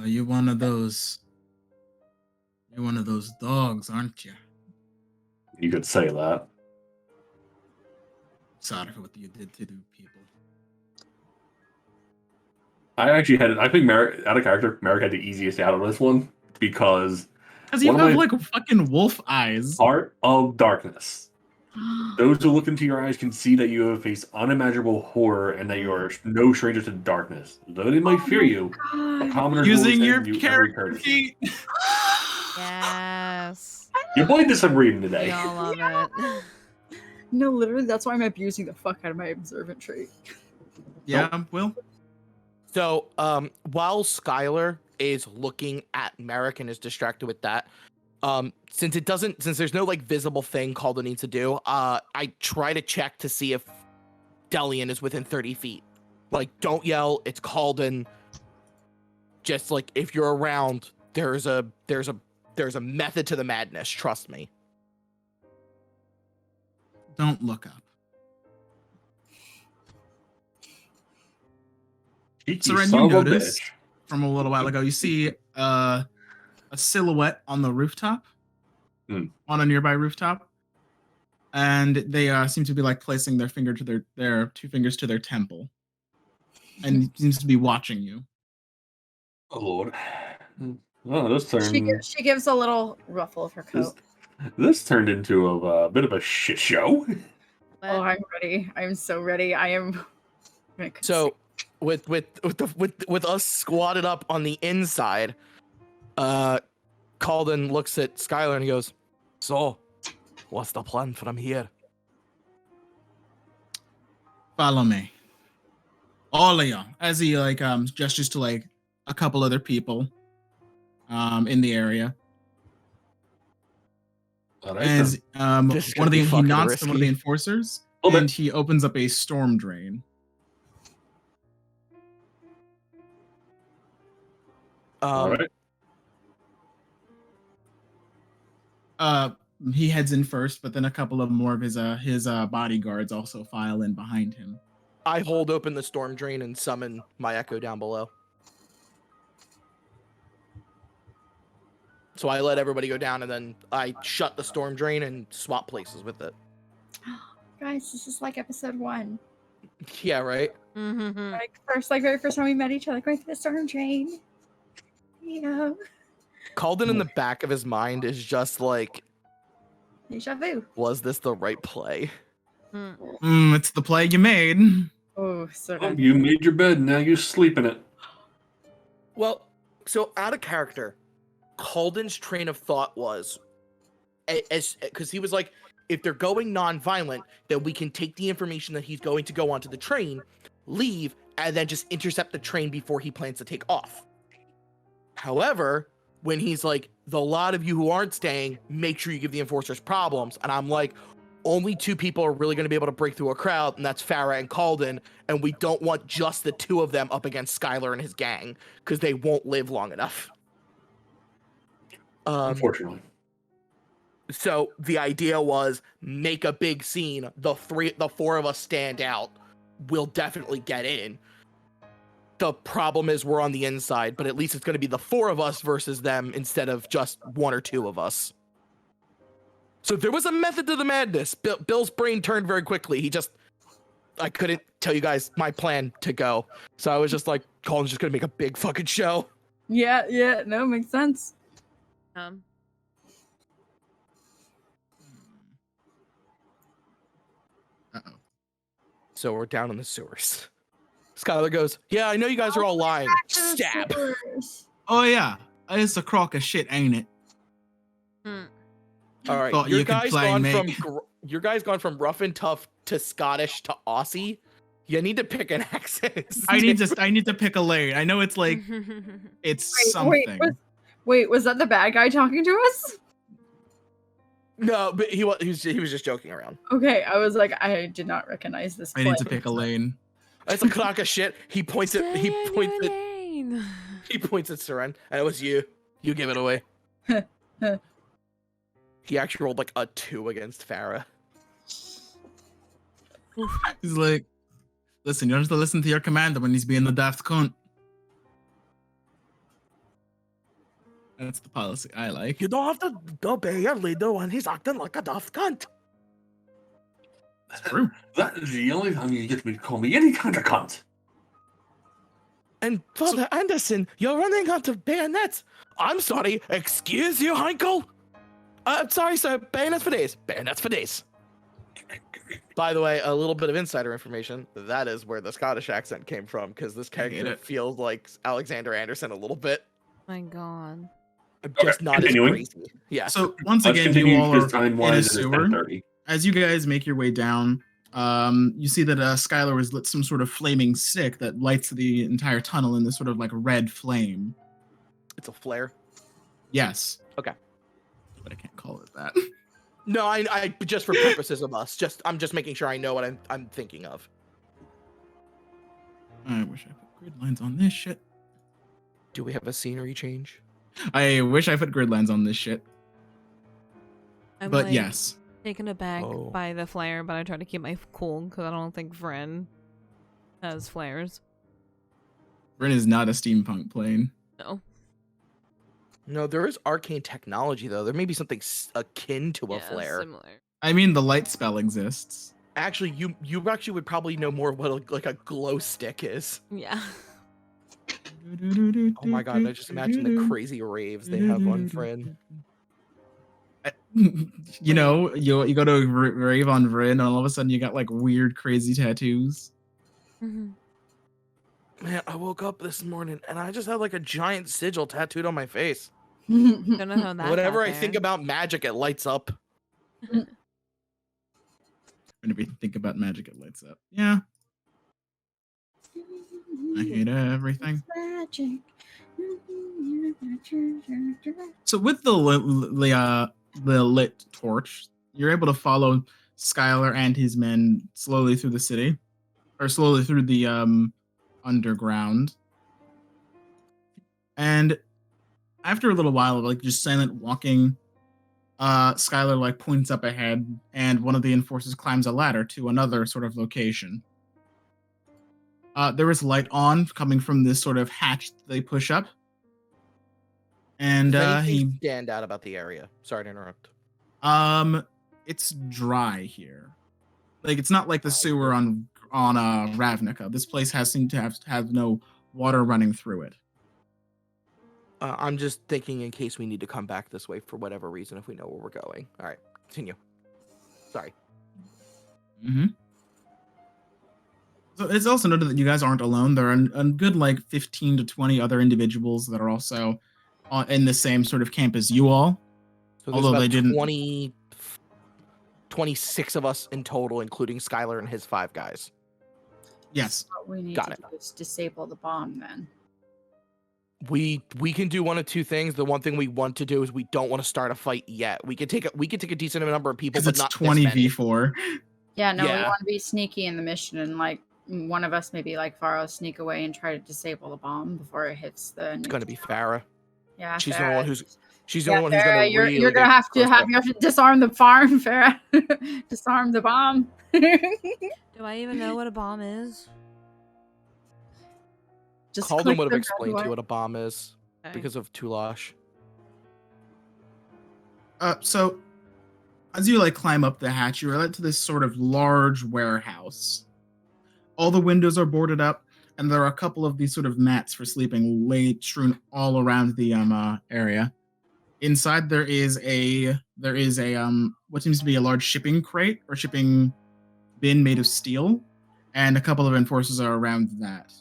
You're one of those. You're one of those dogs, aren't you? You could say that. Sorry for what you did to the people. I think Merrick, out of character, Merrick had the easiest out of this one because Because you One of have my- like fucking wolf eyes. Heart of Darkness. Those who look into your eyes can see that you have faced unimaginable horror and that you are no stranger to darkness. Though they might fear you, a commoner Using will your extend you every character courtesy. sheet. Yes. You played this I'm reading We today. all love it. No, literally, that's why I'm abusing the fuck out of my observant trait. Yeah, Will. So, while Skylar is looking at Merrick and is distracted with that, since there's no like visible thing Cauldon needs to do, I try to check to see if Delian is within 30 feet. Like, don't yell, it's Cauldon. just like if you're around, there's a method to the madness. Trust me. Don't look up. Cheeky Seren, son you of a notice bitch. from a little while ago, you see a silhouette on the rooftop, on a nearby rooftop, and they seem to be like placing their finger to their 2 fingers to their temple, and it seems to be watching you. Oh Lord. Oh, this turned. She gives a little ruffle of her coat. This turned into a bit of a shit show. Oh, I'm ready. I'm so ready. I am. So, with us squatted up on the inside, Cauldon looks at Skylar and he goes, "So, what's the plan from here?" Follow me, all of you. As he like gestures to like a couple other people in the area. All right, As This is one of gonna be he fucking nods to one of the risky. enforcers, Hold it. and he opens up a storm drain. All right. He heads in first, but then a couple of more of his bodyguards also file in behind him. I hold open the storm drain and summon my echo down below. So I let everybody go down, and then I shut the storm drain and swap places with it. Guys, this is like episode 1. Yeah, right? Mm-hmm. Like very first time we met each other, going through the storm drain. You know, Cauldon in the back of his mind is just like, deja vu. was this the right play? It's the play you made. Oh, so Oh, you made your bed. Now you sleep in it. Well, so out of character, Cauldon's train of thought was, because he was like, if they're going non-violent, then we can take the information that he's going to go onto the train, leave, and then just intercept the train before he plans to take off. However, when he's like, the lot of you who aren't staying, make sure you give the enforcers problems. And I'm like, only 2 people are really going to be able to break through a crowd, and that's Farrah and Cauldon, and we don't want just the 2 of them up against Skylar and his gang, because they won't live long enough. Unfortunately. So the idea was make a big scene. The 4 of us stand out. We'll definitely get in. The problem is we're on the inside, but at least it's going to be the 4 of us versus them instead of just 1 or 2 of us. So there was a method to the madness. Bill's brain turned very quickly. I couldn't tell you guys my plan to go. So I was just like, Colin's just going to make a big fucking show. Yeah, no, makes sense. Uh-oh. So we're down in the sewers. Skylar goes, "Yeah, I know you guys are all lying." Stab. Oh yeah, it's a crock of shit, ain't it? All right, Thought your you could guys play gone me. your guys gone from rough and tough to Scottish to Aussie. You need to pick an accent. I need to pick a lane. I know it's like it's something. Wait, was that the bad guy talking to us? No, but he was just joking around. Okay, I was like, I did not recognize this. I need to pick a lane. It's a crock of shit. He points at Stay in Siren, and it was you. You give it away. He actually rolled like a 2 against Farrah. He's like, listen, you don't have to listen to your commander when he's being the daft cunt. That's the policy I like. You don't have to obey your leader when he's acting like a daft cunt. That's true. That is the only time you get me to call me any kind of cunt. And Father Anderson, you're running out of bayonets. I'm sorry. Excuse you, Heinkel. Sorry, sir. Bayonets for days. Bayonets for days. By the way, a little bit of insider information. That is where the Scottish accent came from, because this character feels like Alexander Anderson a little bit. My God. Just not continuing. as crazy. Yeah. So once Let's again, continue you all because are in a time-wise it is sewer. 10:30. As you guys make your way down, you see that Skylar has lit some sort of flaming stick that lights the entire tunnel in this sort of like red flame. It's a flare. Yes. Okay. But I can't call it that. No, I just for purposes of us. I'm just making sure I know what I'm thinking of. I wish I put grid lines on this shit. Do we have a scenery change? I wish I put grid lines on this shit. I'm But like, yes. taken aback Oh. by the flare, but I try to keep my cool because I don't think Vren has flares. Rin is not a steampunk plane. No. No, there is arcane technology though. There may be something akin to a Yeah, flare. similar. I mean, the light spell exists. Actually, you actually would probably know more what like a glow stick is. Yeah. Oh my god, I just imagine the crazy raves they have on Vren. You know, you go to a rave on Vrin, and all of a sudden you got like weird, crazy tattoos. Mhm. Man, I woke up this morning and I just had like a giant sigil tattooed on my face. Don't know how that Whenever got I think there. about magic, it lights up. Whenever you think about magic, it lights up. Yeah, I hate everything. Magic. So with the lit torch, you're able to follow Skylar and his men slowly through the city, or slowly through the underground. And after a little while of like just silent walking, Skylar like points up ahead, and one of the enforcers climbs a ladder to another sort of location. There is light on coming from this sort of hatch that they push up. And Does anything he stand out about the area? Sorry to interrupt. it's dry here. Like it's not like the sewer on Ravnica. This place seemed to have no water running through it. I'm just thinking in case we need to come back this way for whatever reason if we know where we're going. All right, continue. Sorry. Mm-hmm. So it's also noted that you guys aren't alone. There are a good like 15 to 20 other individuals that are also in the same sort of camp as you all. So there's Although about they didn't 26 of us in total, including Skylar and his 5 guys. Yes. What we need Got to it. do is disable the bomb then. We can do one of two things. The one thing we want to do is we don't want to start a fight yet. We can take a decent number of people, Because but it's not 20 this many. v4. Yeah, no, we Yeah. want to be sneaky in the mission and like one of us maybe like Farrah sneak away and try to disable the bomb before it hits the. It's gonna be Farrah. Yeah, She's the Farrah. one who's she's the Yeah, only one who's gonna Farrah, really you're gonna get have to close up. disarm the farm, Farrah. Disarm the bomb. Do I even know what a bomb is? Just Cauldon click would have the explained to red you what a bomb is Okay. because of Tulash. So as you like climb up the hatch, you're led to this sort of large warehouse. All the windows are boarded up, and there are a couple of these sort of mats for sleeping laid strewn all around the area. Inside there is a what seems to be a large shipping crate or shipping bin made of steel, and a couple of enforcers are around that.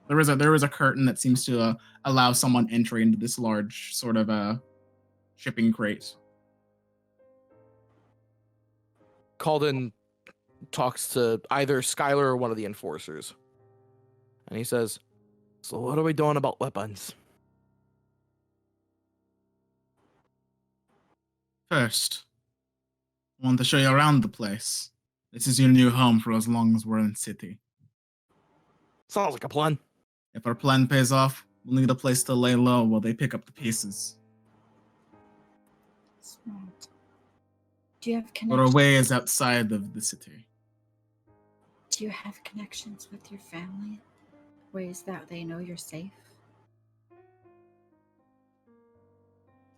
There is a curtain that seems to allow someone entry into this large sort of shipping crate. Cauldon talks to either Skylar or one of the enforcers. And he says, "So what are we doing about weapons?" First, I want to show you around the place. This is your new home for as long as we're in city. Sounds like a plan. If our plan pays off, we'll need a place to lay low while they pick up the pieces. Smart. Do you have But our connections? way is outside of the city. Do you have connections with your family? Ways that they know you're safe?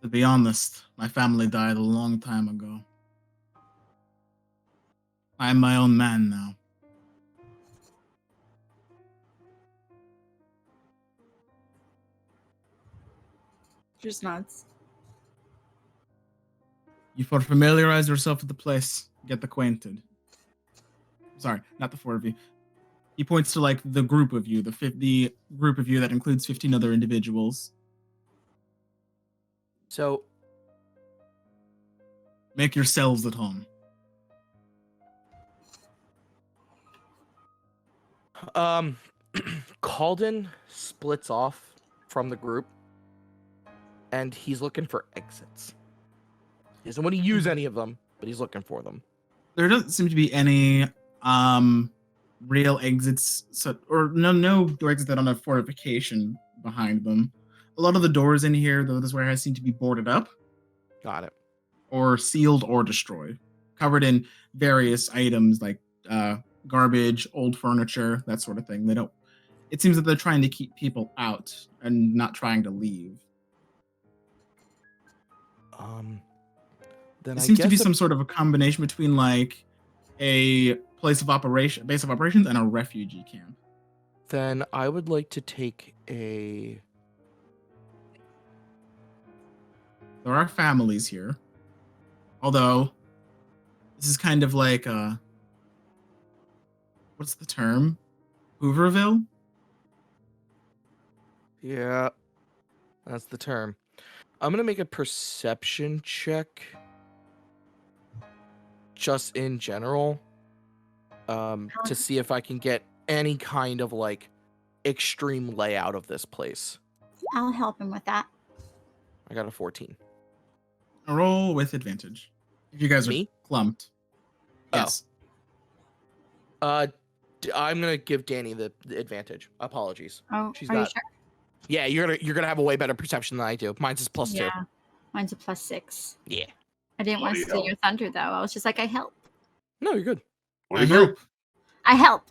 To be honest, my family died a long time ago. I'm my own man now. Just nuts. You for familiarize yourself with the place, get acquainted. Sorry, not the 4 of you. He points to like the group of you, the group of you that includes 15 other individuals. So Make yourselves at home. Cauldon splits off from the group and he's looking for exits. He doesn't want to use any of them, but he's looking for them. There doesn't seem to be any real exits, or no door exits that don't have fortification behind them. A lot of the doors in here, though, this warehouse seem to be boarded up Got it. or sealed or destroyed, covered in various items like garbage, old furniture, that sort of thing. They don't. It seems that they're trying to keep people out and not trying to leave. Then It I seems to be guess some sort of a combination between like a base of operations, and a refugee camp. then I would like to take a. There are families here, although this is kind of like what's the term? Hooverville? Yeah, that's the term. I'm gonna make a perception check. Just in general, to see if I can get any kind of like extreme layout of this place. I'll help him with that. I got a 14. A roll with advantage. If you guys are Me? clumped. Oh. Yes. I'm gonna give Danny the advantage. Apologies. Oh, She's are you not. sure? Yeah, you're gonna have a way better perception than I do. Mine's is +2. Yeah. Mine's a +6. Yeah. I didn't want to steal your thunder though. I was just like, I help. No, you're good. What I do you do? help. I help.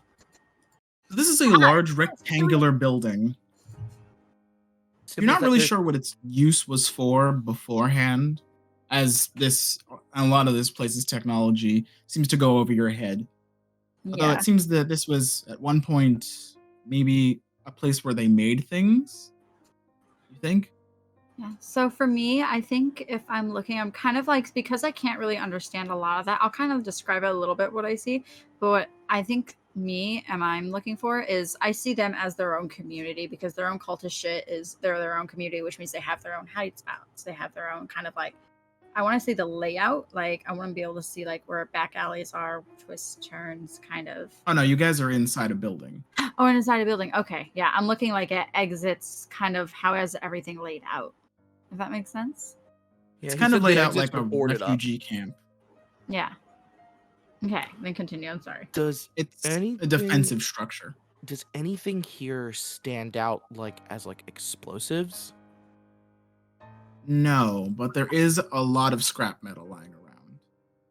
This is a large rectangular building. You're not really sure what its use was for beforehand, as a lot of this place's technology seems to go over your head. Although Yeah. it seems that this was at one point maybe a place where they made things. You think? Yeah. So for me, I think if I'm looking, I'm kind of like, because I can't really understand a lot of that, I'll kind of describe it a little bit what I see. But what I think I'm looking for is I see them as their own community, because their own cultist shit is they're their own community, which means they have their own hide spots. They have their own kind of like, I want to see the layout. Like I want to be able to see like where back alleys are, twists, turns, kind of. Oh no, you guys are inside a building. Oh, inside a building. Okay. Yeah. I'm looking like at exits, kind of how is everything laid out. If that makes sense. Yeah, It's he kind of said the laid out exits like a were boarded up. refugee camp. Yeah. Okay, then continue. I'm sorry. Does It's anything, a defensive structure. Does anything here stand out like as like explosives? No, but there is a lot of scrap metal lying around.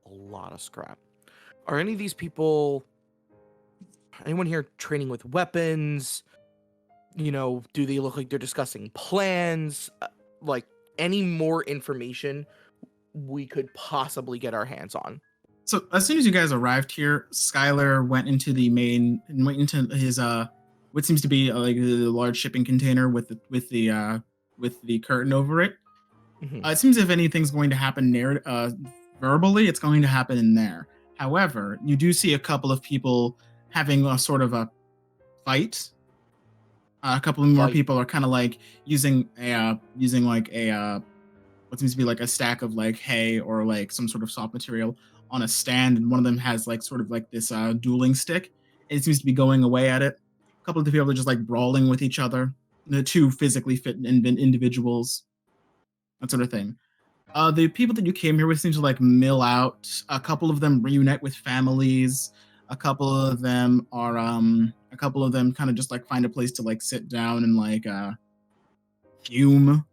A lot of scrap. Are any of these people? Anyone here training with weapons? You know, do they look like they're discussing plans? Like any more information we could possibly get our hands on. So as soon as you guys arrived here, Skylar went into his what seems to be like a large shipping container with the curtain over it. Mhm. It seems if anything's going to happen verbally, it's going to happen in there. However, you do see a couple of people having a sort of a fight. A couple of more Fight. people are kind of like using like a what seems to be like a stack of like hay or like some sort of soft material on a stand, and one of them has like sort of like this dueling stick, and it seems to be going away at it. A couple of the people are just like brawling with each other. The two physically fit individuals, that sort of thing. The people that you came here with seem to like mill out. A couple of them reunite with families. A couple of them kind of just like find a place to like sit down and like fume.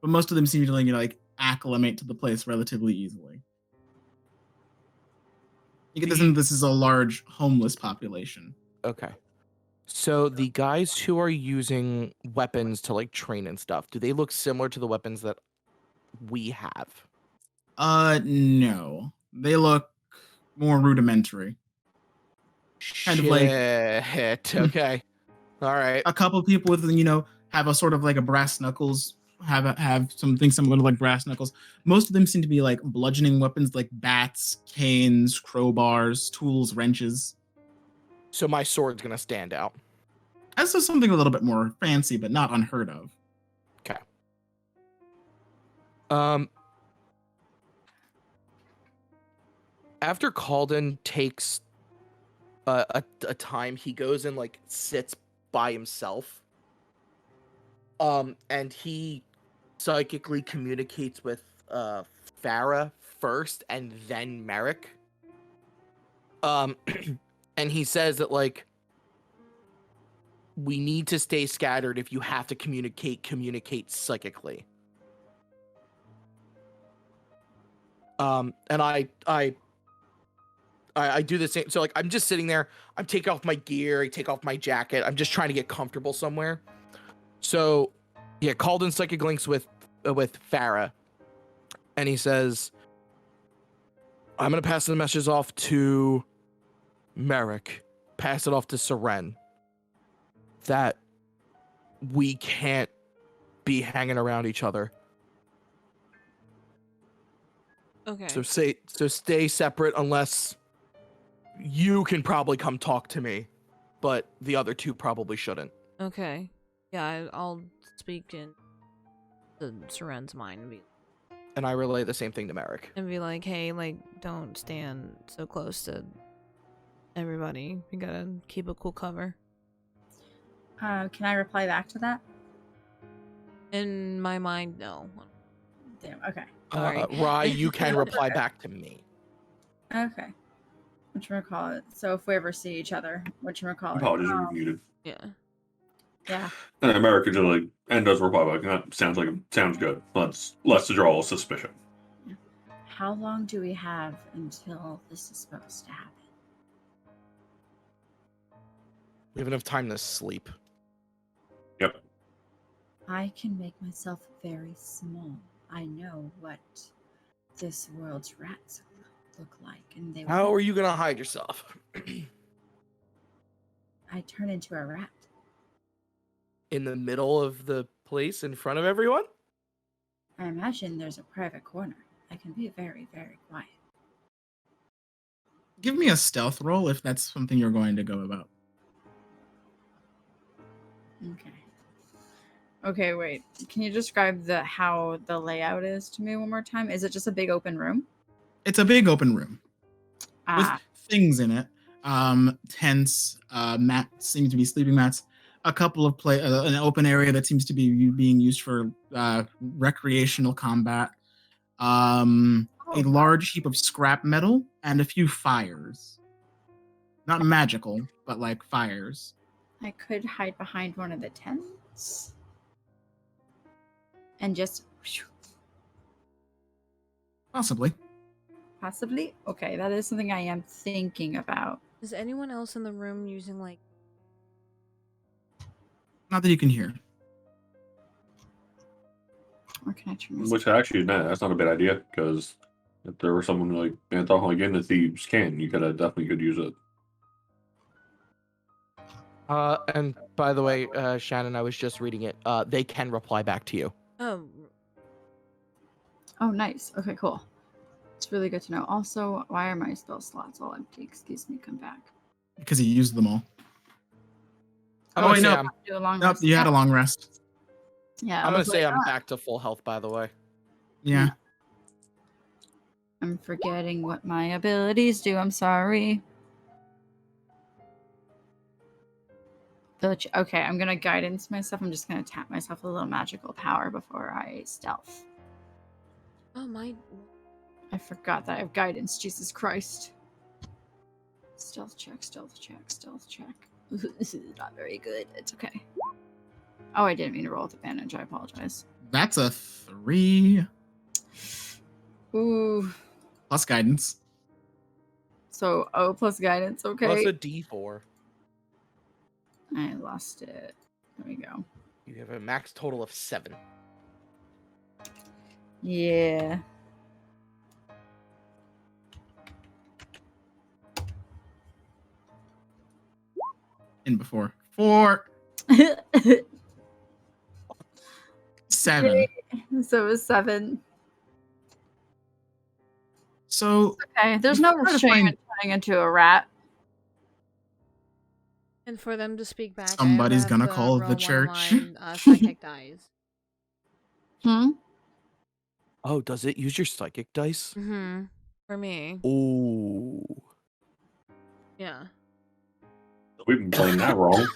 But most of them seem to like acclimate to the place relatively easily. You get this is a large homeless population. Okay. So the guys who are using weapons to like train and stuff, do they look similar to the weapons that we have? No. They look more rudimentary. Kind of like Okay. All right. a couple of people with have a sort of like a brass knuckles, have something similar to like brass knuckles. Most of them seem to be like bludgeoning weapons like bats, canes, crowbars, tools, wrenches. So my sword's gonna stand out. That's just something a little bit more fancy, but not unheard of. Okay. After Cauldon takes a time, he goes and like sits by himself. And he psychically communicates with Farrah first and then Merrick. And he says that like we need to stay scattered. If you have to communicate psychically. And I do the same. So like I'm just sitting there. I'm taking off my gear. I take off my jacket. I'm just trying to get comfortable somewhere. So yeah, Cauldon psychic links with Farrah, and he says, "I'm gonna pass the message off to Merrick. Pass it off to Siren. That we can't be hanging around each other. Okay. So stay separate unless you can probably come talk to me, but the other two probably shouldn't." Okay. Yeah, I'll speak in the Seren's mind And I relay the same thing to Merrick. and be like, hey, like, don't stand so close to everybody. You gotta keep a cool cover. Can I reply back to that? In my mind, no. Damn. Okay. Sorry. Rye, you can reply back to me. Okay. Whatchamacallit? So if we ever see each other, whatchamacallit? Apologies, you're muted. Yeah. Yeah. And America just like and does reply back. That sounds good. Let's draw suspicion. How long do we have until this is supposed to happen? We have enough time to sleep. Yep. I can make myself very small. I know what this world's rats look like, and they. How are you gonna hide yourself? I turn into a rat. In the middle of the place in front of everyone? I imagine there's a private corner. I can be very, very quiet. Give me a stealth roll if that's something you're going to go about. Okay. Okay, wait. Can you describe how the layout is to me one more time? Is it just a big open room? It's a big open room with Ah, things in it. Tents, mats seem to be sleeping mats. A couple of an open area that seems to be being used for recreational combat. A large heap of scrap metal and a few fires. Not magical, but like fires. I could hide behind one of the tents and just Possibly. possibly. Okay, that is something I am thinking about. Is anyone else in the room using, like... Not that you can hear. Or can I turn this? Which actually, no, that's not a bad idea because if there was someone like talking like in the thieves can, you definitely could use it. And by the way, Shannon, I was just reading it. They can reply back to you. Oh, Oh, nice. Okay, cool. It's really good to know. Also, why are my spell slots all empty? Excuse me, come back. Because he used them all. I'm Oh, gonna wait, say no. I'm, Do a long Nope, rest. you had a long rest. Yeah, I I'm gonna was say like, I'm "Ah, back to full health, by the way. Yeah. I'm forgetting what my abilities do. I'm sorry. Okay, I'm gonna guidance myself. I'm just gonna tap myself with a little magical power before I stealth. oh my... I forgot that I have guidance. Jesus Christ. Stealth check, stealth check, stealth check. This is not very good. It's okay. Oh, I didn't mean to roll with advantage. I apologize. That's a 3 Ooh. plus guidance. So, O plus guidance. Okay. Plus a D4. I lost it. There we go. You have a max total of 7. Yeah. In before. 4, 7. So it was 7. So Okay, there's no Try to restraint find- in turning into a rat. And for them to speak back, Somebody's I have gonna to call the roll one of church. my, psychic dice. Hmm? Oh, does it use your psychic dice? Mm-hmm. For me. Ooh. Yeah. We've been playing that wrong.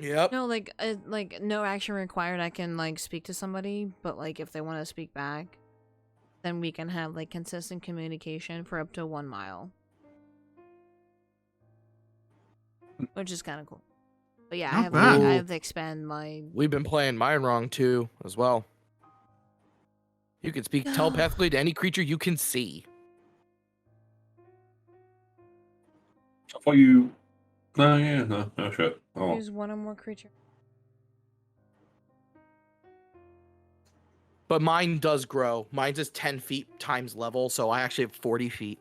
Yep. No, like no action required. I can like speak to somebody, but like if they want to speak back, then we can have like consistent communication for up to 1 mile, which is kind of cool. But yeah, Not I have bad. I have to expand my. We've been playing mine wrong too, as well. You can speak telepathically to any creature you can see. I thought you. No, yeah, no shit. Oh, Use one or more creature. But mine does grow. Mine's is 10 feet times level, so I actually have 40 feet.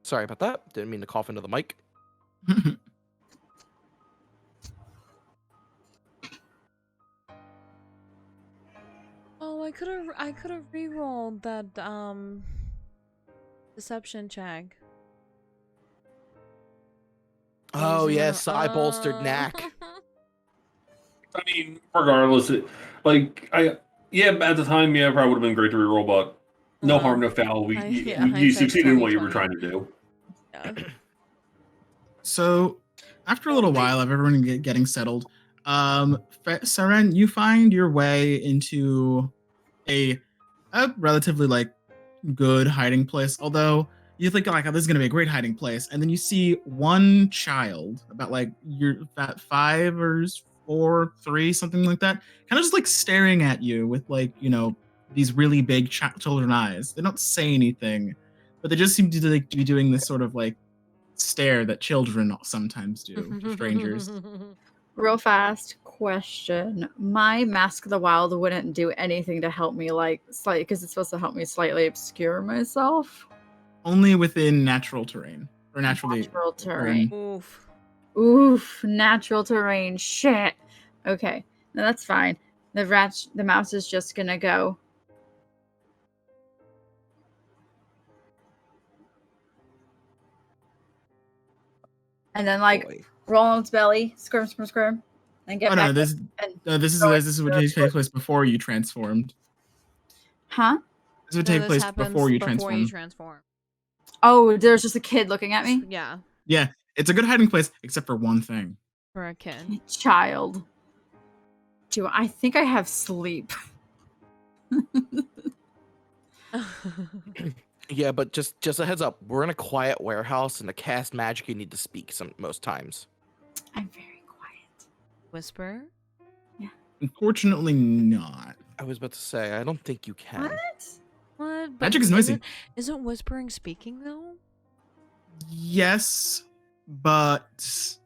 Sorry about that. Didn't mean to cough into the mic. Oh, I could have re-rolled that deception check. Oh, Using yes, one- I bolstered knack. I mean, regardless, yeah, at the time, yeah, probably would have been great to reroll, but no Well, harm, no foul. yeah, You hindsight's succeeded in what you were 20/20. trying to do. Yeah. So, after a little while of everyone getting settled, Siren, you find your way into a relatively like good hiding place. Although you think like, oh, this is gonna be a great hiding place, and then you see one child about like you're about 5 or 4, 3, something like that, kind of just like staring at you with like these really big children eyes. They don't say anything, but they just seem to like be doing this sort of like stare that children sometimes do to strangers. Real fast question. My Mask of the Wild wouldn't do anything to help me, like, slightly, because it's supposed to help me slightly obscure myself. Only within natural terrain or naturally Natural terrain. Oof. Oof, natural terrain. Shit. Okay, no, that's fine. The mouse is just gonna go. And then like Boy. roll on its belly, squirm, squirm, squirm, and get Oh back. no, this and this go is what into takes place before you transformed. Huh? This would No, take this place happens before you before you transform. transform. Oh, there's just a kid looking at me. Yeah, Yeah, it's a good hiding place except for one thing. for a kid. Child. I think I have sleep? Yeah, but just a heads up. We're in a quiet warehouse, and to cast magic, you need to speak most times. I'm very quiet. Whisper. Unfortunately, not. I was about to say, I don't think you can. What? What? But Magic is noisy. Isn't whispering speaking though? Yes, but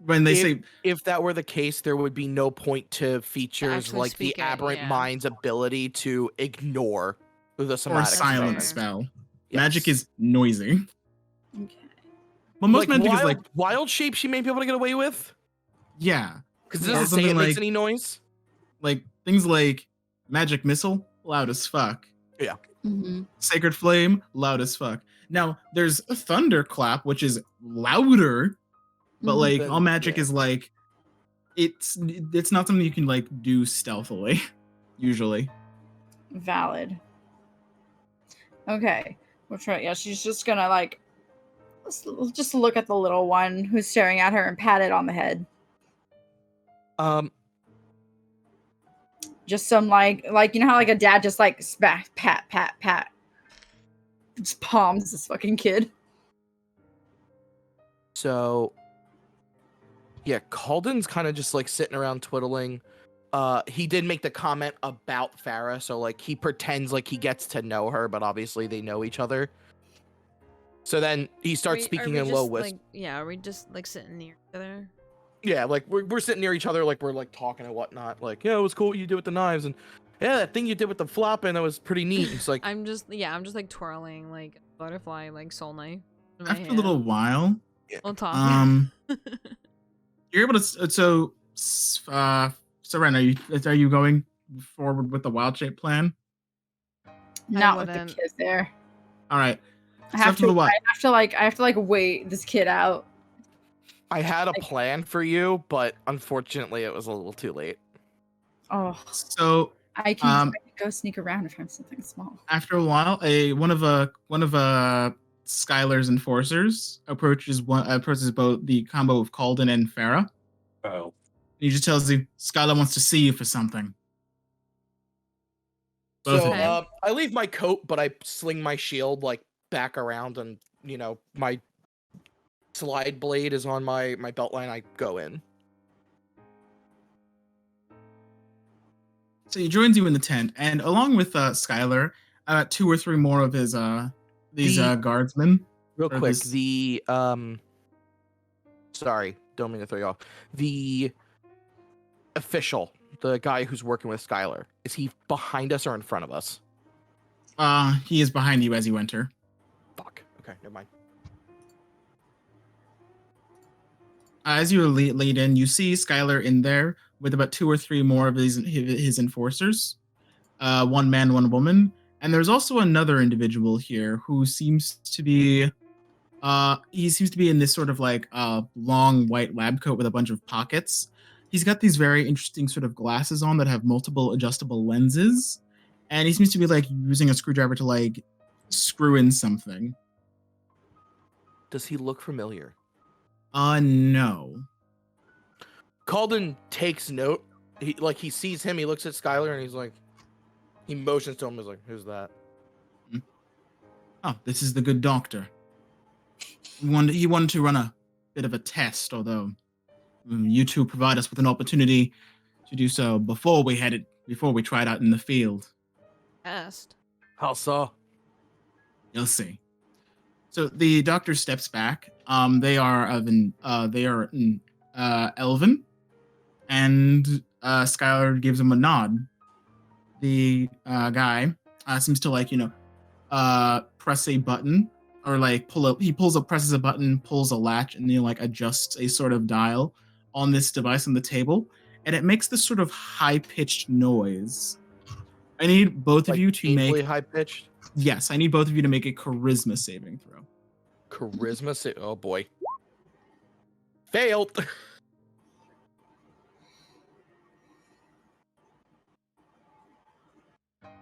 when they say If that were the case, there would be no point to features actually like speak the it, aberrant yeah. mind's ability to ignore the or somatic silent fair. spell, Yes. magic is noisy. Okay. Well, most like magic wild, is like wild shapes you may be able to get away with yeah, because it Yeah, doesn't say something it makes like- any noise. like things like magic missile, loud as fuck. Mm-hmm. Sacred flame, loud as fuck. Now there's a thunderclap, which is louder, but Mhm. like Then- all magic yeah. is like it's not something you can like do stealthily, usually. Valid. Okay. We'll try. Yeah, she's just gonna like just look at the little one who's staring at her and pat it on the head. Just some like you know how like a dad just like smack pat pat pat. Just palms this fucking kid. So, yeah, Cauldon's kind of just like sitting around twiddling. He did make the comment about Farrah, so like he pretends like he gets to know her, but obviously they know each other. So then he starts speaking in low whisper. Like, yeah, are we just like sitting near each other? Yeah, like we're sitting near each other, like we're like talking and whatnot. Like, yeah, it was cool what you did with the knives, and yeah, that thing you did with the flopping, that was pretty neat. It's like, I'm just like twirling like a butterfly like soul knife. in my After a little hand. while, We'll talk. you're able to. So, Seren, are you going forward with the wild shape plan? Not with the wouldn't. kid there. All right. I So have after to. the what? I have to like wait this kid out. I had a plan for you, but unfortunately, it was a little too late. Oh, So I can go sneak around if I'm something small. after a while, one of Skylar's enforcers approaches both the combo of Cauldon and Farrah. Oh, He just tells you Skylar wants to see you for something. Both So of you. I leave my coat, but I sling my shield like back around, and my slide blade is on my belt line. I go in. So he joins you in the tent, and along with Skylar, 2 or 3 more of his guardsmen. Real Or quick, this- the sorry, don't mean to throw you off. The official, the guy who's working with Skylar, is he behind us or in front of us? He is behind you as you enter. Fuck. Okay, never mind. As you lead in, you see Skylar in there with about 2 or 3 more of his enforcers. 1 man, 1 woman. And there's also another individual here who seems to be he seems to be in this sort of like long white lab coat with a bunch of pockets. He's got these very interesting sort of glasses on that have multiple adjustable lenses, and he seems to be like using a screwdriver to like screw in something. Does he look familiar? No. Cauldon takes note. He sees him. He looks at Skylar and he's like, he motions to him. He's like, "Who's that?" Oh, this is the good doctor. He wanted to run a bit of a test, although you two provide us with an opportunity to do so before we tried out in the field. Test. How so? You'll see. So the doctor steps back. They are Elven, and Skylar gives him a nod. The guy seems to press a button or like presses a button, pulls a latch, and he like adjusts a sort of dial on this device on the table, and it makes this sort of high-pitched noise. I need both of you to make high pitched. Yes, I need both of you to make a charisma saving throw. Charisma. Oh boy. Failed.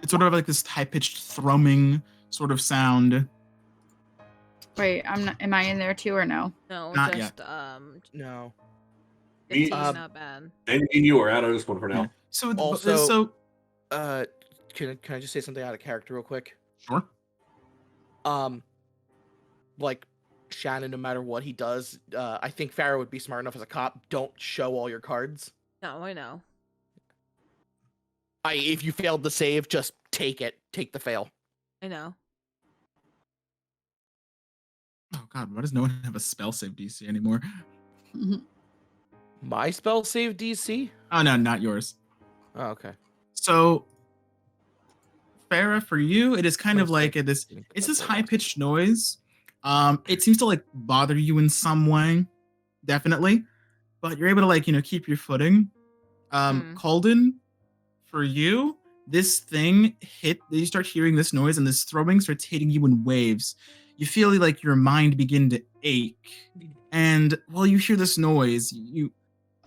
It's sort of like this high-pitched thrumming sort of sound. Wait, am I in there too or no? No, Not just No. 15, Me- not bad. And you are out of this one for now. So Also- Can I just say something out of character real quick? sure. Like Shannon, no matter what he does, I think Farrah would be smart enough as a cop. Don't show all your cards. No, I know. If you failed the save, just take it. Take the fail. I know. Oh god, why does no one have a spell save DC anymore? My spell save DC? Oh no, not yours. Oh, okay. So, Farrah, for you, it is kind of like it's this high-pitched noise. It seems to like bother you in some way, definitely, but you're able to like keep your footing. Cauldon, for you, this thing hit. You start hearing this noise, and this throbbing starts hitting you in waves. You feel like your mind begin to ache, and while you hear this noise, you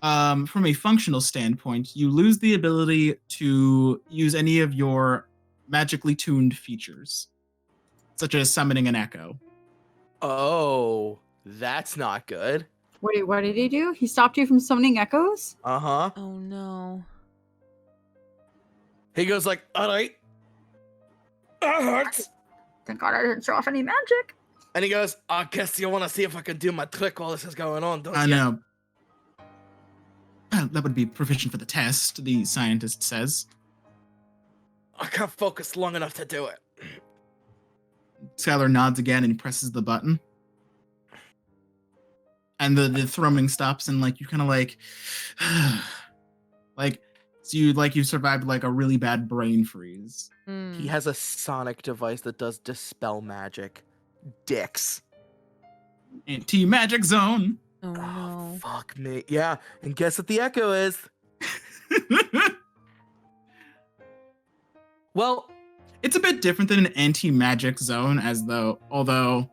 from a functional standpoint, you lose the ability to use any of your magically tuned features, such as summoning an echo. Oh, that's not good. Wait, what did he do? He stopped you from summoning echoes? Uh-huh. Oh no. He goes like, all right. That hurts. Thank God I didn't show off any magic. And he goes, I guess you want to see if I can do my trick while this is going on, don't I you? know. That would be proficient for the test, the scientist says. I can't focus long enough to do it. Skylar nods again and presses the button. And the thrumming stops, and like you kind of like you survived like a really bad brain freeze. He has a sonic device that does dispel magic. Dicks. Anti-magic zone. Oh no. Fuck me. Yeah, and guess what the echo is? Well, It's a bit different than an anti-magic zone, although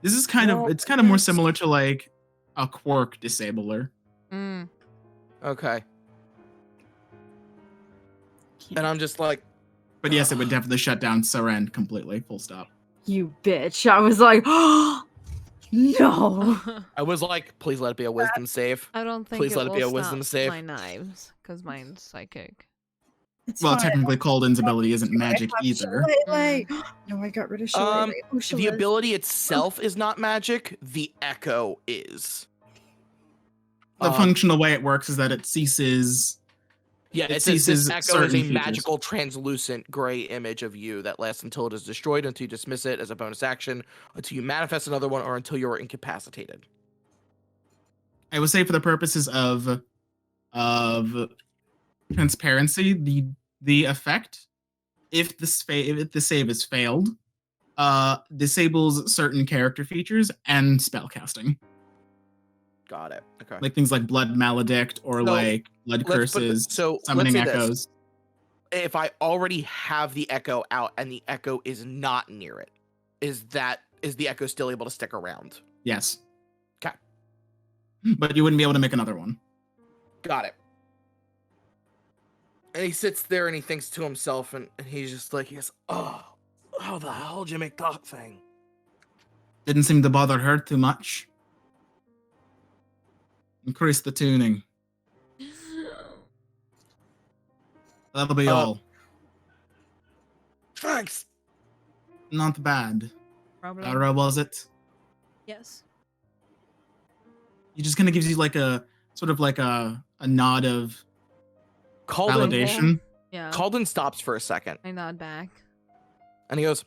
this is kind Well, of it's kind of more it's- similar to like a quirk disabler. okay. And I'm just like, But yes, it would definitely shut down Seren completely. Full stop. You bitch. I was like, oh, no. I was like, please let it be a wisdom save. I don't think Please it let it be will a wisdom stop save. my knives, because mine's psychic. It's Well, fine. technically, Cauldon's ability isn't magic I have either. Shillelagh. No, I got rid of Shillelagh. Oh, The Shillelagh. ability itself is not magic. The echo is. The functional way it works is that it ceases. Yeah, It it says this ceases echo is certain a features. magical, translucent gray image of you that lasts until it is destroyed, until you dismiss it as a bonus action, until you manifest another one, or until you are incapacitated. I would say for the purposes of transparency, the effect, if the save is failed, disables certain character features and spellcasting, Got it. Okay. like things like blood maledict or So, like blood let's put it- curses, so, let's summoning say this. echoes. If I already have the echo out and the echo is not near it, is the echo still able to stick around? Yes. 'Kay. But you wouldn't be able to make another one. Got it. And he sits there and he thinks to himself, and he's just like, he goes, oh, how the hell did you make that thing? Didn't seem to bother her too much. Increase the tuning. That'll be all. Thanks. Not bad. Problem. Farrah, was it? Yes. He just kind of gives you like a sort of like a nod of Cauldon, validation. Yeah. Cauldon stops for a second I nod back. and he goes,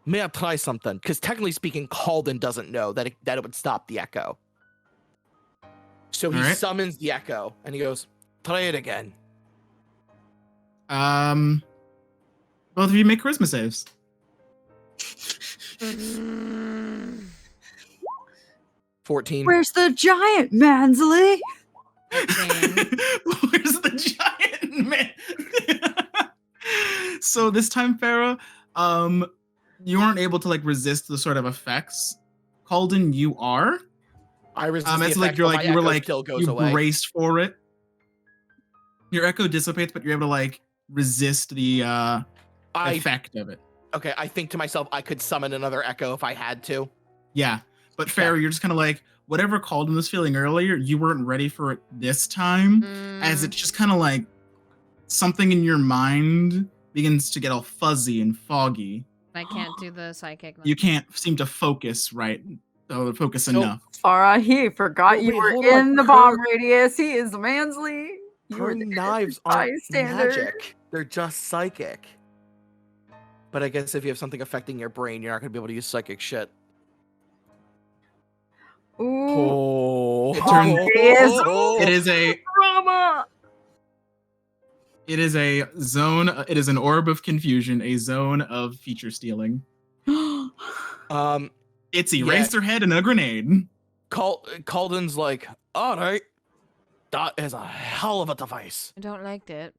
may I try something? Because technically speaking, Cauldon doesn't know that it would stop the echo. So he Alright. summons the echo and he goes, try it again. Both of you make charisma saves. 14. Where's the giant, Mansley? Where's the giant man? So this time, Farrah, you aren't able to like resist the sort of effects. Cauldon, you are. I resist the It's effect, like you're but like my you were echo like still goes you away. braced for it. Your echo dissipates, but you're able to like resist the effect of it. Okay, I think to myself, I could summon another echo if I had to. Yeah, but Farrah, you're just kind of like whatever Cauldon was feeling earlier. You weren't ready for it this time, as it's just kind of like something in your mind begins to get all fuzzy and foggy. I can't do the psychic. You can't seem to focus focus So- enough. Farrah, he forgot Wait, you were hold on. in the bomb radius. He is Mansley. You Her were the knives aren't bystander. magic. They're just psychic. But I guess if you have something affecting your brain, you're not going to be able to use psychic shit. Ooh, Oh. It turns- it It is a drama. It is a zone. It is an orb of confusion, a zone of feature stealing. It's Eraserhead and a grenade. Cauldon's like, all right, that is a hell of a device. I don't like it.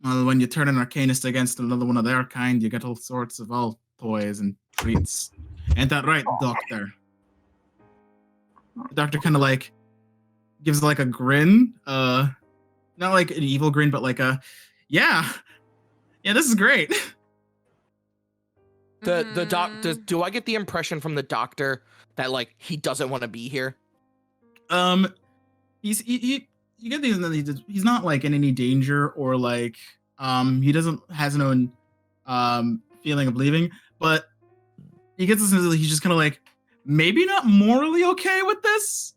Well, when you turn an arcanist against another one of their kind, you get all sorts of toys and treats. Ain't that right, Doctor? The doctor kind of like gives like a grin. Not like an evil grin, but like a, yeah, this is great. The doc do I get the impression from the doctor that like he doesn't want to be here? You get these. He's not like in any danger or like he has no feeling of leaving, but he gets this sense that he's just kind of like maybe not morally okay with this.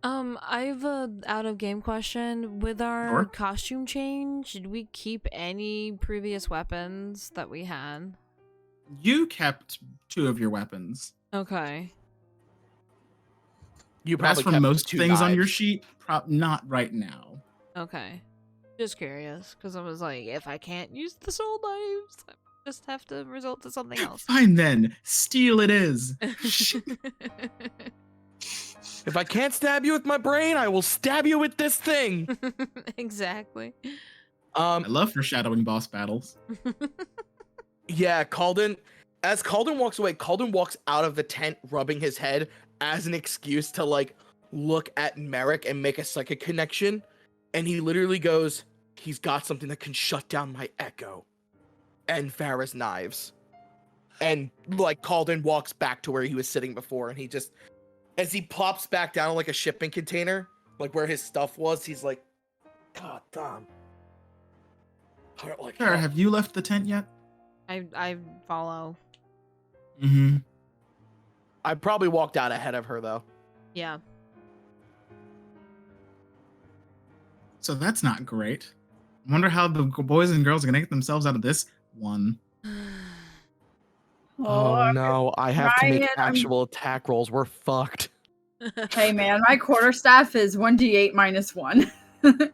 I've a out of game question. With our Sure. costume change, did we keep any previous weapons that we had? You kept 2 of your weapons. Okay. You As probably for kept most 2 things on your knives. sheet, not right now. Okay. Just curious, because I was like, if I can't use the soul knives, I just have to resort to something else. Fine then, steel it is. If I can't stab you with my brain, I will stab you with this thing. Exactly. I love foreshadowing boss battles. Yeah, Cauldon. As Cauldon walks away, Cauldon walks out of the tent, rubbing his head as an excuse to like look at Merrick and make a psychic connection. And he literally goes, "He's got something that can shut down my echo and Farrah's knives." And like Cauldon walks back to where he was sitting before, and he just, as he plops back down like a shipping container, like where his stuff was, he's like, "God damn, Hurt like Sarah, hell. have you left the tent yet? I follow. Mm-hmm. I probably walked out ahead of her though. Yeah. So that's not great. I wonder how the boys and girls are gonna get themselves out of this one. Oh no, I have to make Ryan, actual attack rolls. We're fucked. Hey man, my quarterstaff is 1d8 minus 1.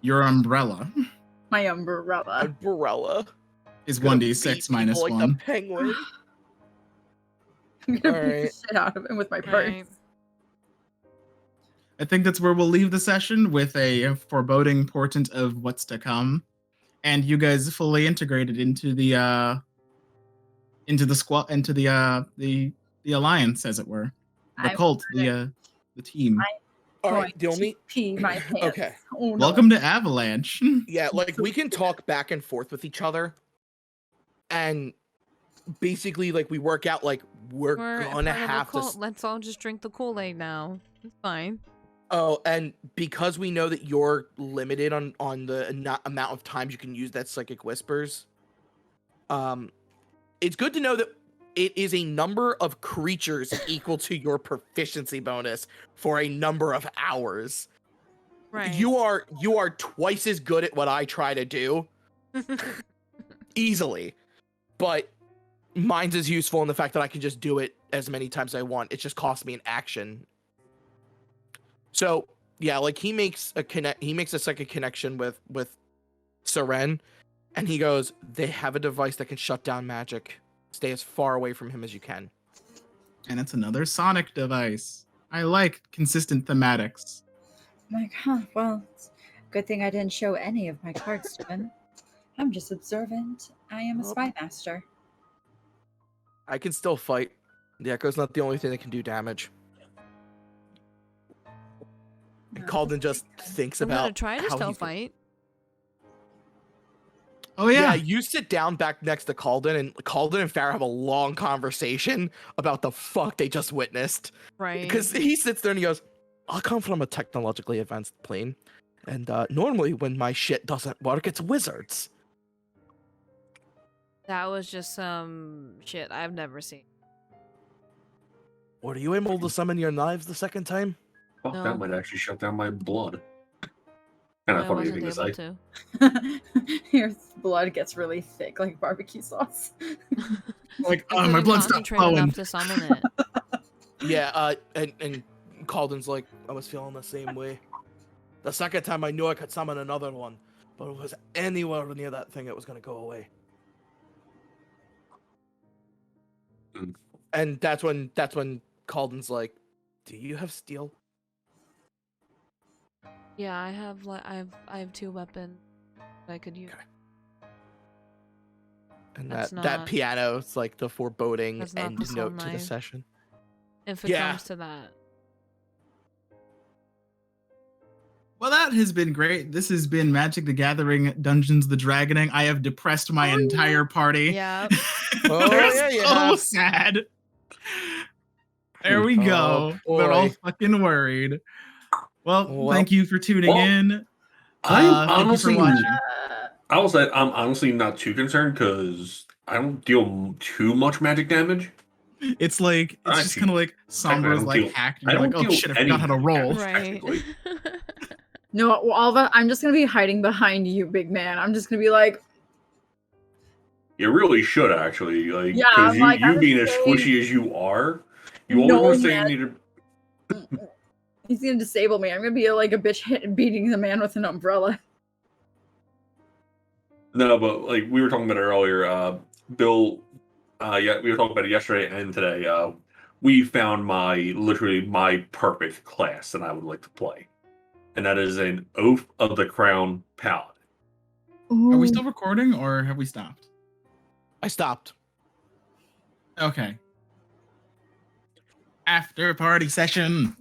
Your umbrella My umbrella. Umbrella. is Gonna 1d6 beat minus people like 1. the penguin. I'm gonna beat the Alright. shit out of him with my purse. Right. I think that's where we'll leave the session with a foreboding portent of what's to come, and you guys fully integrated into the the alliance, as it were, the I'm cult, the team. All going right, the only to pee my pants. okay, Oh, no. Welcome to Avalanche. yeah, like we can talk back and forth with each other, and basically, like we work out like we're We're gonna part of a have to. cult. Let's all just drink the Kool-Aid now. It's fine. Oh, and because we know that you're limited on the amount of times you can use that psychic whispers, it's good to know that it is a number of creatures equal to your proficiency bonus for a number of hours. Right. You are twice as good at what I try to do easily, but mine's is useful in the fact that I can just do it as many times as I want. It just costs me an action. So yeah, like he makes a psychic connection with Seren, and he goes, they have a device that can shut down magic. Stay as far away from him as you can. And it's another Sonic device. I like consistent thematics. I'm like, huh, well, it's good thing I didn't show any of my cards to him. I'm just observant. I am a Oh. spy master. I can still fight. The Echo's not the only thing that can do damage. And Cauldon just thinks I'm gonna about try to how still he's gonna- fight. Oh Yeah, yeah. you sit down back next to Cauldon, and Cauldon and Farrah have a long conversation about the fuck they just witnessed. Right. Because he sits there and he goes, I come from a technologically advanced plane, and normally when my shit doesn't work, it's wizards. That was just some shit I've never seen. Were you able to summon your knives the second time? Fuck, No. that might actually shut down my blood. Kind I of funny wasn't thing to able say. to. Your blood gets really thick like barbecue sauce. Like, I oh, my couldn't blood stopped concentrate flowing. enough to summon it. Yeah, and Cauldon's like, I was feeling the same way. The second time I knew I could summon another one, but if it was anywhere near that thing, it was gonna go away. Mm. And that's when Cauldon's like, do you have steel? Yeah, I have I have 2 weapons that I could use. And That's that not- piano is like the foreboding That's not end the soul note to the knife. session. If it Yeah. comes to that. Well, that has been great. This has been Magic the Gathering Dungeons the Dragoning. I have depressed my entire party. Yeah. Oh, They're yeah, you so have. sad. There we Oh, go. They're all boy. fucking worried. Well, Well- thank you for tuning Well, in. I'm Thank you for honestly, watching. I will say I'm honestly not too concerned because I don't deal too much magic damage. It's like it's just Actually, kind of like Sombra's don't like deal- hacked. I And you're like, don't oh deal shit, I any forgot how to roll. damage. Right. Technically. No, all the I'm just gonna be hiding behind you, big man. I'm just gonna be like, You really should actually, like, Yeah, because I'm you, like, you I'm being as saying- squishy as you are, you always No, want to say man. you need to. he's gonna disable me. I'm gonna be like a bitch beating the man with an umbrella. No, but like we were talking about it earlier, Bill. Yeah, we were talking about it yesterday and today. We found literally my perfect class that I would like to play, and that is an Oath of the Crown Paladin. Are we still recording or have we stopped? I stopped. Okay. After party session.